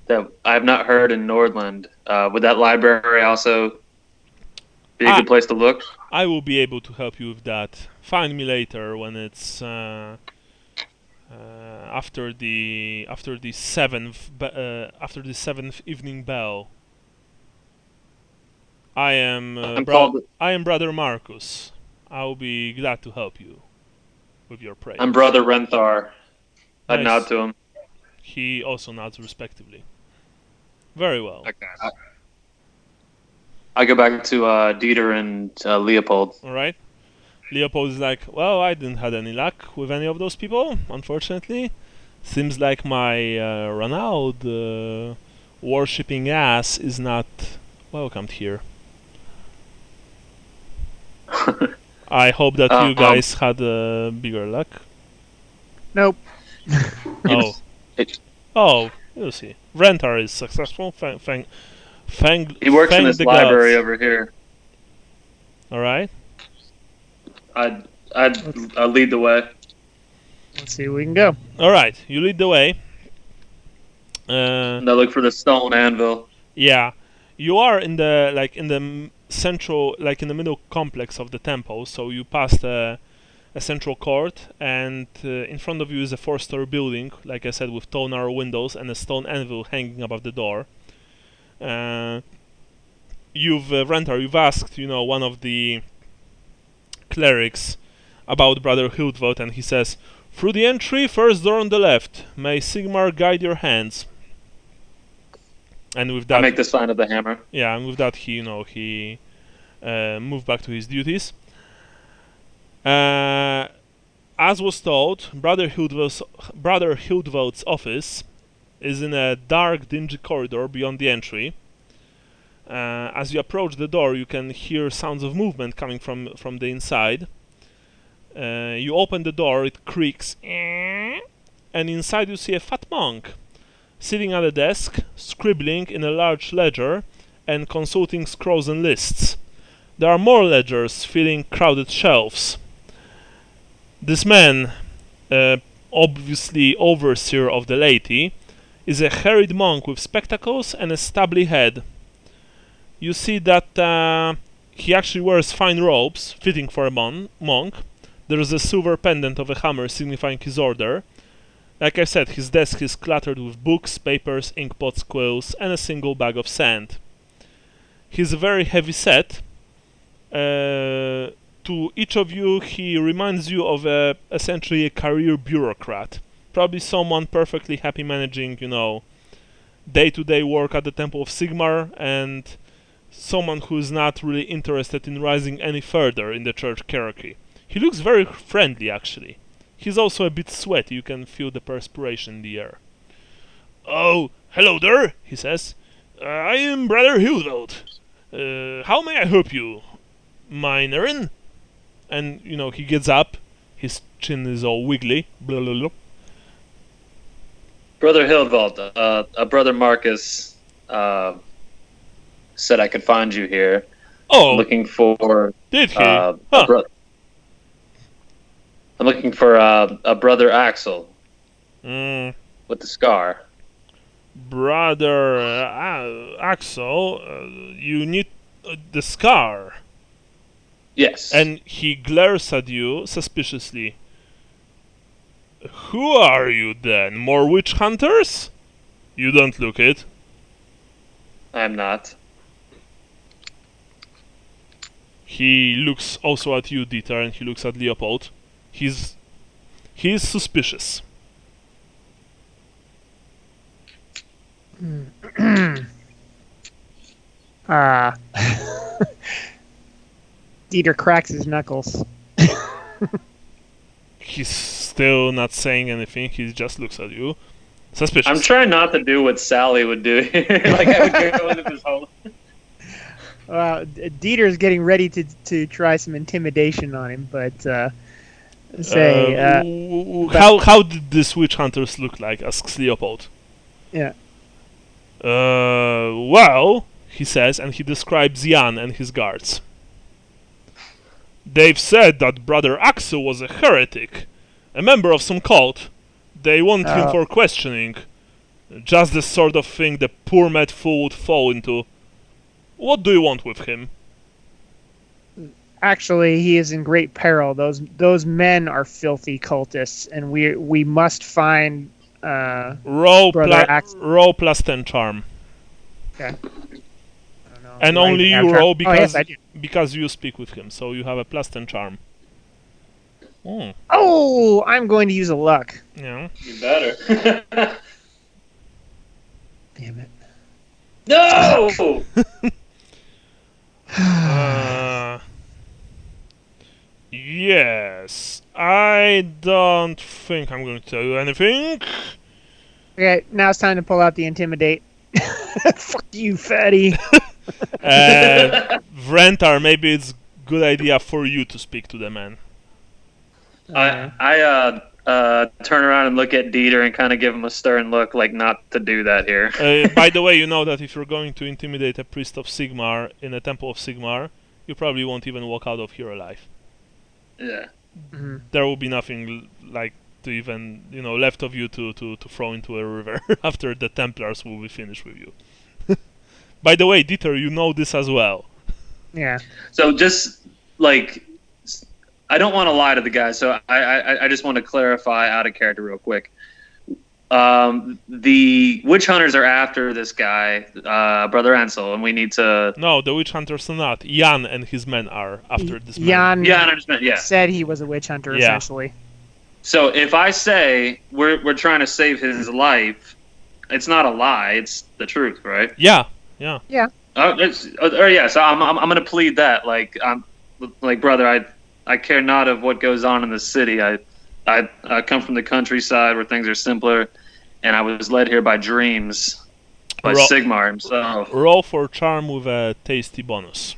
that I have not heard in Nordland. Would that library also be a good place to look? I will be able to help you with that. Find me later when it's after the seventh evening bell. I am Brother Marcus. I will be glad to help you with your prayers. I'm Brother Renthar. I Nice. nod to him. He also nods respectively. Very well. Okay. I go back to Dieter and Leopold. All right. Leopold is like, well, I didn't have any luck with any of those people, unfortunately. Seems like my Ronald worshipping ass is not welcomed here. I hope that you guys had bigger luck. Nope. Oh, you'll see. Rentar is successful. He works in this library over here. All right. I'd lead the way. Let's see where we can go. All right, you lead the way. And I look for the stone anvil. Yeah, you are in the central, in the middle complex of the temple. So you passed a central court, and in front of you is a 4-story building, like I said, with tall, narrow windows and a stone anvil hanging above the door. You've asked, one of the clerics about Brother Hildvold, and he says, "Through the entry, first door on the left. May Sigmar guide your hands." And with that, I make the sign of the hammer. Yeah, and with that, he moved back to his duties. As was told, Brother Hildvold's office is in a dark, dingy corridor beyond the entry. As you approach the door, you can hear sounds of movement coming from the inside. You open the door, it creaks, and inside you see a fat monk, sitting at a desk, scribbling in a large ledger and consulting scrolls and lists. There are more ledgers filling crowded shelves. This man, obviously overseer of the laity, is a harried monk with spectacles and a stubbly head. You see that he actually wears fine robes, fitting for a monk. There is a silver pendant of a hammer signifying his order. Like I said, his desk is cluttered with books, papers, inkpots, quills, and a single bag of sand. He's very heavy set. To each of you, he reminds you of essentially a career bureaucrat. Probably someone perfectly happy managing, day-to-day work at the Temple of Sigmar, and someone who is not really interested in rising any further in the church hierarchy. He looks very friendly, actually. He's also a bit sweaty. You can feel the perspiration in the air. "Oh, hello there," he says. "I am Brother Hildold. How may I help you, mine errand?" And, he gets up. His chin is all wiggly. Blah, blah, blah. Brother Hildvald, Brother Marcus said I could find you here. Oh, Looking for did he? I'm looking for a Brother Axel with the scar. Brother Axel, you need the scar. Yes. And he glares at you suspiciously. "Who are you then? More witch hunters? You don't look it." I'm not. He looks also at you, Dieter, and he looks at Leopold. He's suspicious. Dieter cracks his knuckles. He's still not saying anything. He just looks at you. Suspicious. I'm trying not to do what Sally would do. Like I would go into this whole. Dieter's getting ready to try some intimidation on him, but how did these witch hunters look like? Asks Leopold. Yeah. Well, he says, and he describes Jan and his guards. "They've said that Brother Axel was a heretic, a member of some cult. They want him for questioning. Just the sort of thing the poor mad fool would fall into. What do you want with him?" Actually, he is in great peril. Those men are filthy cultists, and we must find roll Axel. plus 10 charm. Okay. I don't know. And Do I only even have you charm? roll Yes, I do. because you speak with him, so you have a plus 10 charm. Oh, I'm going to use a luck. Yeah. You better. Damn it. No. Yes. I don't think I'm going to tell you anything. Okay, now it's time to pull out the intimidate. Fuck you, fatty. Vrentar, maybe it's good idea for you to speak to the man. I turn around and look at Dieter and kind of give him a stern look, like not to do that here. By the way, you know that if you're going to intimidate a priest of Sigmar in a temple of Sigmar, you probably won't even walk out of here alive. Yeah. Mm-hmm. There will be nothing like to even left of you to throw into a river after the Templars will be finished with you. By the way, Dieter, you know this as well. Yeah. So just like, I don't want to lie to the guy, so I just want to clarify out of character real quick. The witch hunters are after this guy, Brother Ansel, and we need to. No, the witch hunters are not. Jan and his men are after this man. Jan I understand. Yeah. said he was a witch hunter, Yeah. essentially. So if I say we're trying to save his life, it's not a lie. It's the truth, right? Yeah. Oh, yeah. So I'm gonna plead that, like, brother, I care not of what goes on in the city. I come from the countryside where things are simpler, and I was led here by dreams, by Sigmar himself. Roll for charm with a tasty bonus.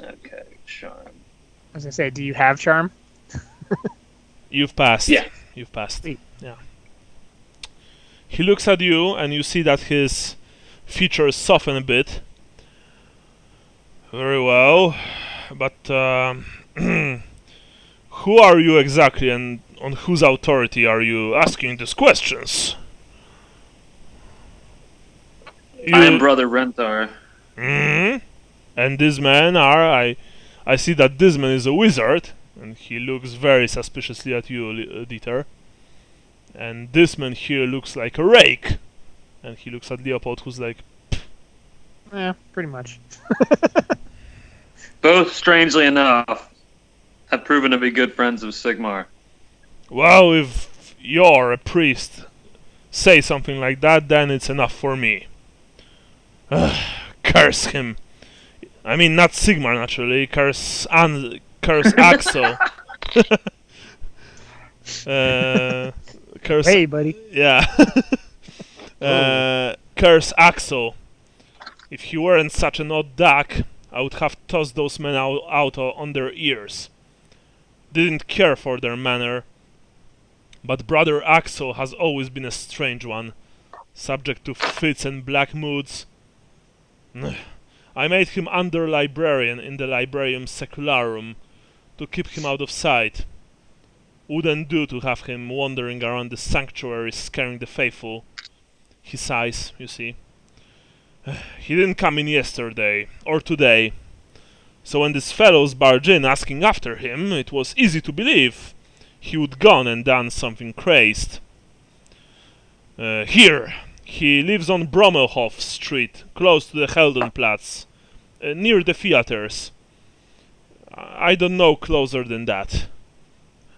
Okay, charm. I was gonna say, do you have charm? You've passed. Yeah. You've passed. Sweet. Yeah. He looks at you, and you see that his features soften a bit. Very well, but who are you exactly, and on whose authority are you asking these questions? I am Brother Renthar. Hmm. And these men are... I see that this man is a wizard, and he looks very suspiciously at you, Dieter. And this man here looks like a rake. And he looks at Leopold, who's like... Yeah, pretty much. Both, strangely enough, have proven to be good friends of Sigmar. Well, if you're a priest, say something like that, then it's enough for me. Curse him. I mean, not Sigmar, naturally. Curse Axel. Curse... Hey, buddy. Yeah. Curse Axel. If he weren't such an odd duck, I would have tossed those men out on their ears. Didn't care for their manner. But Brother Axel has always been a strange one, subject to fits and black moods. I made him under-librarian in the Librarium Secularum, to keep him out of sight. Wouldn't do to have him wandering around the sanctuary scaring the faithful. He sighs, you see. He didn't come in yesterday, or today. So when these fellows barged in asking after him, it was easy to believe he would gone and done something crazed. Here, he lives on Brommelhof Street, close to the Heldenplatz, near the theaters. I don't know closer than that.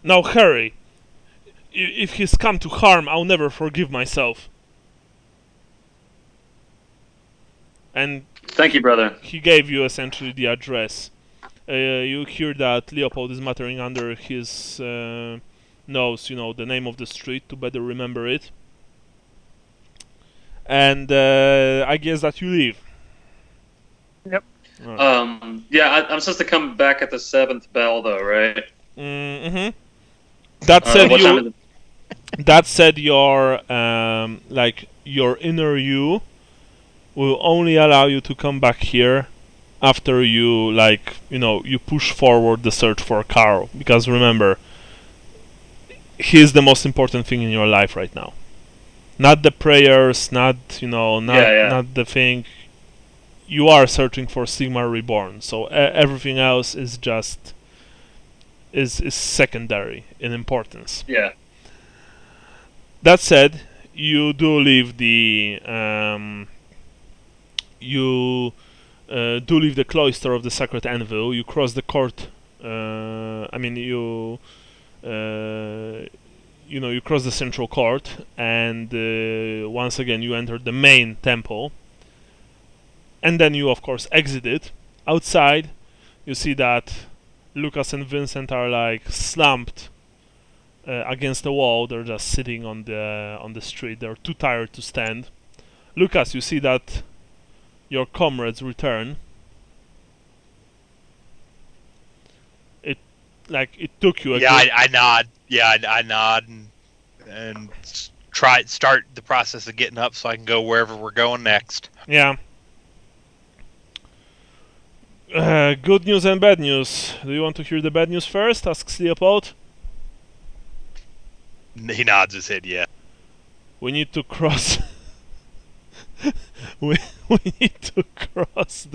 Now hurry. If he's come to harm, I'll never forgive myself. And Thank you, brother. he gave you essentially the address. You hear that Leopold is muttering under his nose, the name of the street to better remember it. And I guess that you leave. Yep. Right. Yeah, I'm supposed to come back at the 7th bell, though, right? Mm-hmm. That said, what time is it? That said, your your inner you will only allow you to come back here after you you push forward the search for Karl, because remember, he is the most important thing in your life right now. Not the prayers, not the thing. You are searching for Sigmar Reborn, so everything else is just is secondary in importance. Yeah. That said, you do leave the cloister of the Sacred Anvil. You cross the court. You cross the central court, and once again you enter the main temple. And then you, of course, exit it. Outside, you see that Lucas and Vincent are slumped against the wall. They're just sitting on the street. They're too tired to stand. Lucas, you see that your comrades return. It took you. I nod. Yeah, I nod and start the process of getting up so I can go wherever we're going next. Yeah. Good news and bad news. Do you want to hear the bad news first? Asks Leopold. He nods his head, yeah. We need to cross. we need to cross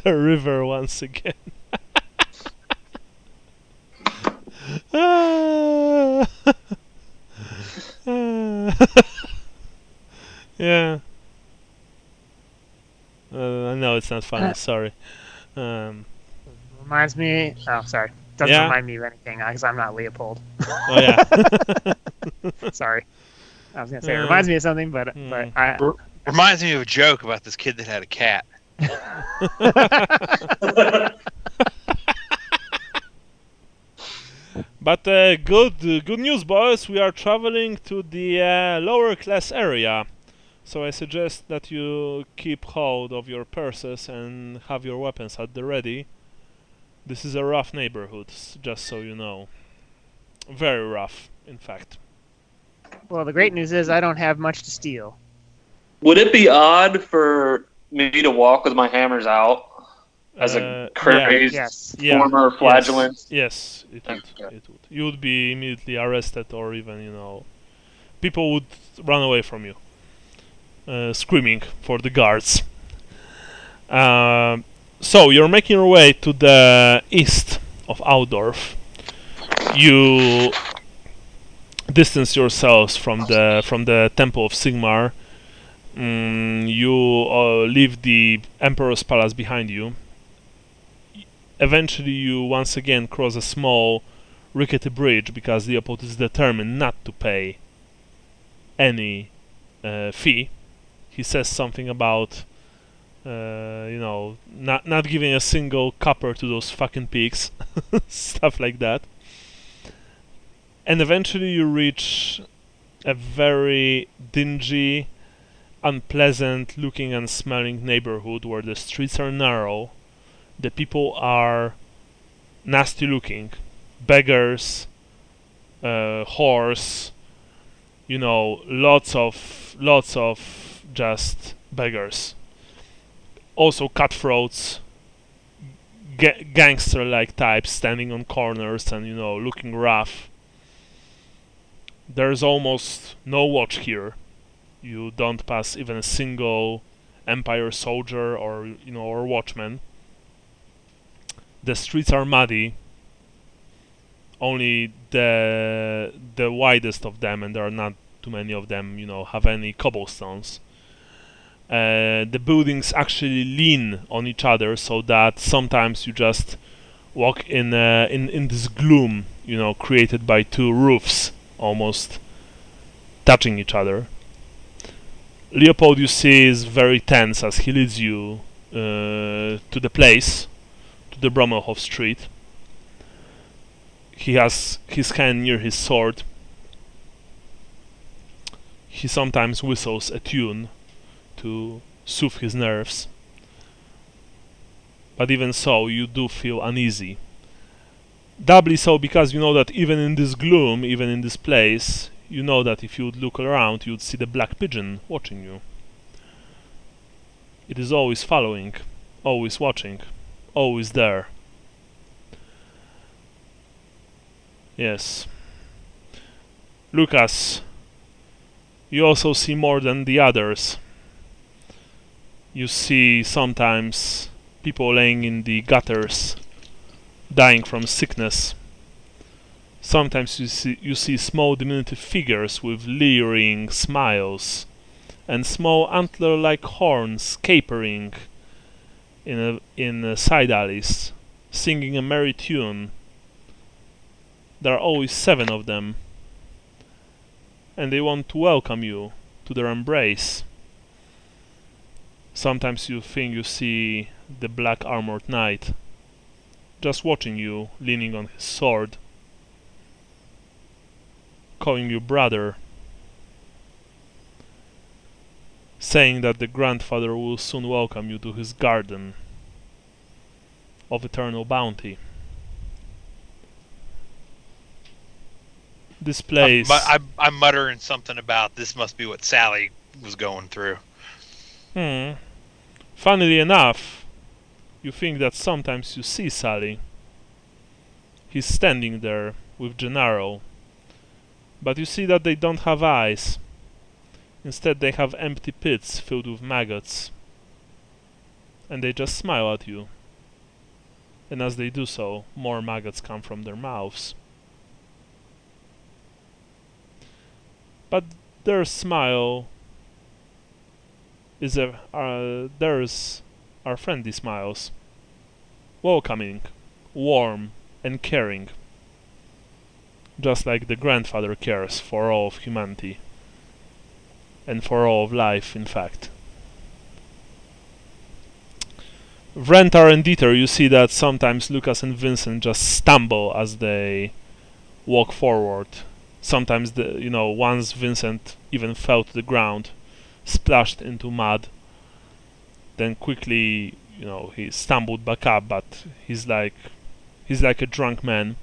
the river once again. Yeah. I know it's not funny. Sorry. Reminds me. Oh, sorry. Doesn't remind me of anything because I'm not Leopold. Oh yeah. Sorry. I was gonna say it reminds me of something, but I. Reminds me of a joke about this kid that had a cat. But good news, boys. We are traveling to the lower class area. So I suggest that you keep hold of your purses and have your weapons at the ready. This is a rough neighborhood, just so you know. Very rough, in fact. Well, the great news is I don't have much to steal. Would it be odd for me to walk with my hammers out as a crazed Yes. former flagellant? Yes, it would. Okay. It would. You would be immediately arrested, or even people would run away from you, screaming for the guards. So you're making your way to the east of Altdorf. You distance yourselves from the Temple of Sigmar. You leave the Emperor's Palace behind you. Eventually, you once again cross a small, rickety bridge because Leopold is determined not to pay any fee. He says something about not giving a single copper to those fucking pigs, stuff like that. And eventually you reach a very dingy, unpleasant looking and smelling neighborhood where the streets are narrow, the people are nasty looking, beggars, whores, lots of just beggars. Also cutthroats, gangster-like types standing on corners and looking rough. There's almost no watch here. You don't pass even a single Empire soldier or watchman. The streets are muddy. Only the widest of them, and there are not too many of them, have any cobblestones. The buildings actually lean on each other, so that sometimes you just walk in this gloom, created by two roofs almost touching each other. Leopold, you see, is very tense as he leads you to the place, to the Brommelhof Street. He has his hand near his sword. He sometimes whistles a tune to soothe his nerves. But even so, you do feel uneasy. Doubly so because you know that even in this gloom, even in this place, you know that if you would look around, you would see the black pigeon watching you. It is always following, always watching, always there. Yes. Lucas, you also see more than the others. You see sometimes people laying in the gutters, dying from sickness. Sometimes you see small diminutive figures with leering smiles and small antler-like horns capering in side alleys, singing a merry tune. There are always 7 of them, and they want to welcome you to their embrace. Sometimes you think you see the black armored knight just watching you, leaning on his sword, calling you brother, saying that the grandfather will soon welcome you to his garden of eternal bounty. This place... I'm muttering something about this must be what Sally was going through. Funnily enough, you think that sometimes you see Sally. He's standing there with Gennaro. But you see that they don't have eyes. Instead they have empty pits filled with maggots. And they just smile at you. And as they do so, more maggots come from their mouths. But their smile is theirs are friendly smiles. Welcoming, warm and caring. Just like the grandfather cares for all of humanity. And for all of life, in fact. Vrentar and Dieter, you see that sometimes Lucas and Vincent just stumble as they walk forward. Sometimes, once Vincent even fell to the ground, splashed into mud. Then quickly, he stumbled back up, but he's like a drunk man.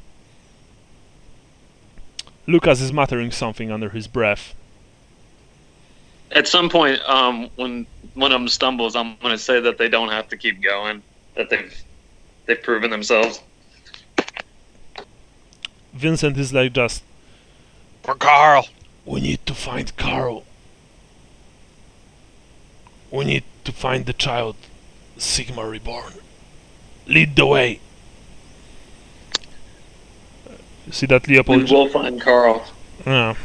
Lucas is muttering something under his breath. At some point, when one of them stumbles, I'm going to say that they don't have to keep going. That they've proven themselves. Vincent is like just... For Karl. We need to find Karl. We need to find the child, Sigma Reborn. Lead the way. You see that Leopold? We will find Karl. Yeah.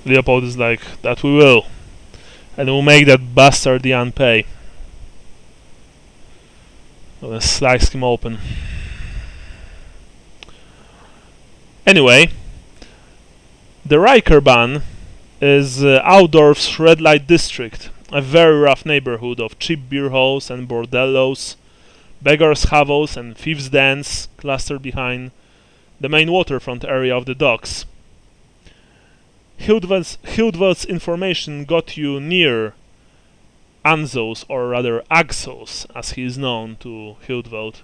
Leopold is like, that we will. And we'll make that bastard the unpay. I'm gonna slice him open. Anyway, the Reikerbahn is Altdorf's red light district, a very rough neighborhood of cheap beer halls and bordellos, beggars' hovels and thieves' dens clustered behind the main waterfront area of the docks. Hildveld's information got you near Ansel's, or rather Axel's, as he is known to Hildveld,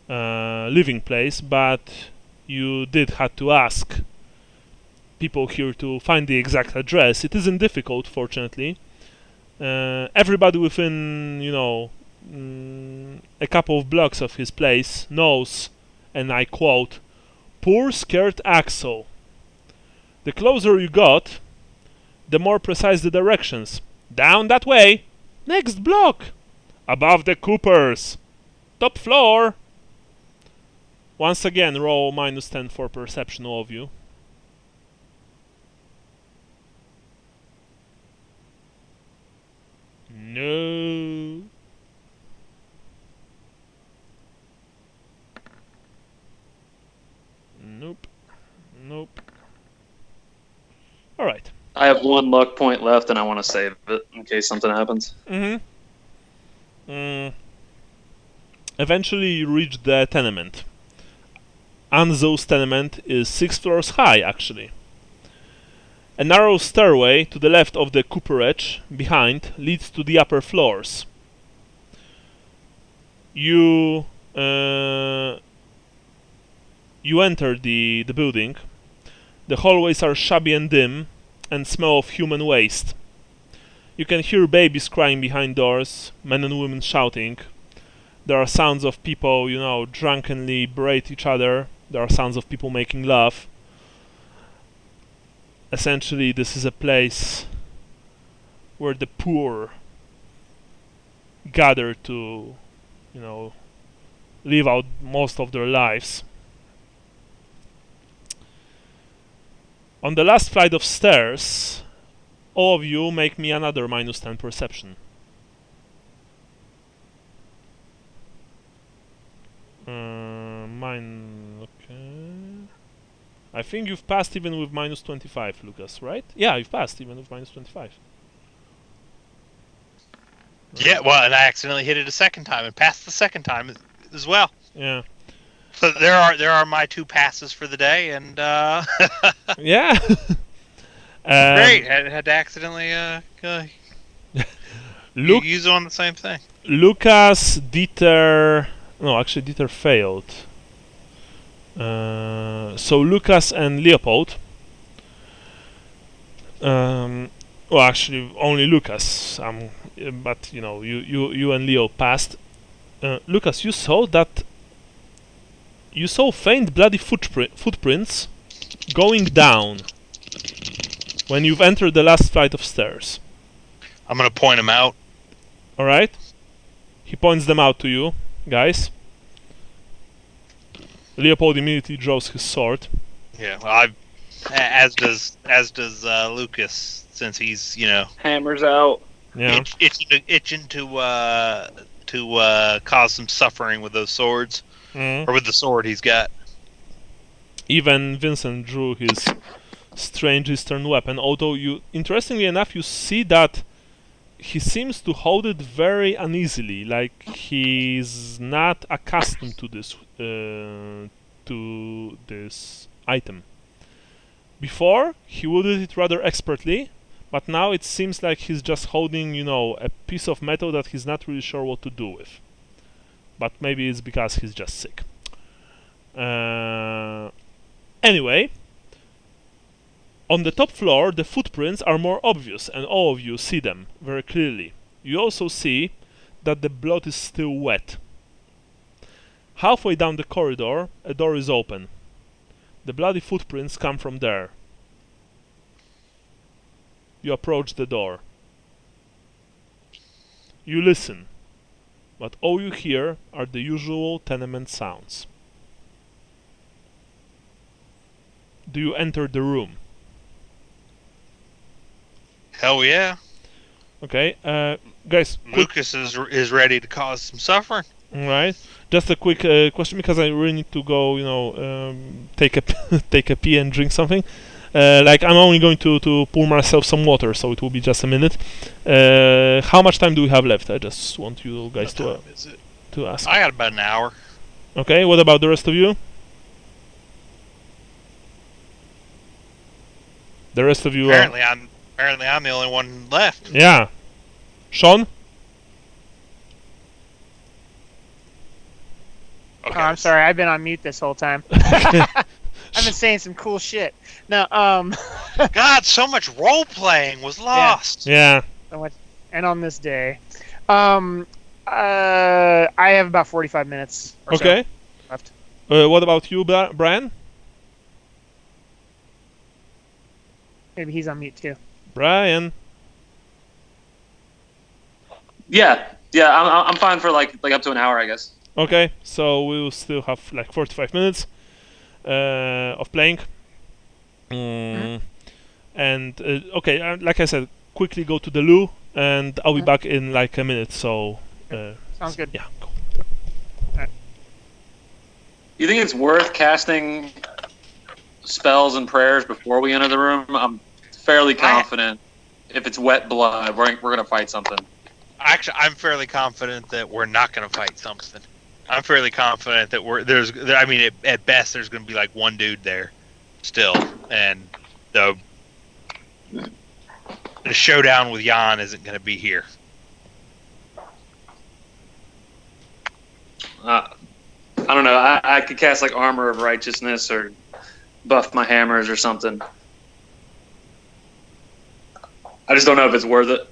living place, but you did have to ask people here to find the exact address. It isn't difficult, fortunately. Everybody within, a couple of blocks of his place knows, and I quote, "Poor scared Axel." The closer you got, the more precise the directions. Down that way. Next block. Above the Coopers. Top floor. Once again, roll -10 for perception, all of you. No. Nope. Nope. Alright. I have one luck point left, and I want to save it in case something happens. Eventually you reach the tenement. Ansel's tenement is 6 floors high, actually. A narrow stairway to the left of the cooperage behind leads to the upper floors. You enter the building. The hallways are shabby and dim and smell of human waste. You can hear babies crying behind doors, men and women shouting. There are sounds of people, drunkenly berate each other. There are sounds of people making love. Essentially, this is a place where the poor gather to, live out most of their lives. On the last flight of stairs, all of you make me another -10 perception. Okay. I think you've passed even with -25, Lucas, right? Yeah, you've passed even with -25. Yeah, well, and I accidentally hit it a second time and passed the second time as well. Yeah. So there are my 2 passes for the day, and Yeah. great. Had to accidentally use it on the same thing. Lucas, Dieter. No, actually, Dieter failed. So Lucas and Leopold. Well, actually, only Lucas. But you and Leo passed. Lucas, you saw that. You saw faint bloody footprints going down when you've entered the last flight of stairs. I'm gonna point them out. All right. He points them out to you, guys. Leopold immediately draws his sword. Yeah, well, as does Lucas, since he's Hammers out. Yeah. itching to cause some suffering with those swords, or with the sword he's got. Even Vincent drew his strange Eastern weapon, although interestingly enough, you see that he seems to hold it very uneasily, like he's not accustomed to this item. Before, he wielded it rather expertly, but now it seems like he's just holding, a piece of metal that he's not really sure what to do with. But maybe it's because he's just sick. Anyway, on the top floor, the footprints are more obvious, and all of you see them very clearly. You also see that the blood is still wet. Halfway down the corridor, a door is open. The bloody footprints come from there. You approach the door. You listen, but all you hear are the usual tenement sounds. Do you enter the room? Hell yeah. Okay, guys. Lucas is ready to cause some suffering. Right. Just a quick question, because I really need to go. Take a take a pee and drink something. I'm only going to pour myself some water, so it will be just a minute. How much time do we have left? I just want you guys to ask. I got about an hour. Okay. What about the rest of you? The rest of you. Apparently, I'm the only one left. Yeah. Sean. Okay. Oh, I'm sorry. I've been on mute this whole time. I've been saying some cool shit. No, God, so much role playing was lost. Yeah. so much, and on this day, I have about 45 minutes. Or Okay. So left. What about you, Brian? Maybe he's on mute too. Brian. Yeah, I'm fine for like up to an hour, I guess. Okay, so we will still have like 45 minutes of playing. And okay, like I said, quickly go to the loo, and I'll be back in like a minute. So Sounds good. yeah, cool. You think it's worth casting spells and prayers before we enter the room? I'm fairly confident if it's wet blood, we're gonna fight something. Actually, I'm fairly confident that we're not going to fight something. I'm fairly confident that at best, there's going to be like one dude there still, and the showdown with Jan isn't going to be here. I don't know. I could cast like Armor of Righteousness or buff my hammers or something. I just don't know if it's worth it.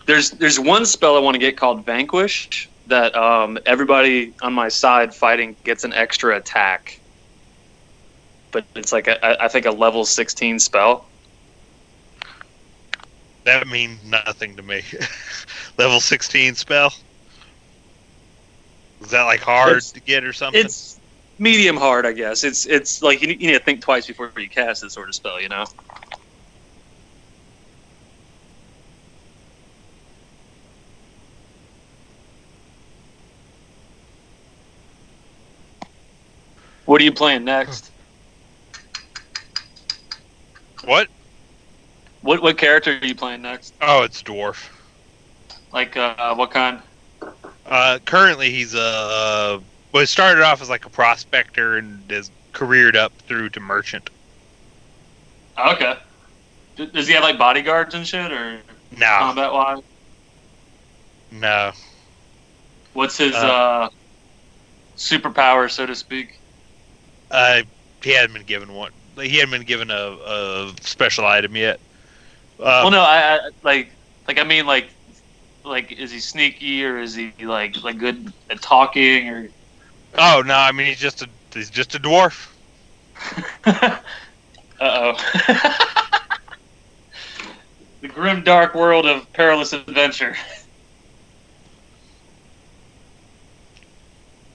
There's one spell I want to get called Vanquish that everybody on my side fighting gets an extra attack. But it's like I think a level 16 spell. That means nothing to me. Level 16 spell? Is that like hard to get or something? It's medium hard, I guess. It's like you need to think twice before you cast this sort of spell, you know? What are you playing next? What? What character are you playing next? Oh, it's dwarf. Like what kind? Currently, he's well, he started off as like a prospector and has careered up through to merchant. Okay. Does he have like bodyguards and shit, or No, combat wise? no. What's his superpower, so to speak? He hadn't been given one. He hadn't been given a special item yet. Well, no, I mean, is he sneaky, or is he like good at talking, or? Oh no, I mean he's just a dwarf. Uh-oh. The grim, dark world of perilous adventure.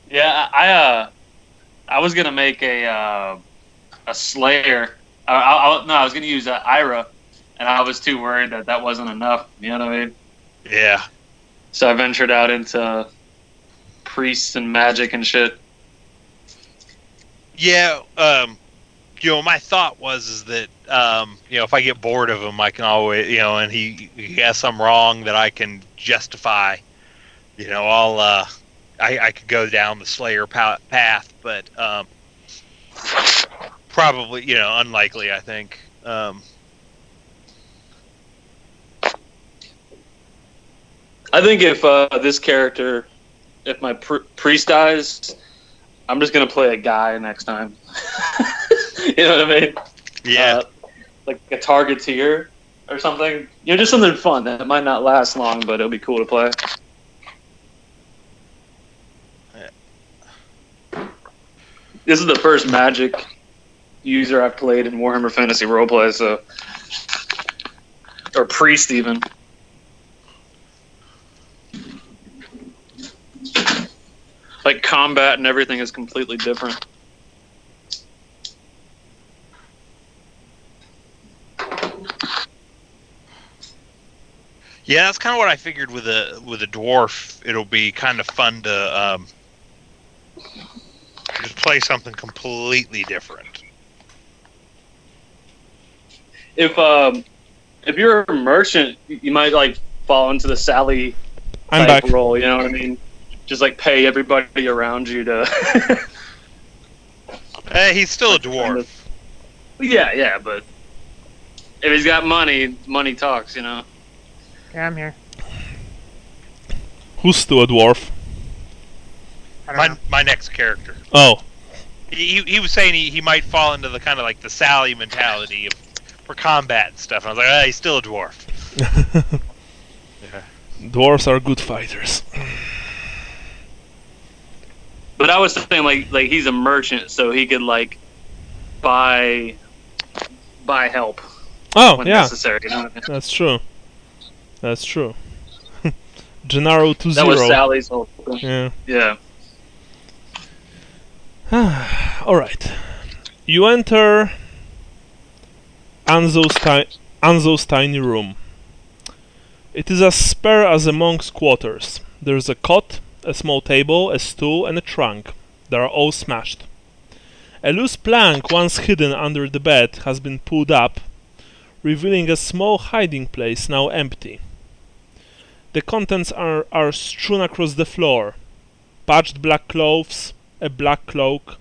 Yeah, I was gonna make a Slayer. I was gonna use Ira, and I was too worried that wasn't enough. You know what I mean? Yeah. So I ventured out into priests and magic and shit. Yeah. My thought was that if I get bored of him, I can always and he has some wrong that I can justify. I could go down the Slayer path, but probably unlikely. I think. I think if this character if my priest dies, I'm just gonna play a guy next time. You know what I mean? Yeah. Like a targeteer or something. You know, just something fun that might not last long, but it'll be cool to play. This is the first Magic user I've played in Warhammer Fantasy Roleplay, so or priest even. Like combat and everything is completely different. Yeah, that's kind of what I figured with a dwarf. It'll be kind of fun to just play something completely different. If you're a merchant, you might like fall into the Sally I'm type back. role. You know what I mean? Just like pay everybody around you to. He's still a dwarf. Yeah, but if he's got money, money talks. You know. Yeah, I'm here. Who's still a dwarf? I don't know. My next character. Oh, He was saying he might fall into the kind of like the Sally mentality for combat and stuff. And I was like, he's still a dwarf. Yeah. dwarves are good fighters. But I was saying like he's a merchant, so he could like buy help Oh, when yeah, necessary. You know what I mean? that's true. That's true. Gennaro 2-0. That was Sally's whole thing. Yeah. Yeah. Alright. You enter Anzo's tiny room. It is as spare as a monk's quarters. There is a cot, a small table, a stool, and a trunk. They are all smashed. A loose plank, once hidden under the bed, has been pulled up, revealing a small hiding place now empty. The contents are strewn across the floor. Patched black clothes, a black cloak,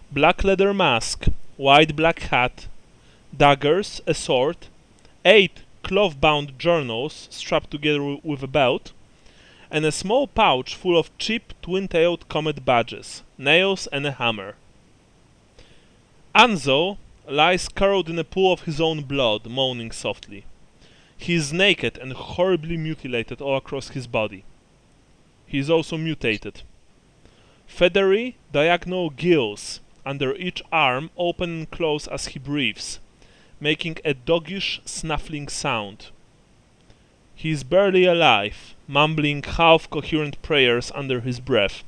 black leather mask, white black hat, daggers, a sword, 8 cloth-bound journals strapped together with a belt, and a small pouch full of cheap twin-tailed comet badges, nails, and a hammer. Anzo lies curled in a pool of his own blood, moaning softly. He is naked and horribly mutilated all across his body. He is also mutated. Feathery, diagonal gills under each arm open and close as he breathes, making a doggish, snuffling sound. He is barely alive, mumbling half-coherent prayers under his breath.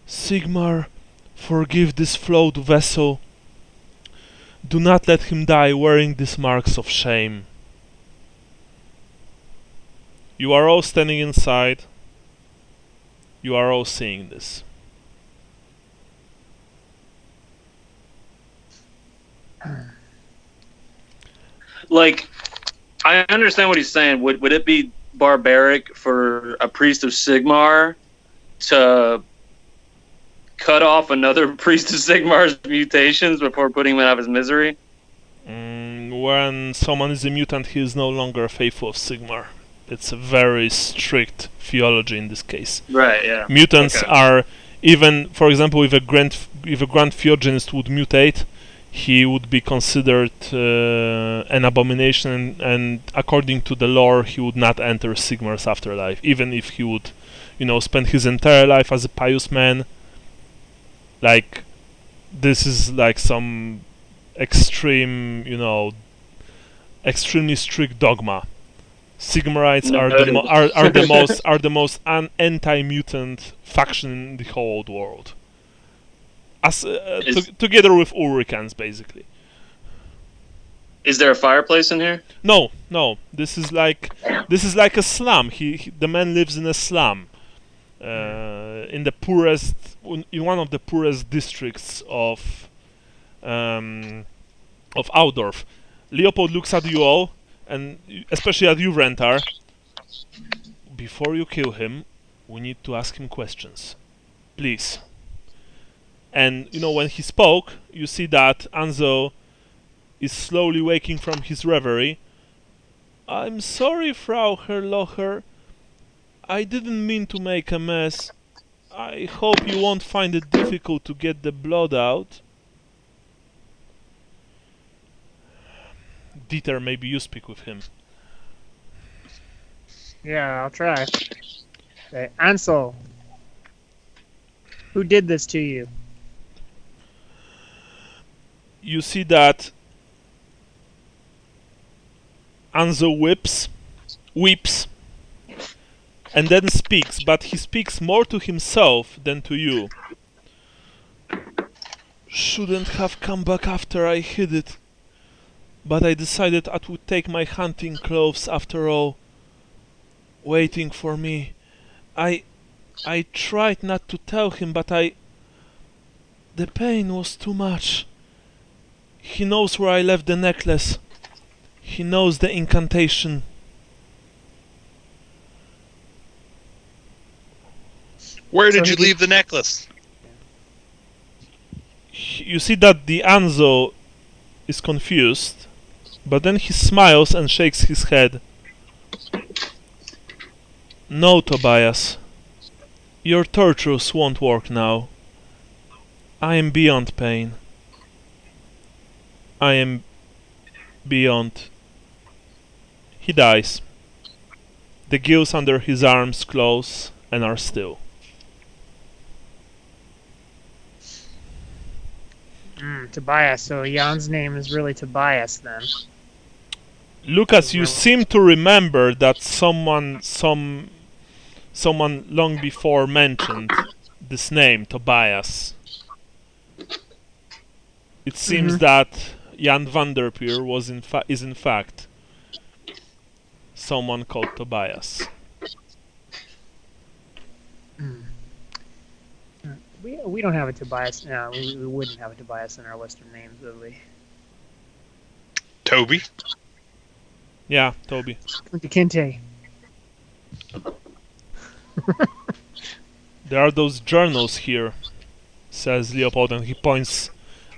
Sigmar, forgive this flawed vessel. Do not let him die wearing these marks of shame. You are all standing inside. You are all seeing this. Like, I understand what he's saying. Would it be barbaric for a priest of Sigmar to cut off another priest of Sigmar's mutations before putting him out of his misery? When someone is a mutant, he is no longer faithful of Sigmar. It's a very strict theology in this case. Right, yeah. Mutants Okay. are, even, for example, if a Grand Theogenist would mutate, he would be considered an abomination, and according to the lore, he would not enter Sigmar's afterlife, even if he would, spend his entire life as a pious man. Like, this is like some extreme, extremely strict dogma. Sigmarites are the most anti-mutant faction in the whole world. Together with Ulricans, basically. Is there a fireplace in here? No. This is like a slum. The man lives in a slum, in one of the poorest districts of Altdorf. Leopold looks at you all, and especially at you, Rentar. Before you kill him, we need to ask him questions, please. And when he spoke, you see that Anzo is slowly waking from his reverie. I'm sorry, Frau Herrlocher. I didn't mean to make a mess. I hope you won't find it difficult to get the blood out. Dieter, maybe you speak with him. Yeah, I'll try. Okay. Ansel, who did this to you? You see that Ansel weeps, and then speaks, but he speaks more to himself than to you. Shouldn't have come back after I hid it, but I decided I would take my hunting clothes after all. Waiting for me. I tried not to tell him, but the pain was too much. He knows where I left the necklace. He knows the incantation. Where did you leave the necklace? You see that the Anzo is confused, but then he smiles and shakes his head. No, Tobias. Your tortures won't work now. I am beyond pain. I am beyond. He dies. The gills under his arms close and are still. Tobias. So Jan's name is really Tobias then. Lucas, you seem to remember that someone long before mentioned this name, Tobias. It seems that Jan van der Puur is in fact someone called Tobias. We don't have a Tobias. No, we wouldn't have a Tobias in our list of names, would we? Toby. Yeah, Toby. Kinte. There are those journals here, says Leopold, and he points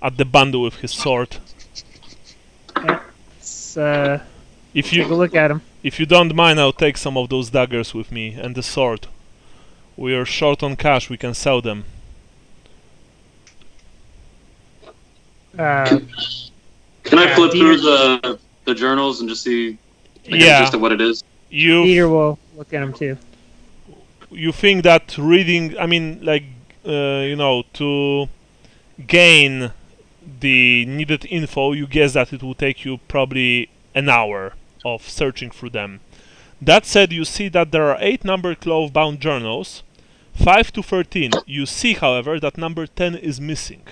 at the bundle with his sword. Let's If take a you look at him. if you don't mind, I'll take some of those daggers with me and the sword. We are short on cash, we can sell them. Can I flip through the journals and just see just what it is? Peter will look at him too. You think that reading, I mean, like, to gain the needed info, you guess that it will take you probably an hour of searching through them. That said, you see that there are 8 numbered cloth-bound journals, 5 to 13. You see, however, that number 10 is missing.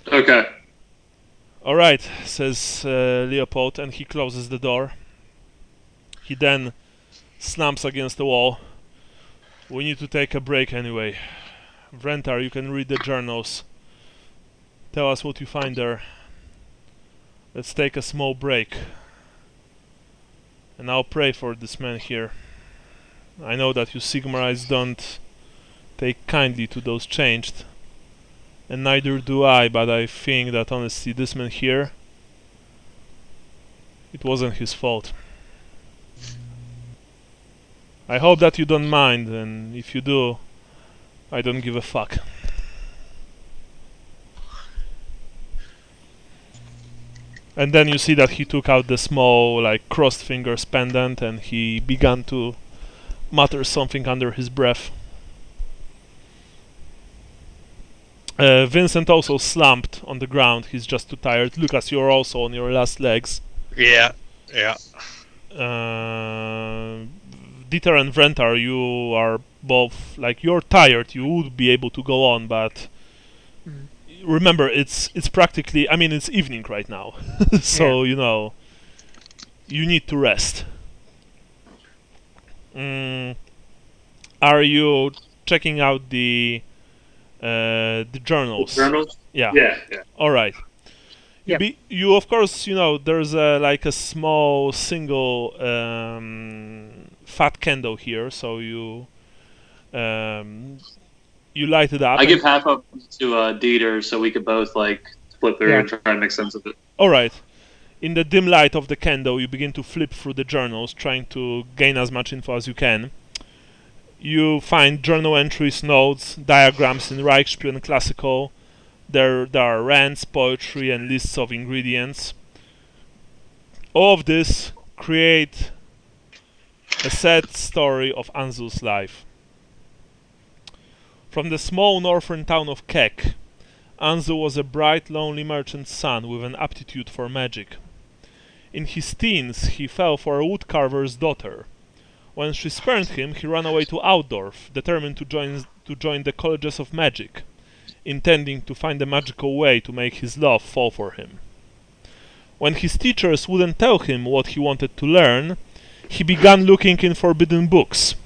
Okay. Alright, says Leopold, and he closes the door. He then slumps against the wall. We need to take a break anyway. Vrentar, you can read the journals. Tell us what you find there. Let's take a small break. And I'll pray for this man here. I know that you Sigmarites don't take kindly to those changed. And neither do I, but I think that honestly this man here, it wasn't his fault. I hope that you don't mind, and if you do, I don't give a fuck. And then you see that he took out the small, like, crossed fingers pendant, and he began to mutter something under his breath. Vincent also slumped on the ground. He's just too tired. Lucas, you're also on your last legs. Yeah. Dieter and Vrentar, you are both, like, you're tired. You would be able to go on, but remember, it's practically, I mean, it's evening right now. So, you need to rest. Are you checking out the journals? Journals? Yeah. Yeah. All right. Yep. You of course, there's a small single fat candle here, so you light it up. I give half up to Dieter so we could both flip through and try to make sense of it. All right. In the dim light of the candle, you begin to flip through the journals, trying to gain as much info as you can. You find journal entries, notes, diagrams in Reichspiel and Classical. There are rants, poetry, and lists of ingredients. All of this create a sad story of Ansel's life. From the small northern town of Keck, Ansel was a bright, lonely merchant's son with an aptitude for magic. In his teens, he fell for a woodcarver's daughter. When she spurned him, he ran away to Altdorf, determined to join the colleges of magic, intending to find a magical way to make his love fall for him. When his teachers wouldn't tell him what he wanted to learn, he began looking in forbidden books.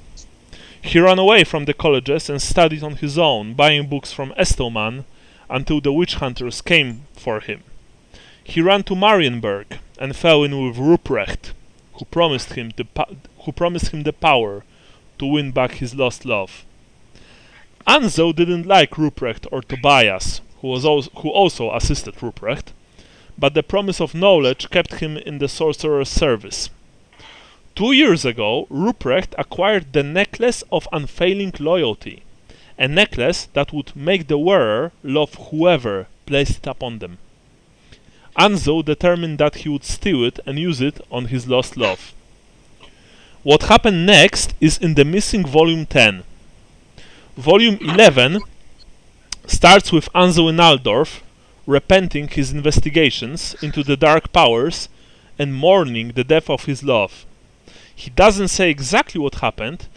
He ran away from the colleges and studied on his own, buying books from Estelmann until the witch hunters came for him. He ran to Marienburg and fell in with Ruprecht, who promised him the power to win back his lost love. Ansel didn't like Ruprecht or Tobias, who also assisted Ruprecht, but the promise of knowledge kept him in the sorcerer's service. 2 years ago, Ruprecht acquired the Necklace of Unfailing Loyalty, a necklace that would make the wearer love whoever placed it upon them. Ansel determined that he would steal it and use it on his lost love. What happened next is in the missing Volume 10. Volume 11 starts with Ansel in Altdorf, repenting his investigations into the dark powers and mourning the death of his love. He doesn't say exactly what happened,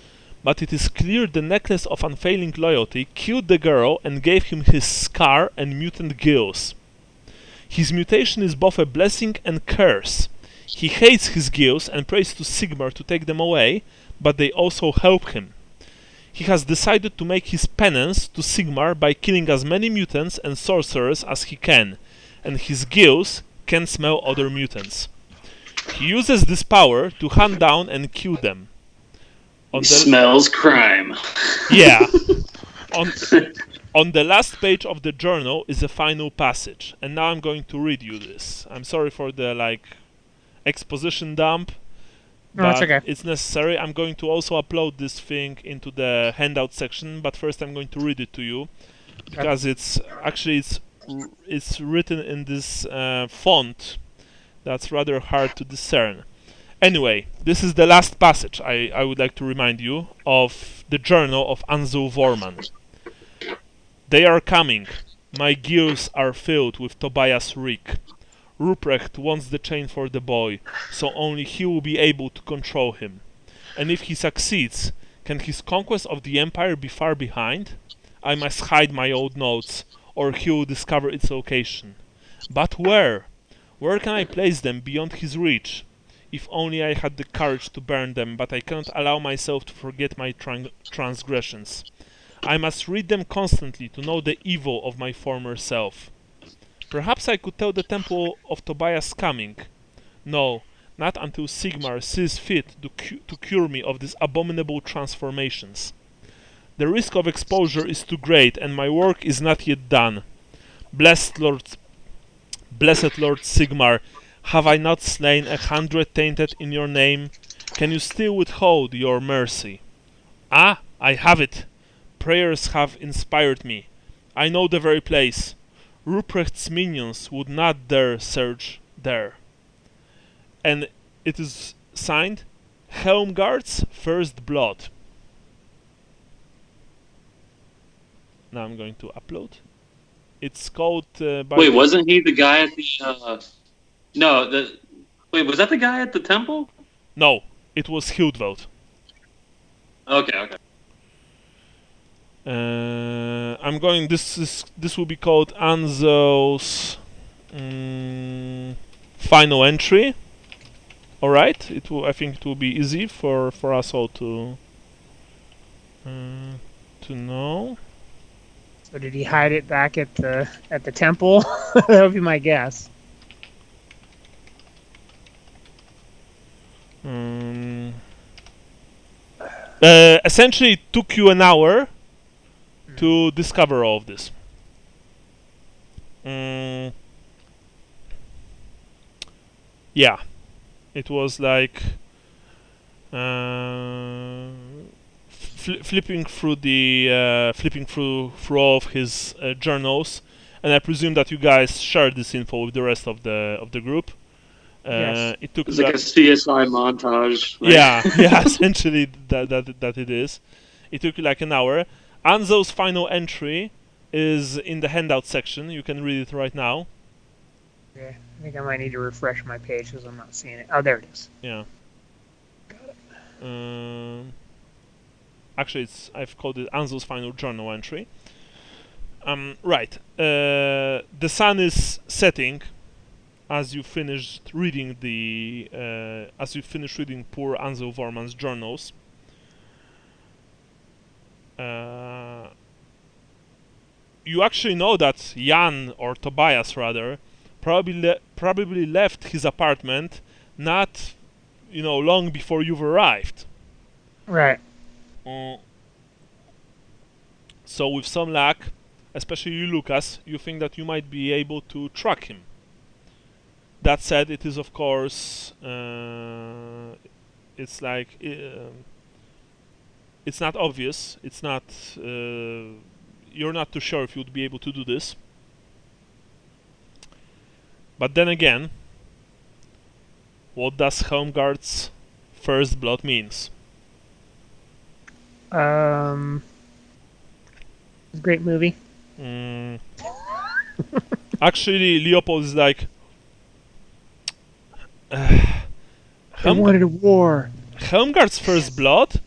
but it is clear the Necklace of Unfailing Loyalty killed the girl and gave him his scar and mutant gills. His mutation is both a blessing and curse. He hates his gills and prays to Sigmar to take them away, but they also help him. He has decided to make his penance to Sigmar by killing as many mutants and sorcerers as he can, and his gills can smell other mutants. He uses this power to hunt down and kill them. Smells crime. Yeah. On the last page of the journal is a final passage, and now I'm going to read you this. I'm sorry for the exposition dump, No, but it's okay. it's necessary. I'm going to also upload this thing into the handout section, but first I'm going to read it to you because it's written in this font that's rather hard to discern. Anyway, this is the last passage I would like to remind you of the journal of Ansel Vorman. They are coming. My gears are filled with Tobias Rick. Ruprecht wants the chain for the boy, so only he will be able to control him. And if he succeeds, can his conquest of the Empire be far behind? I must hide my old notes, or he will discover its location. But where? Where can I place them beyond his reach? If only I had the courage to burn them, but I cannot allow myself to forget my transgressions. I must read them constantly to know the evil of my former self. Perhaps I could tell the Temple of Tobias coming. No, not until Sigmar sees fit to cure me of these abominable transformations. The risk of exposure is too great, and my work is not yet done. Blessed Lord Sigmar, have I not slain 100 tainted in your name? Can you still withhold your mercy? Ah, I have it! Prayers have inspired me. I know the very place. Ruprecht's minions would not dare search there. And it is signed Helmgard's First Blood. Now I'm going to upload. It's called Wait, wasn't he the guy at the Wait, was that the guy at the temple? No, it was Hildveld. Okay. I'm going. This will be called Ansel's final entry. All right. I think it will be easy for us all to know. So did he hide it back at the temple? That would be my guess. Essentially, it took you an hour to discover all of this. Yeah, it was like flipping through all of his journals, and I presume that you guys shared this info with the rest of the group. Yes. It took It's like a CSI montage. Like. yeah, yeah, essentially that it is. It took like an hour. Anzo's final entry is in the handout section. You can read it right now. Okay. I think I might need to refresh my page because I'm not seeing it. Oh, there it is. Yeah. Actually, I've called it Anzo's final journal entry. Right. The sun is setting as you finished reading poor Ansel Vorman's journals. You actually know that Jan, or Tobias rather, probably left his apartment not, long before you've arrived. Right. So with some luck, especially you, Lucas, you think that you might be able to track him. That said, it is of course, it's like, it's not obvious. It's not, you're not too sure if you'd be able to do this. But then again, what does Helmgard's first blood means? It's a great movie. Actually, Leopold is like, I wanted a war. Helmgard's first blood?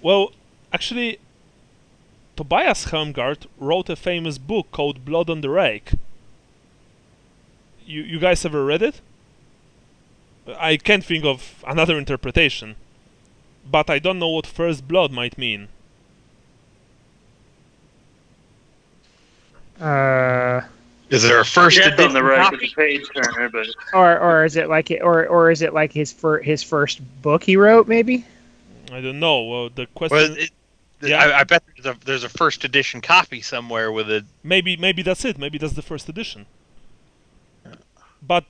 Well, actually, Tobias Helmgard wrote a famous book called Blood on the Rake. You guys ever read it? I can't think of another interpretation, but I don't know what first blood might mean. Is there a first Death edition on the right copy? with the page turner, but Or is it like his first book he wrote? Maybe. I don't know. Well, the question. Well, Yeah. I bet there's a first edition copy somewhere with it. Maybe that's it. Maybe that's the first edition. But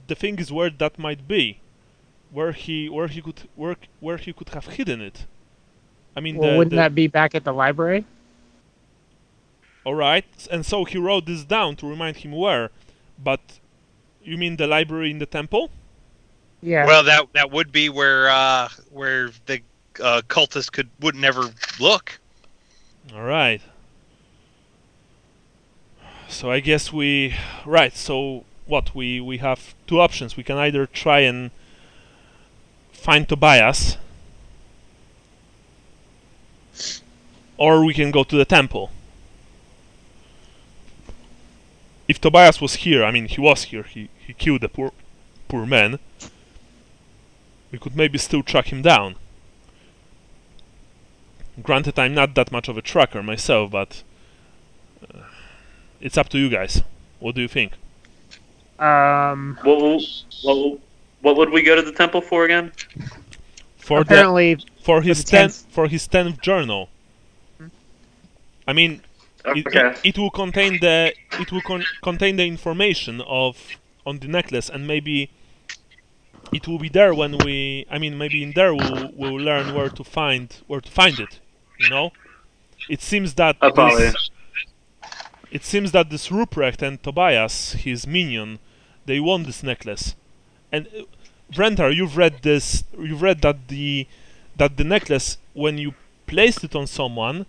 the thing is where that might be, where he could have hidden it. I mean, Well, wouldn't that be back at the library? All right, and so he wrote this down to remind him where. But you mean the library in the temple? Yeah. Well, that would be where the cultists would never look. All right. So I guess So what we have two options. We can either try and find Tobias, or we can go to the temple. If Tobias was here, I mean, he was here. He killed the poor man. We could maybe still track him down. Granted, I'm not that much of a tracker myself, but it's up to you guys. What do you think? what would we go to the temple for again? For apparently for his the 10th journal. I mean, Okay. it will contain contain the information on the necklace, and maybe it will be there when maybe in there we'll learn where to find it. You know, it seems that this Ruprecht and Tobias, his minion, they want this necklace. And Vrentar, you've read this. You've read that the necklace, when you place it on someone,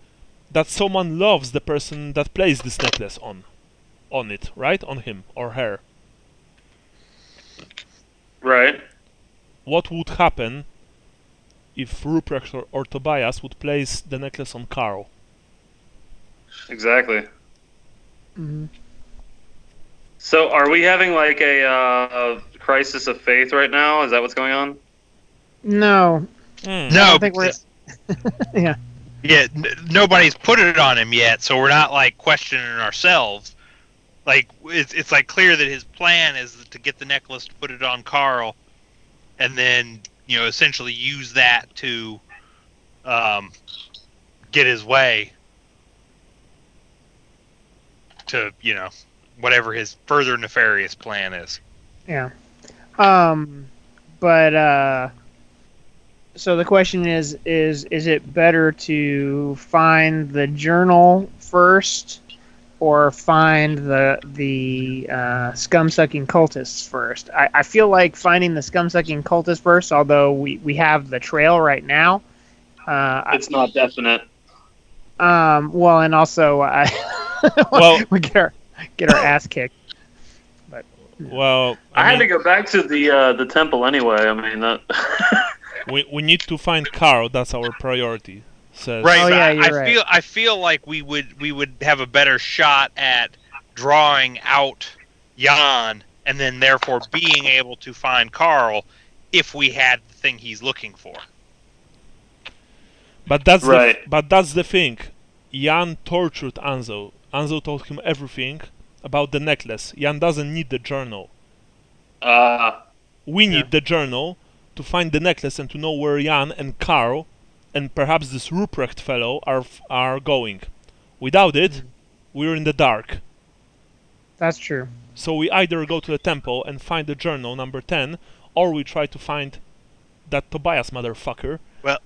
that someone loves the person that placed this necklace on it, right? On him or her. Right. What would happen if Ruprecht or Tobias would place the necklace on Karl? Exactly. Mhm. So, are we having like a crisis of faith right now? Is that what's going on? No. Hmm. No, I don't think we're. Yeah. Yeah, nobody's put it on him yet, so we're not like questioning ourselves. Like it's like clear that his plan is to get the necklace, to put it on Karl, and then essentially use that to get his way to whatever his further nefarious plan is. Yeah. But So the question is it better to find the journal first, or find the scum-sucking cultists first? I feel like finding the scum-sucking cultists first, although we have the trail right now. It's not definite. Well, and also Well- we get our ass kicked. Well, I had to go back to the temple anyway. I mean that. we need to find Karl. That's our priority. Says Right, Oh, but yeah, I you're right. I feel like we would have a better shot at drawing out Jan and then therefore being able to find Karl if we had the thing he's looking for. But that's Right. that's the thing. Jan tortured Ansel. Ansel told him everything about the necklace. Jan doesn't need the journal. We need the journal to find the necklace and to know where Jan and Karl and perhaps this Ruprecht fellow are going. Without it, we're in the dark. That's true. So we either go to the temple and find the journal number 10, or we try to find that Tobias motherfucker. Well,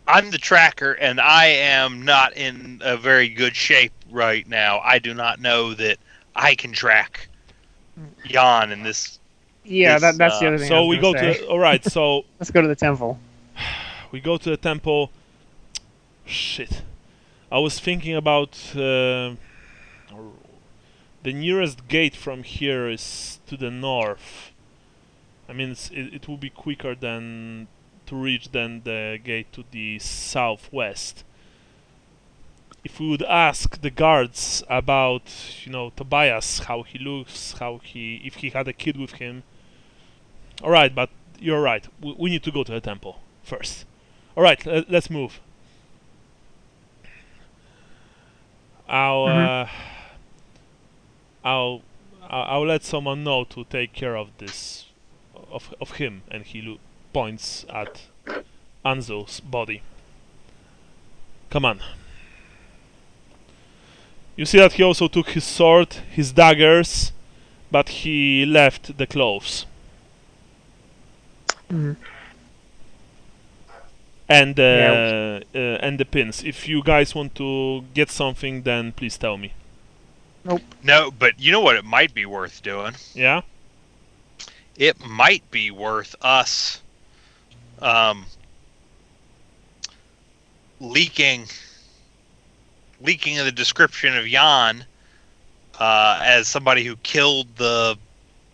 I'm the tracker, and I am not in a very good shape right now. I do not know that I can track Jan in this. Yeah, This, that's the other thing. I So was we go gonna to say. all right. So Let's go to the temple. we go to the temple. Shit. I was thinking about the nearest gate from here is to the north. I mean, it will be quicker than to reach than the gate to the southwest. If we would ask the guards about, Tobias, how he looks, if he had a kid with him. All right, but you're right. We need to go to the temple first. All right, let's move. I'll let someone know to take care of this, of him, and he points at Ansel's body. Come on. You see that he also took his sword, his daggers, but he left the clothes. Mhm. And the pins. If you guys want to get something, then please tell me. No, but you know what it might be worth doing? Yeah? It might be worth us leaking the description of Jan as somebody who killed the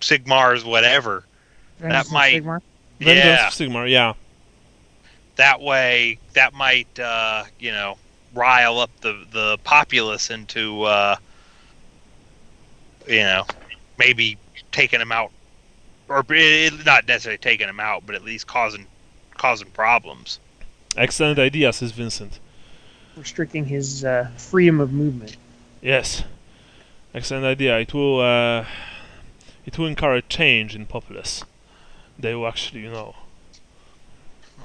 Sigmars, whatever. Vengeance of might- Sigmar? Vengeance Yeah. of Sigmar, yeah. That way, that might rile up the populace into maybe taking him out, or not necessarily taking him out, but at least causing problems. Excellent idea, says Vincent. Restricting his freedom of movement. Yes. Excellent idea. It will encourage change in populace. They will actually,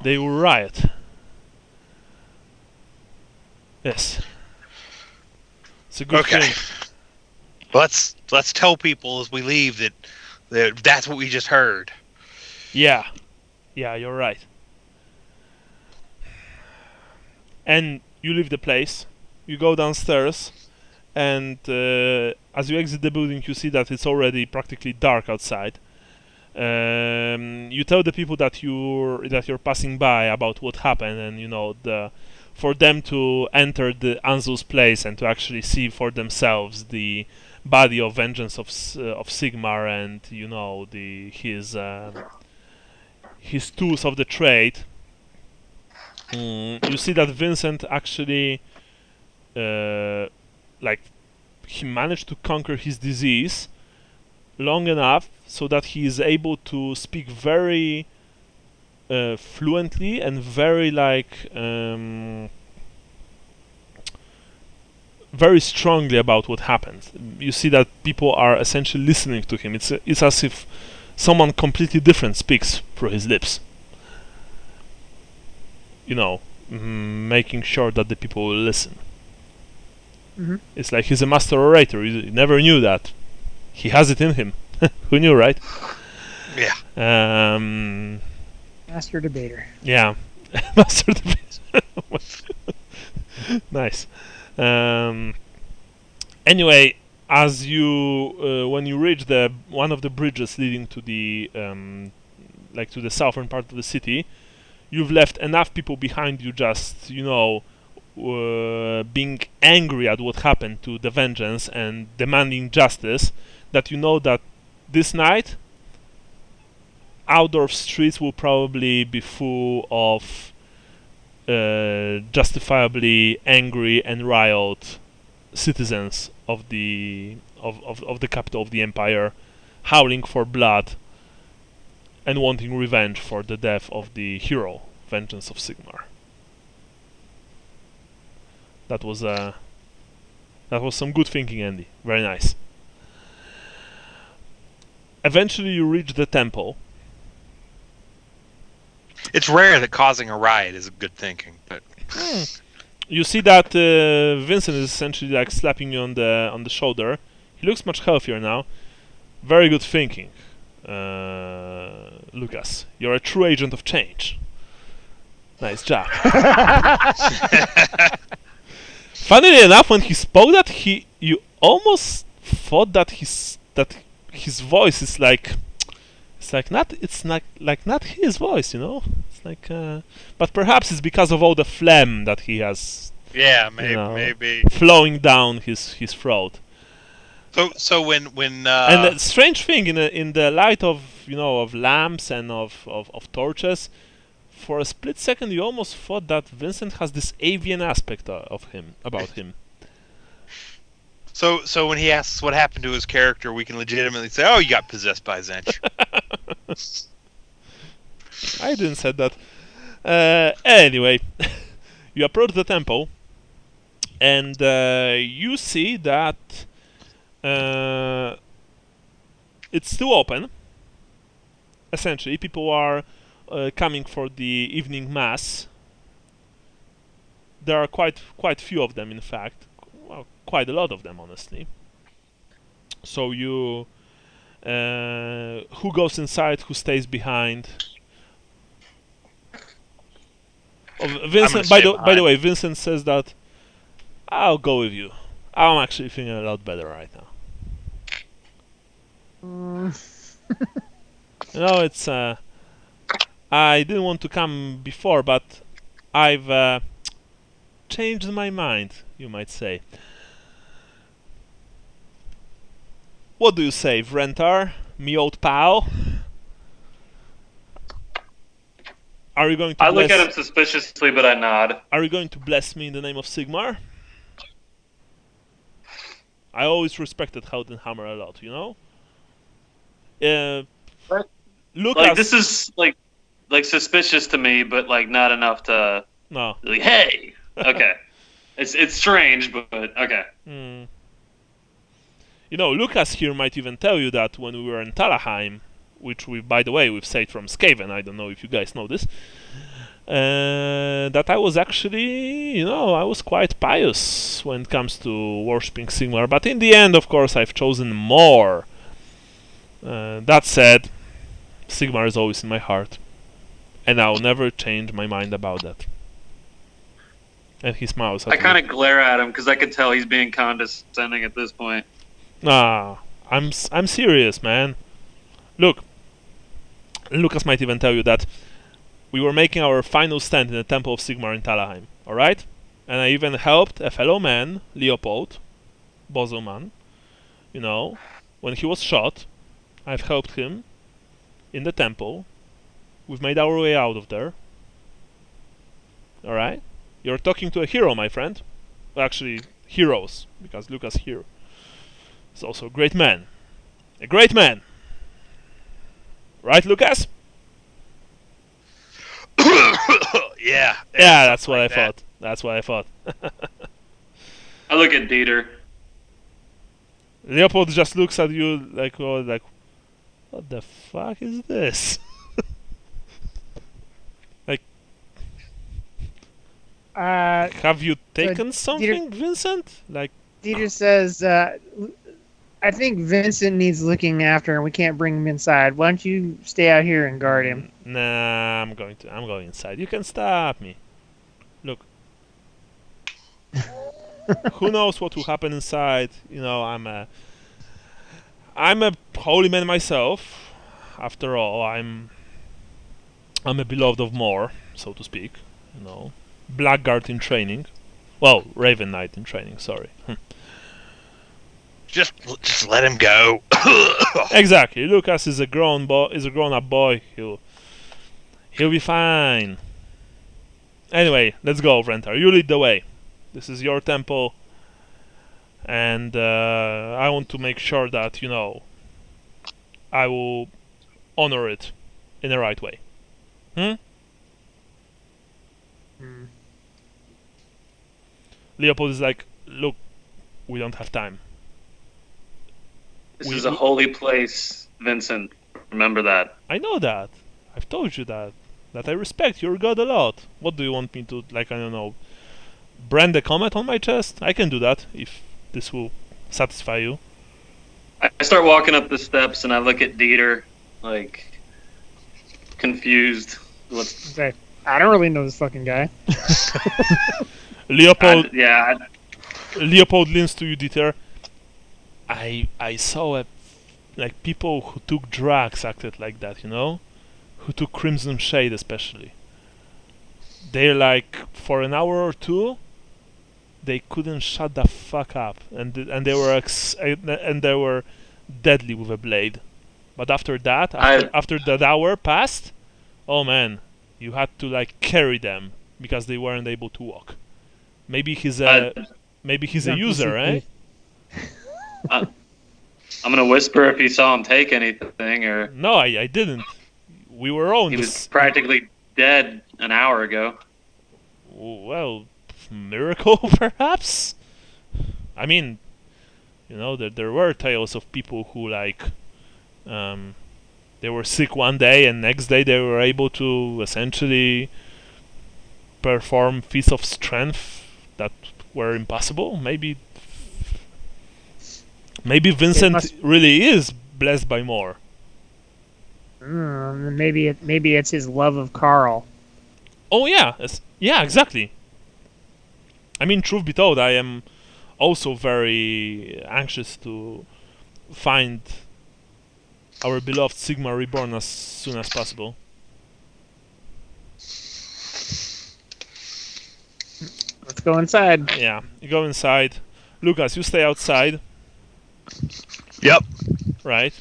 they will riot. Yes. It's a good Okay. thing. Let's tell people as we leave that that's what we just heard. Yeah. Yeah, you're right. And you leave the place. You go downstairs, and as you exit the building, you see that it's already practically dark outside. You tell the people that you're passing by about what happened, and for them to enter the Ansel's place and to actually see for themselves the body of Vengeance of Sigmar and his tools of the trade. You see that Vincent actually he managed to conquer his disease long enough so that he is able to speak very fluently and very very strongly about what happened. You see that people are essentially listening to him. It's as if someone completely different speaks through his lips. Making sure that the people will listen. Mhm. It's like he's a master orator. You never knew that. He has it in him. Who knew, right? Yeah. Master debater. Yeah. Master the bridge. Nice. Anyway, as you when you reach the one of the bridges leading to the to the southern part of the city, you've left enough people behind you, just being angry at what happened to the vengeance and demanding justice, that you know that this night Altdorf streets will probably be full of justifiably angry and riled citizens of the capital of the empire, howling for blood and wanting revenge for the death of the hero, Vengeance of Sigmar. That was some good thinking, Andy. Very nice. Eventually, you reach the temple. It's rare that causing a riot is good thinking, but You see that Vincent is essentially like slapping you on the shoulder. He looks much healthier now. Very good thinking, Lucas. You're a true agent of change. Nice job. Funnily enough, when he spoke that, you almost thought that his voice is like not his voice, It's like, but perhaps it's because of all the phlegm that he has. Yeah, maybe flowing down his throat. So when and the strange thing in the light of of lamps and of torches, for a split second you almost thought that Vincent has this avian aspect about him. So when he asks what happened to his character, we can legitimately say, "Oh, you got possessed by Zench." I didn't say that. Anyway, you approach the temple, and you see that it's still open. Essentially, people are coming for the evening mass. There are quite few of them, in fact. Well, quite a lot of them, honestly. So you, who goes inside? Who stays behind? Oh, Vincent. By the way, Vincent says that I'll go with you. I'm actually feeling a lot better right now. It's I didn't want to come before, but I've changed my mind, you might say. What do you say, Vrentar, me old pal? Are you going to I look at him suspiciously, but I nod. Are you going to bless me in the name of Sigmar? I always respected Heldenhammer a lot, Lucas, like, this is like suspicious to me, but like not enough to. No. Like, hey. Okay. It's strange, but okay. Lucas here might even tell you that when we were in Talheim, which by the way, we've saved from Skaven, I don't know if you guys know this, that I was actually, I was quite pious when it comes to worshipping Sigmar, but in the end, of course, I've chosen more. That said, Sigmar is always in my heart, and I'll never change my mind about that. And he smiles at me. I kind of glare at him because I could tell he's being condescending at this point. Nah, I'm serious, man. Look, Lucas might even tell you that we were making our final stand in the Temple of Sigmar in Talheim, alright? And I even helped a fellow man, Leopold, Bozelman, when he was shot. I've helped him in the temple. We've made our way out of there. Alright? You're talking to a hero, my friend. Well, actually, heroes, because Lucas here is also a great man. A great man! Right, Lucas? Yeah. Yeah, that's what I thought. That's what I thought. I look at Dieter. Leopold just looks at you like, what the fuck is this? Like, have you taken something, Vincent? Like, Dieter says, I think Vincent needs looking after, and we can't bring him inside. Why don't you stay out here and guard him? Nah, I'm going inside. You can stop me. Look. Who knows what will happen inside? You know, I'm a holy man myself. After all, I'm a beloved of more, so to speak. You know, blackguard in training. Well, Raven Knight in training. Sorry. Just let him go. Exactly. Lucas is a grown-up boy. He'll be fine. Anyway, let's go, Rentar. You lead the way. This is your temple, and I want to make sure that, you know, I will honor it in the right way. Leopold is like, look, we don't have time. This is a holy place, Vincent. Remember that. I know that. I've told you that. That I respect your god a lot. What do you want me to, like, I don't know, brand a comet on my chest? I can do that, if this will satisfy you. I start walking up the steps and I look at Dieter, like, confused. Okay. I don't really know this fucking guy. Leopold. Yeah. Leopold leans to you, Dieter. I saw like people who took drugs acted like that, you know, who took Crimson Shade especially. They're like, for an hour or two, they couldn't shut the fuck up, and they were deadly with a blade. But after that, after that hour passed, oh man, you had to like carry them because they weren't able to walk. Maybe he's a user, eh? I'm gonna whisper if he saw him take anything, or no, I didn't. We were on. He was practically dead an hour ago. Well, miracle perhaps. I mean, you know, there were tales of people who like, they were sick one day and next day they were able to essentially perform feats of strength that were impossible. Maybe Vincent really is blessed by more. Maybe it's his love of Karl. Oh yeah, yeah, exactly. I mean, truth be told, I am also very anxious to find our beloved Sigma reborn as soon as possible. Let's go inside. Yeah, you go inside. Lucas, you stay outside. Yep. Right.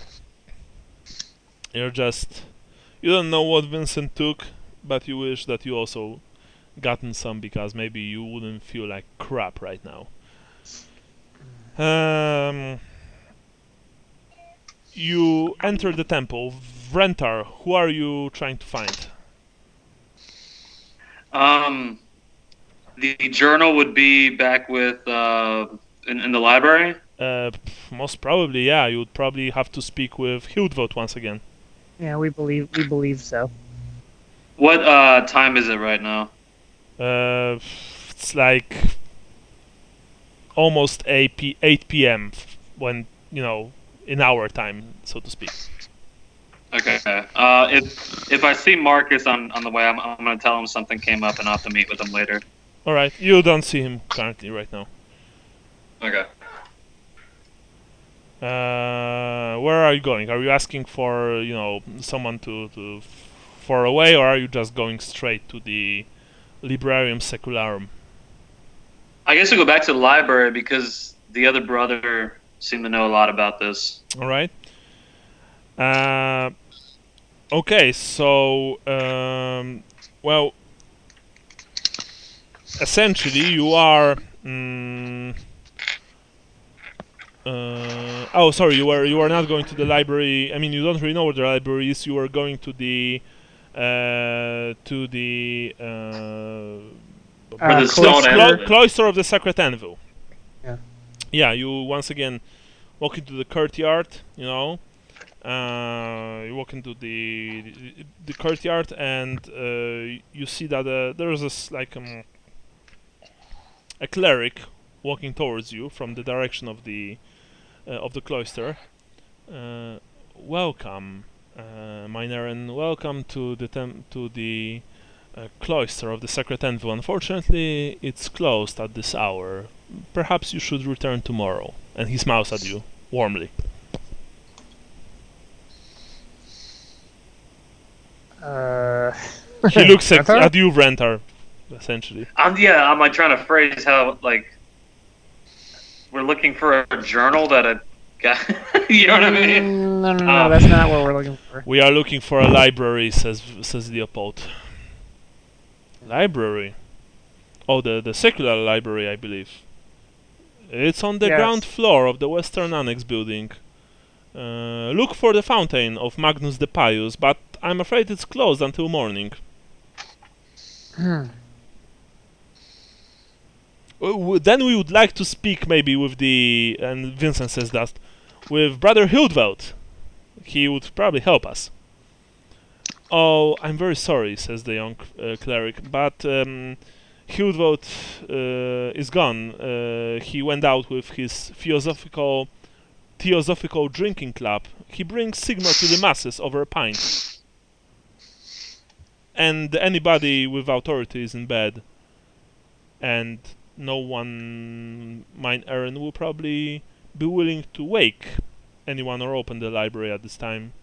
You don't know what Vincent took, but you wish that you also gotten some, because maybe you wouldn't feel like crap right now. You enter the temple. Vrentar, who are you trying to find? The journal would be back with in the library. Most probably, yeah. You would probably have to speak with Hildvolt once again. Yeah, we believe so. What time is it right now? It's like almost 8 p.m. when, you know, in our time, so to speak. Okay. If I see Marcus on the way, I'm gonna tell him something came up and I'll have to meet with him later. All right. You don't see him currently right now. Okay. Where are you going? Are you asking for, you know, someone to far away, or are you just going straight to the Librarium Secularum? I guess we go back to the library because the other brother seemed to know a lot about this. All right. Okay. So, well, essentially, you are. Oh, sorry. You are not going to the library. I mean, you don't really know where the library is. You are going to the cloister of the Sacred Anvil. Yeah. Yeah. You once again walk into the courtyard. You know. You walk into the courtyard, and you see that there is a cleric walking towards you from the direction of the of the cloister. Welcome, miner, and welcome to the cloister of the Sacred Anvil. Unfortunately, it's closed at this hour. Perhaps you should return tomorrow. And he smiles at you warmly. He looks at you, Rentar, essentially. I'm like trying to phrase how like we're looking for a journal that a guy. You know what I mean? No, that's not what we're looking for. We are looking for a library, says Leopold. Library? Oh, the secular library, I believe. It's on the ground floor of the Western Annex building. Look for the fountain of Magnus the Pious, but I'm afraid it's closed until morning. Then we would like to speak maybe with and Vincent says that, with Brother Hildveld. He would probably help us. Oh, I'm very sorry, says the young cleric, but Hildveld is gone. He went out with his theosophical drinking club. He brings Sigmar to the masses over a pint. And anybody with authority is in bed. And no one, mine Aaron, will probably be willing to wake anyone or open the library at this time.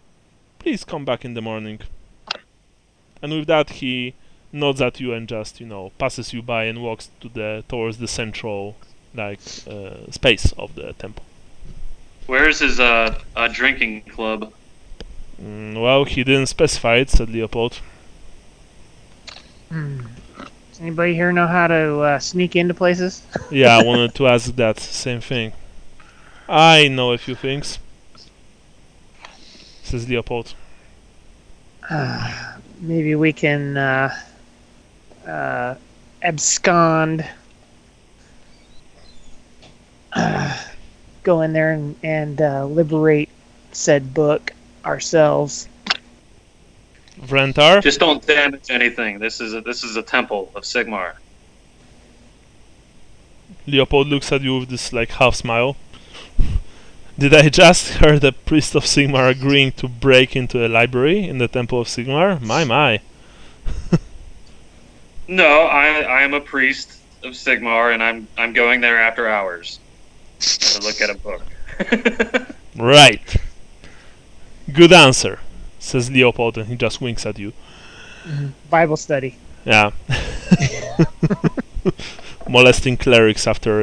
Please come back in the morning. And with that, he nods at you and just, passes you by and walks towards the central, space of the temple. Where is his drinking club? Well, he didn't specify it, said Leopold. Does anybody here know how to sneak into places? Yeah, I wanted to ask that same thing. I know a few things, says Leopold. Maybe we can abscond, go in there and liberate said book ourselves. Vrentar? Just don't damage anything. This is a temple of Sigmar. Leopold looks at you with this half smile. Did I just hear the priest of Sigmar agreeing to break into a library in the temple of Sigmar? My. No, I am a priest of Sigmar, and I'm going there after hours to look at a book. Right. Good answer, says Leopold, and he just winks at you. Bible study. Yeah. Molesting clerics after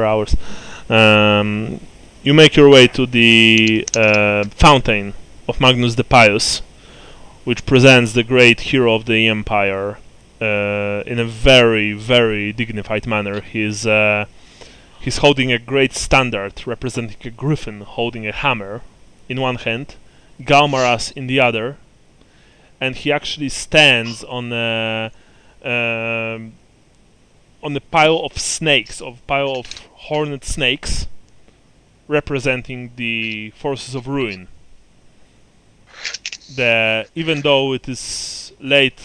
hours. You make your way to the fountain of Magnus the Pious, which presents the great hero of the Empire in a very, very dignified manner. He's holding a great standard representing a griffin holding a hammer in one hand, Galmaras in the other, and he actually stands on a pile of horned snakes, representing the forces of ruin. Even though it is late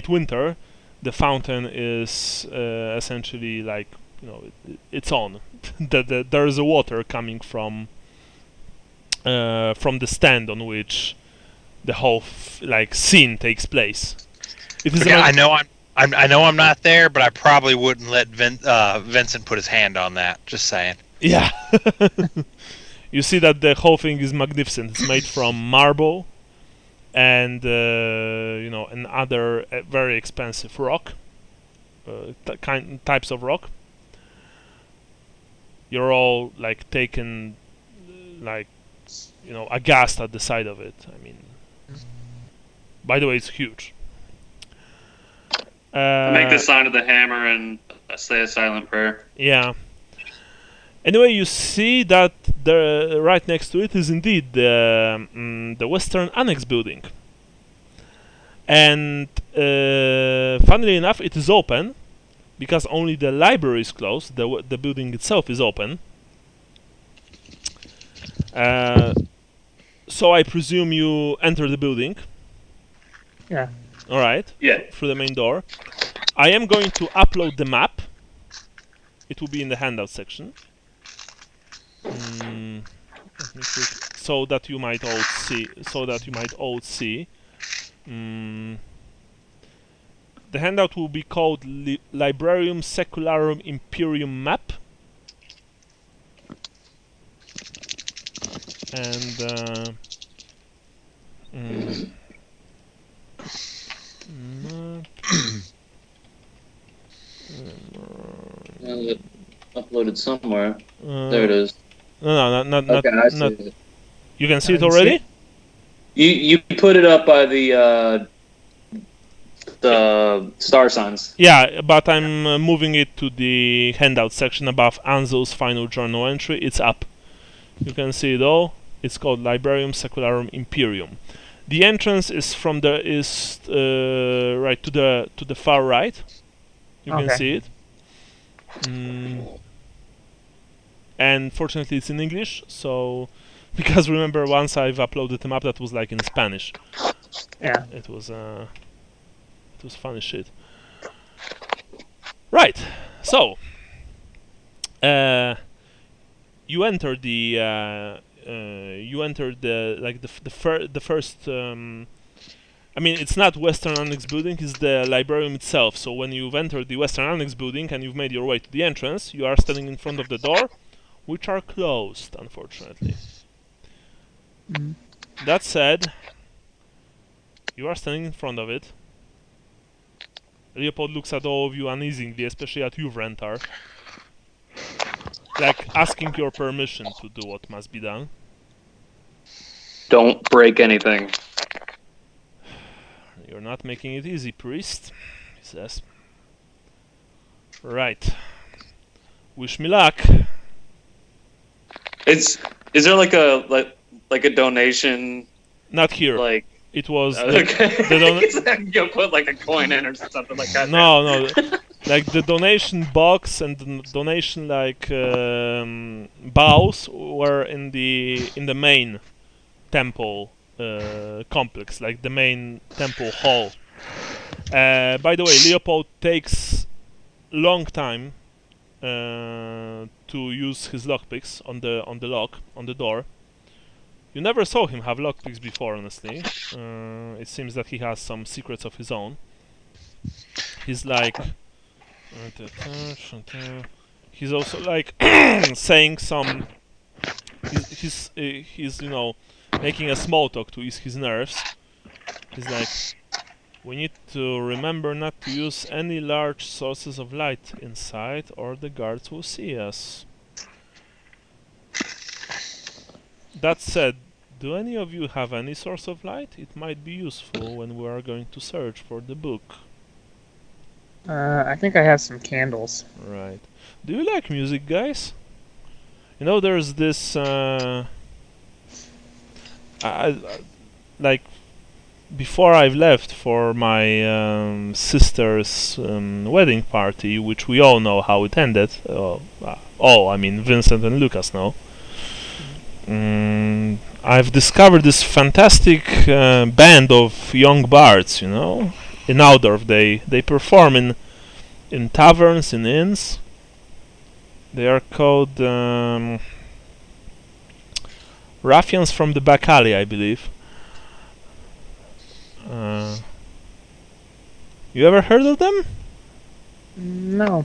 winter, the fountain is essentially it's on. There is a water coming from the stand on which the whole scene takes place. It is I know I'm not there, but I probably wouldn't let Vincent put his hand on that. Just saying. Yeah. You see that the whole thing is magnificent. It's made from marble and and other very expensive rock, types of rock. You're all taken aghast at the sight of it. I mean, by the way, it's huge. I make the sign of the hammer and I say a silent prayer. Yeah. Anyway, you see that right next to it is indeed the Western Annex building. And funnily enough, it is open because only the library is closed. The building itself is open. So I presume you enter the building. Yeah. All right. Yeah. Through the main door. I am going to upload the map. It will be in the handout section. Let me quick, so that you might all see. Mm, the handout will be called Librarium Secularum Imperium Map, and Uploaded somewhere. There it is. No, not Okay, I see not. it. You can see it can see already. it. You put it up by the star signs. Yeah, but I'm moving it to the handout section above Ansel's final journal entry. It's up. You can see it all. It's called Librarium Secularum Imperium. The entrance is right to the far right. You can Okay. see it. And fortunately, it's in English. So, because remember, once I've uploaded a map that was like in Spanish. Yeah. It was funny shit. Right. So, you enter the first. I mean, it's not Western Annex building; it's the librarium itself. So when you've entered the Western Annex building and you've made your way to the entrance, you are standing in front of the door, which are closed, unfortunately. Mhm. That said, you are standing in front of it. Leopold looks at all of you uneasily, especially at you, Vrentar. Like asking your permission to do what must be done. Don't break anything. You're not making it easy, priest, he says. Right. Wish me luck. Is there like a donation? Not here. Like It was You'll put like a coin in or something like that. no. Like the donation box and the donation bows were in the main temple complex, like the main temple hall. By the way, Leopold takes long time to use his lockpicks on the lock on the door. You never saw him have lockpicks before, honestly. It seems that he has some secrets of his own. He's like, he's also like saying some. He's making a small talk to ease his nerves. He's like, we need to remember not to use any large sources of light inside, or the guards will see us. That said, do any of you have any source of light? It might be useful when we are going to search for the book. I think I have some candles. Right. Do you like music, guys? You know, there's this like before I've left for my sister's wedding party, which we all know how it ended. I mean Vincent and Lucas know. I've discovered this fantastic band of young bards, you know. In Altdorf, they perform in taverns, in inns. They are called Ruffians from the Back Alley, I believe. You ever heard of them? No.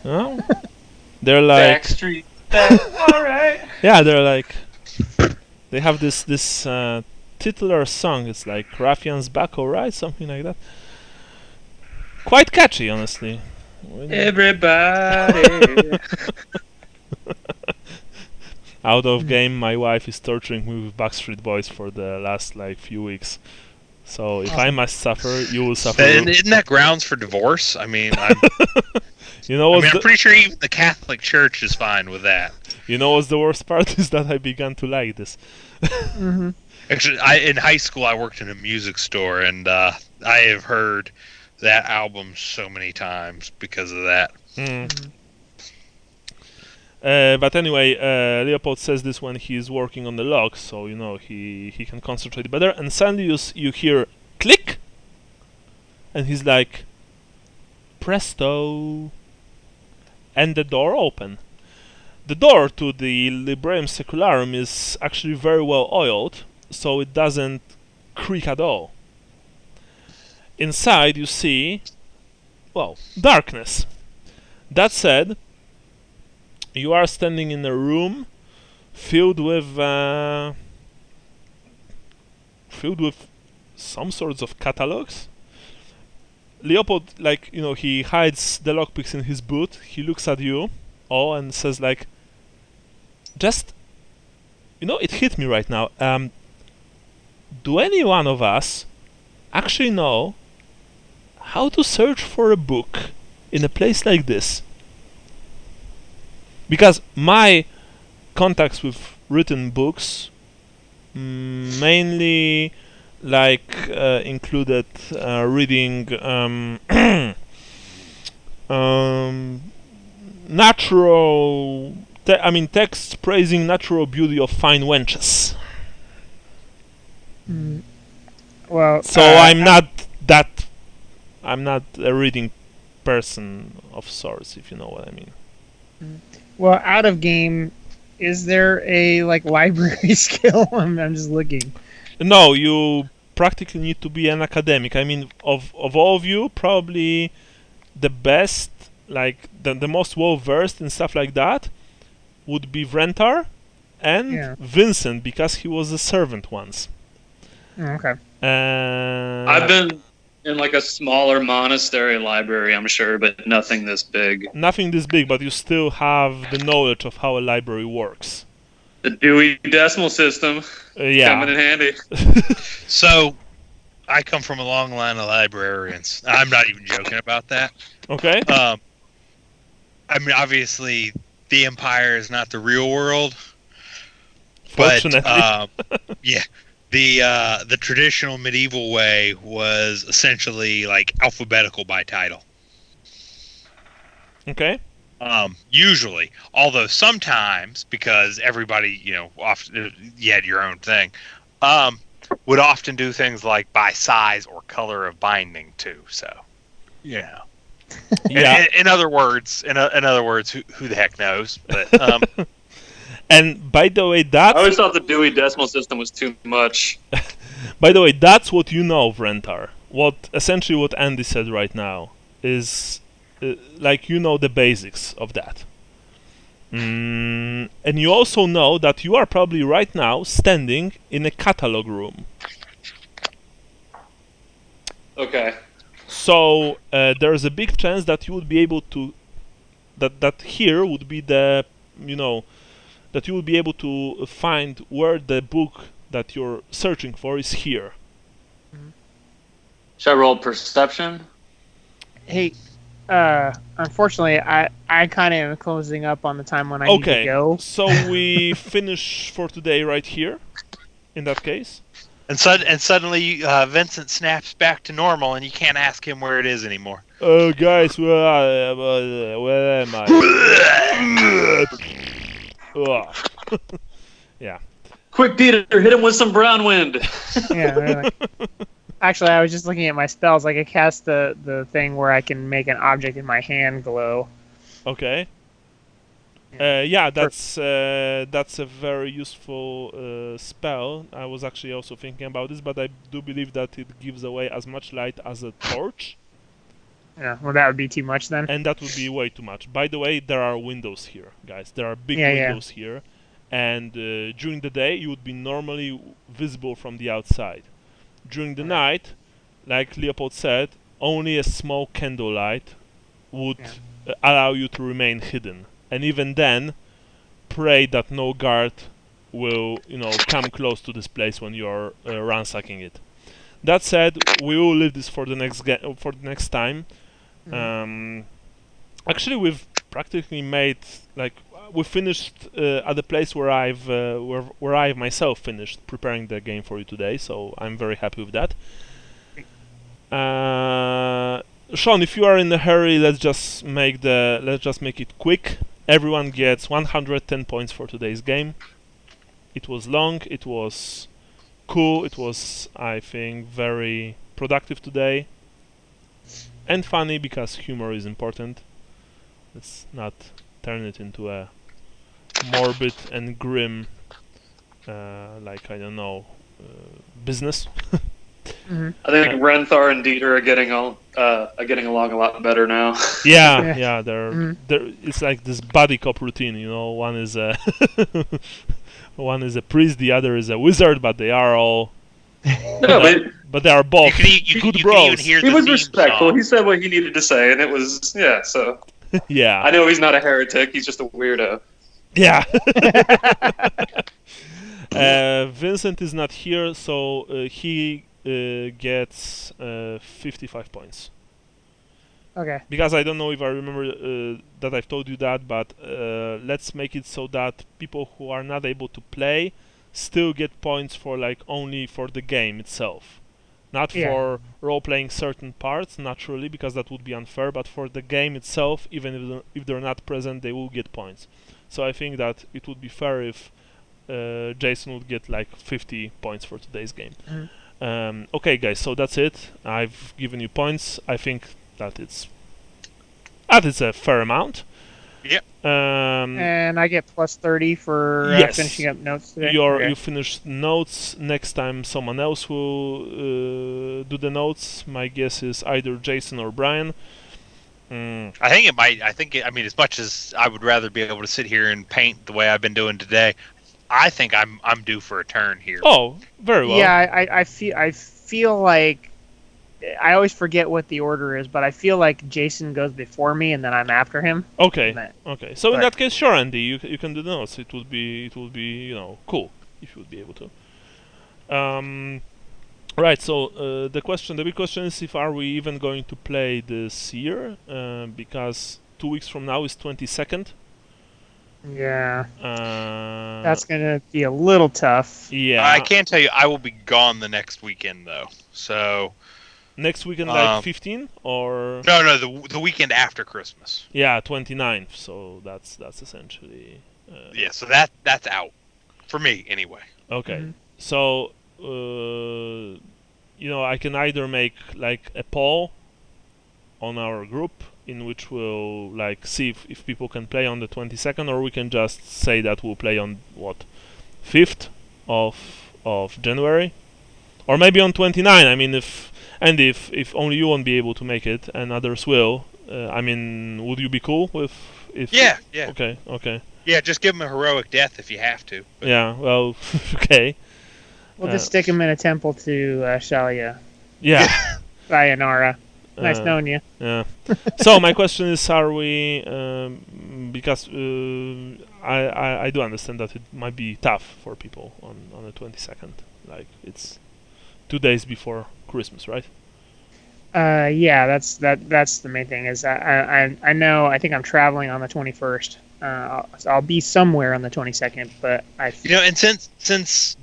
No? They're like Backstreet. Alright. yeah, they're like they have this titular song. It's like Ruffians Back Alright, something like that. Quite catchy, honestly. Everybody. Out of game, my wife is torturing me with Backstreet Boys for the last few weeks. So if I must suffer, you will suffer. Isn't that grounds for divorce? I mean, I'm pretty sure even the Catholic Church is fine with that. You know what's the worst part is that I began to like this. Mm-hmm. Actually, in high school I worked in a music store, and I have heard that album so many times because of that. But anyway, Leopold says this when he's working on the log, so you know he can concentrate better. And suddenly you hear click, and he's like, presto, and the door open. The door to the Librarium Secularum is actually very well oiled, so it doesn't creak at all. Inside you see, well, darkness. That said, you are standing in a room filled with some sorts of catalogs. Leopold, he hides the lockpicks in his boot. He looks at you all and says, it hit me right now. Do any one of us actually know how to search for a book in a place like this? Because my contacts with written books mainly included reading texts praising natural beauty of fine wenches. Well, so I'm not a reading person of sorts, if you know what I mean. Well, out of game, is there a library skill? I'm just looking. No, you practically need to be an academic. I mean, of all of you, probably the best, the most well versed in stuff like that, would be Vrentar and Vincent, because he was a servant once. Okay. I've been in a smaller monastery library, I'm sure, but nothing this big. Nothing this big, but you still have the knowledge of how a library works. The Dewey Decimal System coming in handy. So, I come from a long line of librarians. I'm not even joking about that. Okay. Obviously, the Empire is not the real world. Fortunately. But, the traditional medieval way was essentially alphabetical by title. Okay. Usually, although sometimes, because everybody, often you had your own thing, would often do things like by size or color of binding too. So, Yeah. In other words, who the heck knows? But and by the way, I always thought the Dewey Decimal System was too much. By the way, that's what you know, Vrentar. What Andy said right now is the basics of that. And you also know that you are probably right now standing in a catalog room. Okay. So there's a big chance that you would be able to, that here would be the, that you will be able to find where the book that you're searching for is here. Should I roll perception? Hey, unfortunately, I kind of am closing up on the time when I need to go. So we finish for today right here, in that case. And suddenly Vincent snaps back to normal, and you can't ask him where it is anymore. Oh, guys, where am I? Yeah. Quick, Peter, hit him with some brown wind. Yeah, really. Actually, I was just looking at my spells. I cast the thing where I can make an object in my hand glow. Okay. That's a very useful spell. I was actually also thinking about this, but I do believe that it gives away as much light as a torch. Yeah, well, that would be too much then. And that would be way too much. By the way, there are windows here, guys. There are big windows here. And during the day, you would be normally visible from the outside. During the night, like Leopold said, only a small candlelight would allow you to remain hidden. And even then, pray that no guard will, come close to this place when you're ransacking it. That said, we will leave this for the next time. Actually, we've practically made we finished at the place where I've myself finished preparing the game for you today. So I'm very happy with that. Sean, if you are in a hurry, let's just make it quick. Everyone gets 110 points for today's game. It was long. It was cool. It was, I think, very productive today. And funny, because humor is important. Let's not turn it into a morbid and grim, like I don't know, business. I think Renthar and Dieter are getting along a lot better now. Yeah, they're Mhm. it's like this buddy cop routine, you know. One is a one is a priest, the other is a wizard, but they are all No, but they are both You good can bros. even hear he the was theme respectful. song. He said what he needed to say, and it was So Yeah. I know he's not a heretic. He's just a weirdo. Yeah. Vincent is not here, so he gets 55 points. Okay. Because I don't know if I remember that I've told you that, but let's make it so that people who are not able to play still get points for like only for the game itself. Not Yeah. for role-playing certain parts, naturally, because that would be unfair, but for the game itself, even if they're not present, they will get points. So I think that it would be fair if Jason would get like 50 points for today's game. Okay, guys, so that's it. I've given you points. I think that it's a fair amount. Yep. And I get plus 30 for Yes. finishing up notes today. You finish notes. Next time someone else will do the notes. My guess is either Jason or Brian. I think it might. I mean, as much as I would rather be able to sit here and paint the way I've been doing today, I think I'm due for a turn here. Oh, very well. Yeah, I feel like I always forget what the order is, but I feel like Jason goes before me and then I'm after him. Okay. But- Okay. So in but- that case, sure, Andy, you can do the notes. It would be cool if you would be able to. Right. So the big question is if are we even going to play this year? Because 2 weeks from now is 22nd. Yeah, Uh, that's gonna be a little tough. yeah. I can tell you, I will be gone the next weekend though. So Next weekend, like 15 or no, the weekend after Christmas. yeah, 29th. So that's essentially. Yeah, so that's out for me anyway. Okay. Mhm. So I can either make like a poll on our group in which we'll like see if people can play on the 22nd, or we can just say that we'll play on 5th of January, or maybe on 29. I mean, if only you won't be able to make it and others will, I mean, would you be cool with if? Yeah. Okay. Yeah, just give them a heroic death if you have to. But Yeah. Well. Okay. We'll just stick him in a temple to Shalia. Yeah. Sayonara. Nice Uh, knowing you. Yeah. So my question is, are we? Because I do understand that it might be tough for people on the 22nd. Like it's 2 days before Christmas, right? Yeah, that's the main thing. Is I know I think I'm traveling on the 21st. I'll be somewhere on the 22nd, but and since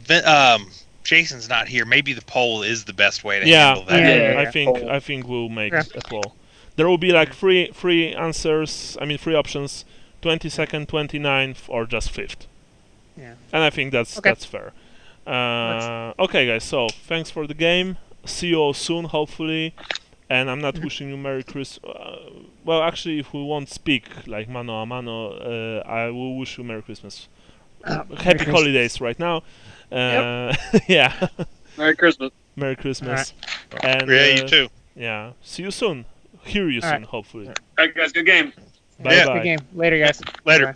Jason's not here, maybe the poll is the best way to Yeah. handle that. Yeah. I think we'll make Yeah. a poll. There will be like three answers. I mean, three options: 22nd, 29th, or just 5th. Yeah. And I think that's fair. Okay, guys. So thanks for the game. See you all soon, hopefully. And I'm not wishing you Merry Christmas. Well, actually, if we won't speak like mano a mano, I will wish you Merry Christmas. Happy holidays right now. Yeah. Merry Christmas. Merry Christmas. And Yeah, you too. yeah. See you soon. Hear you soon, hopefully. All right, guys. Good game. Bye Yeah. bye. Good game. Later, guys. Later. Bye.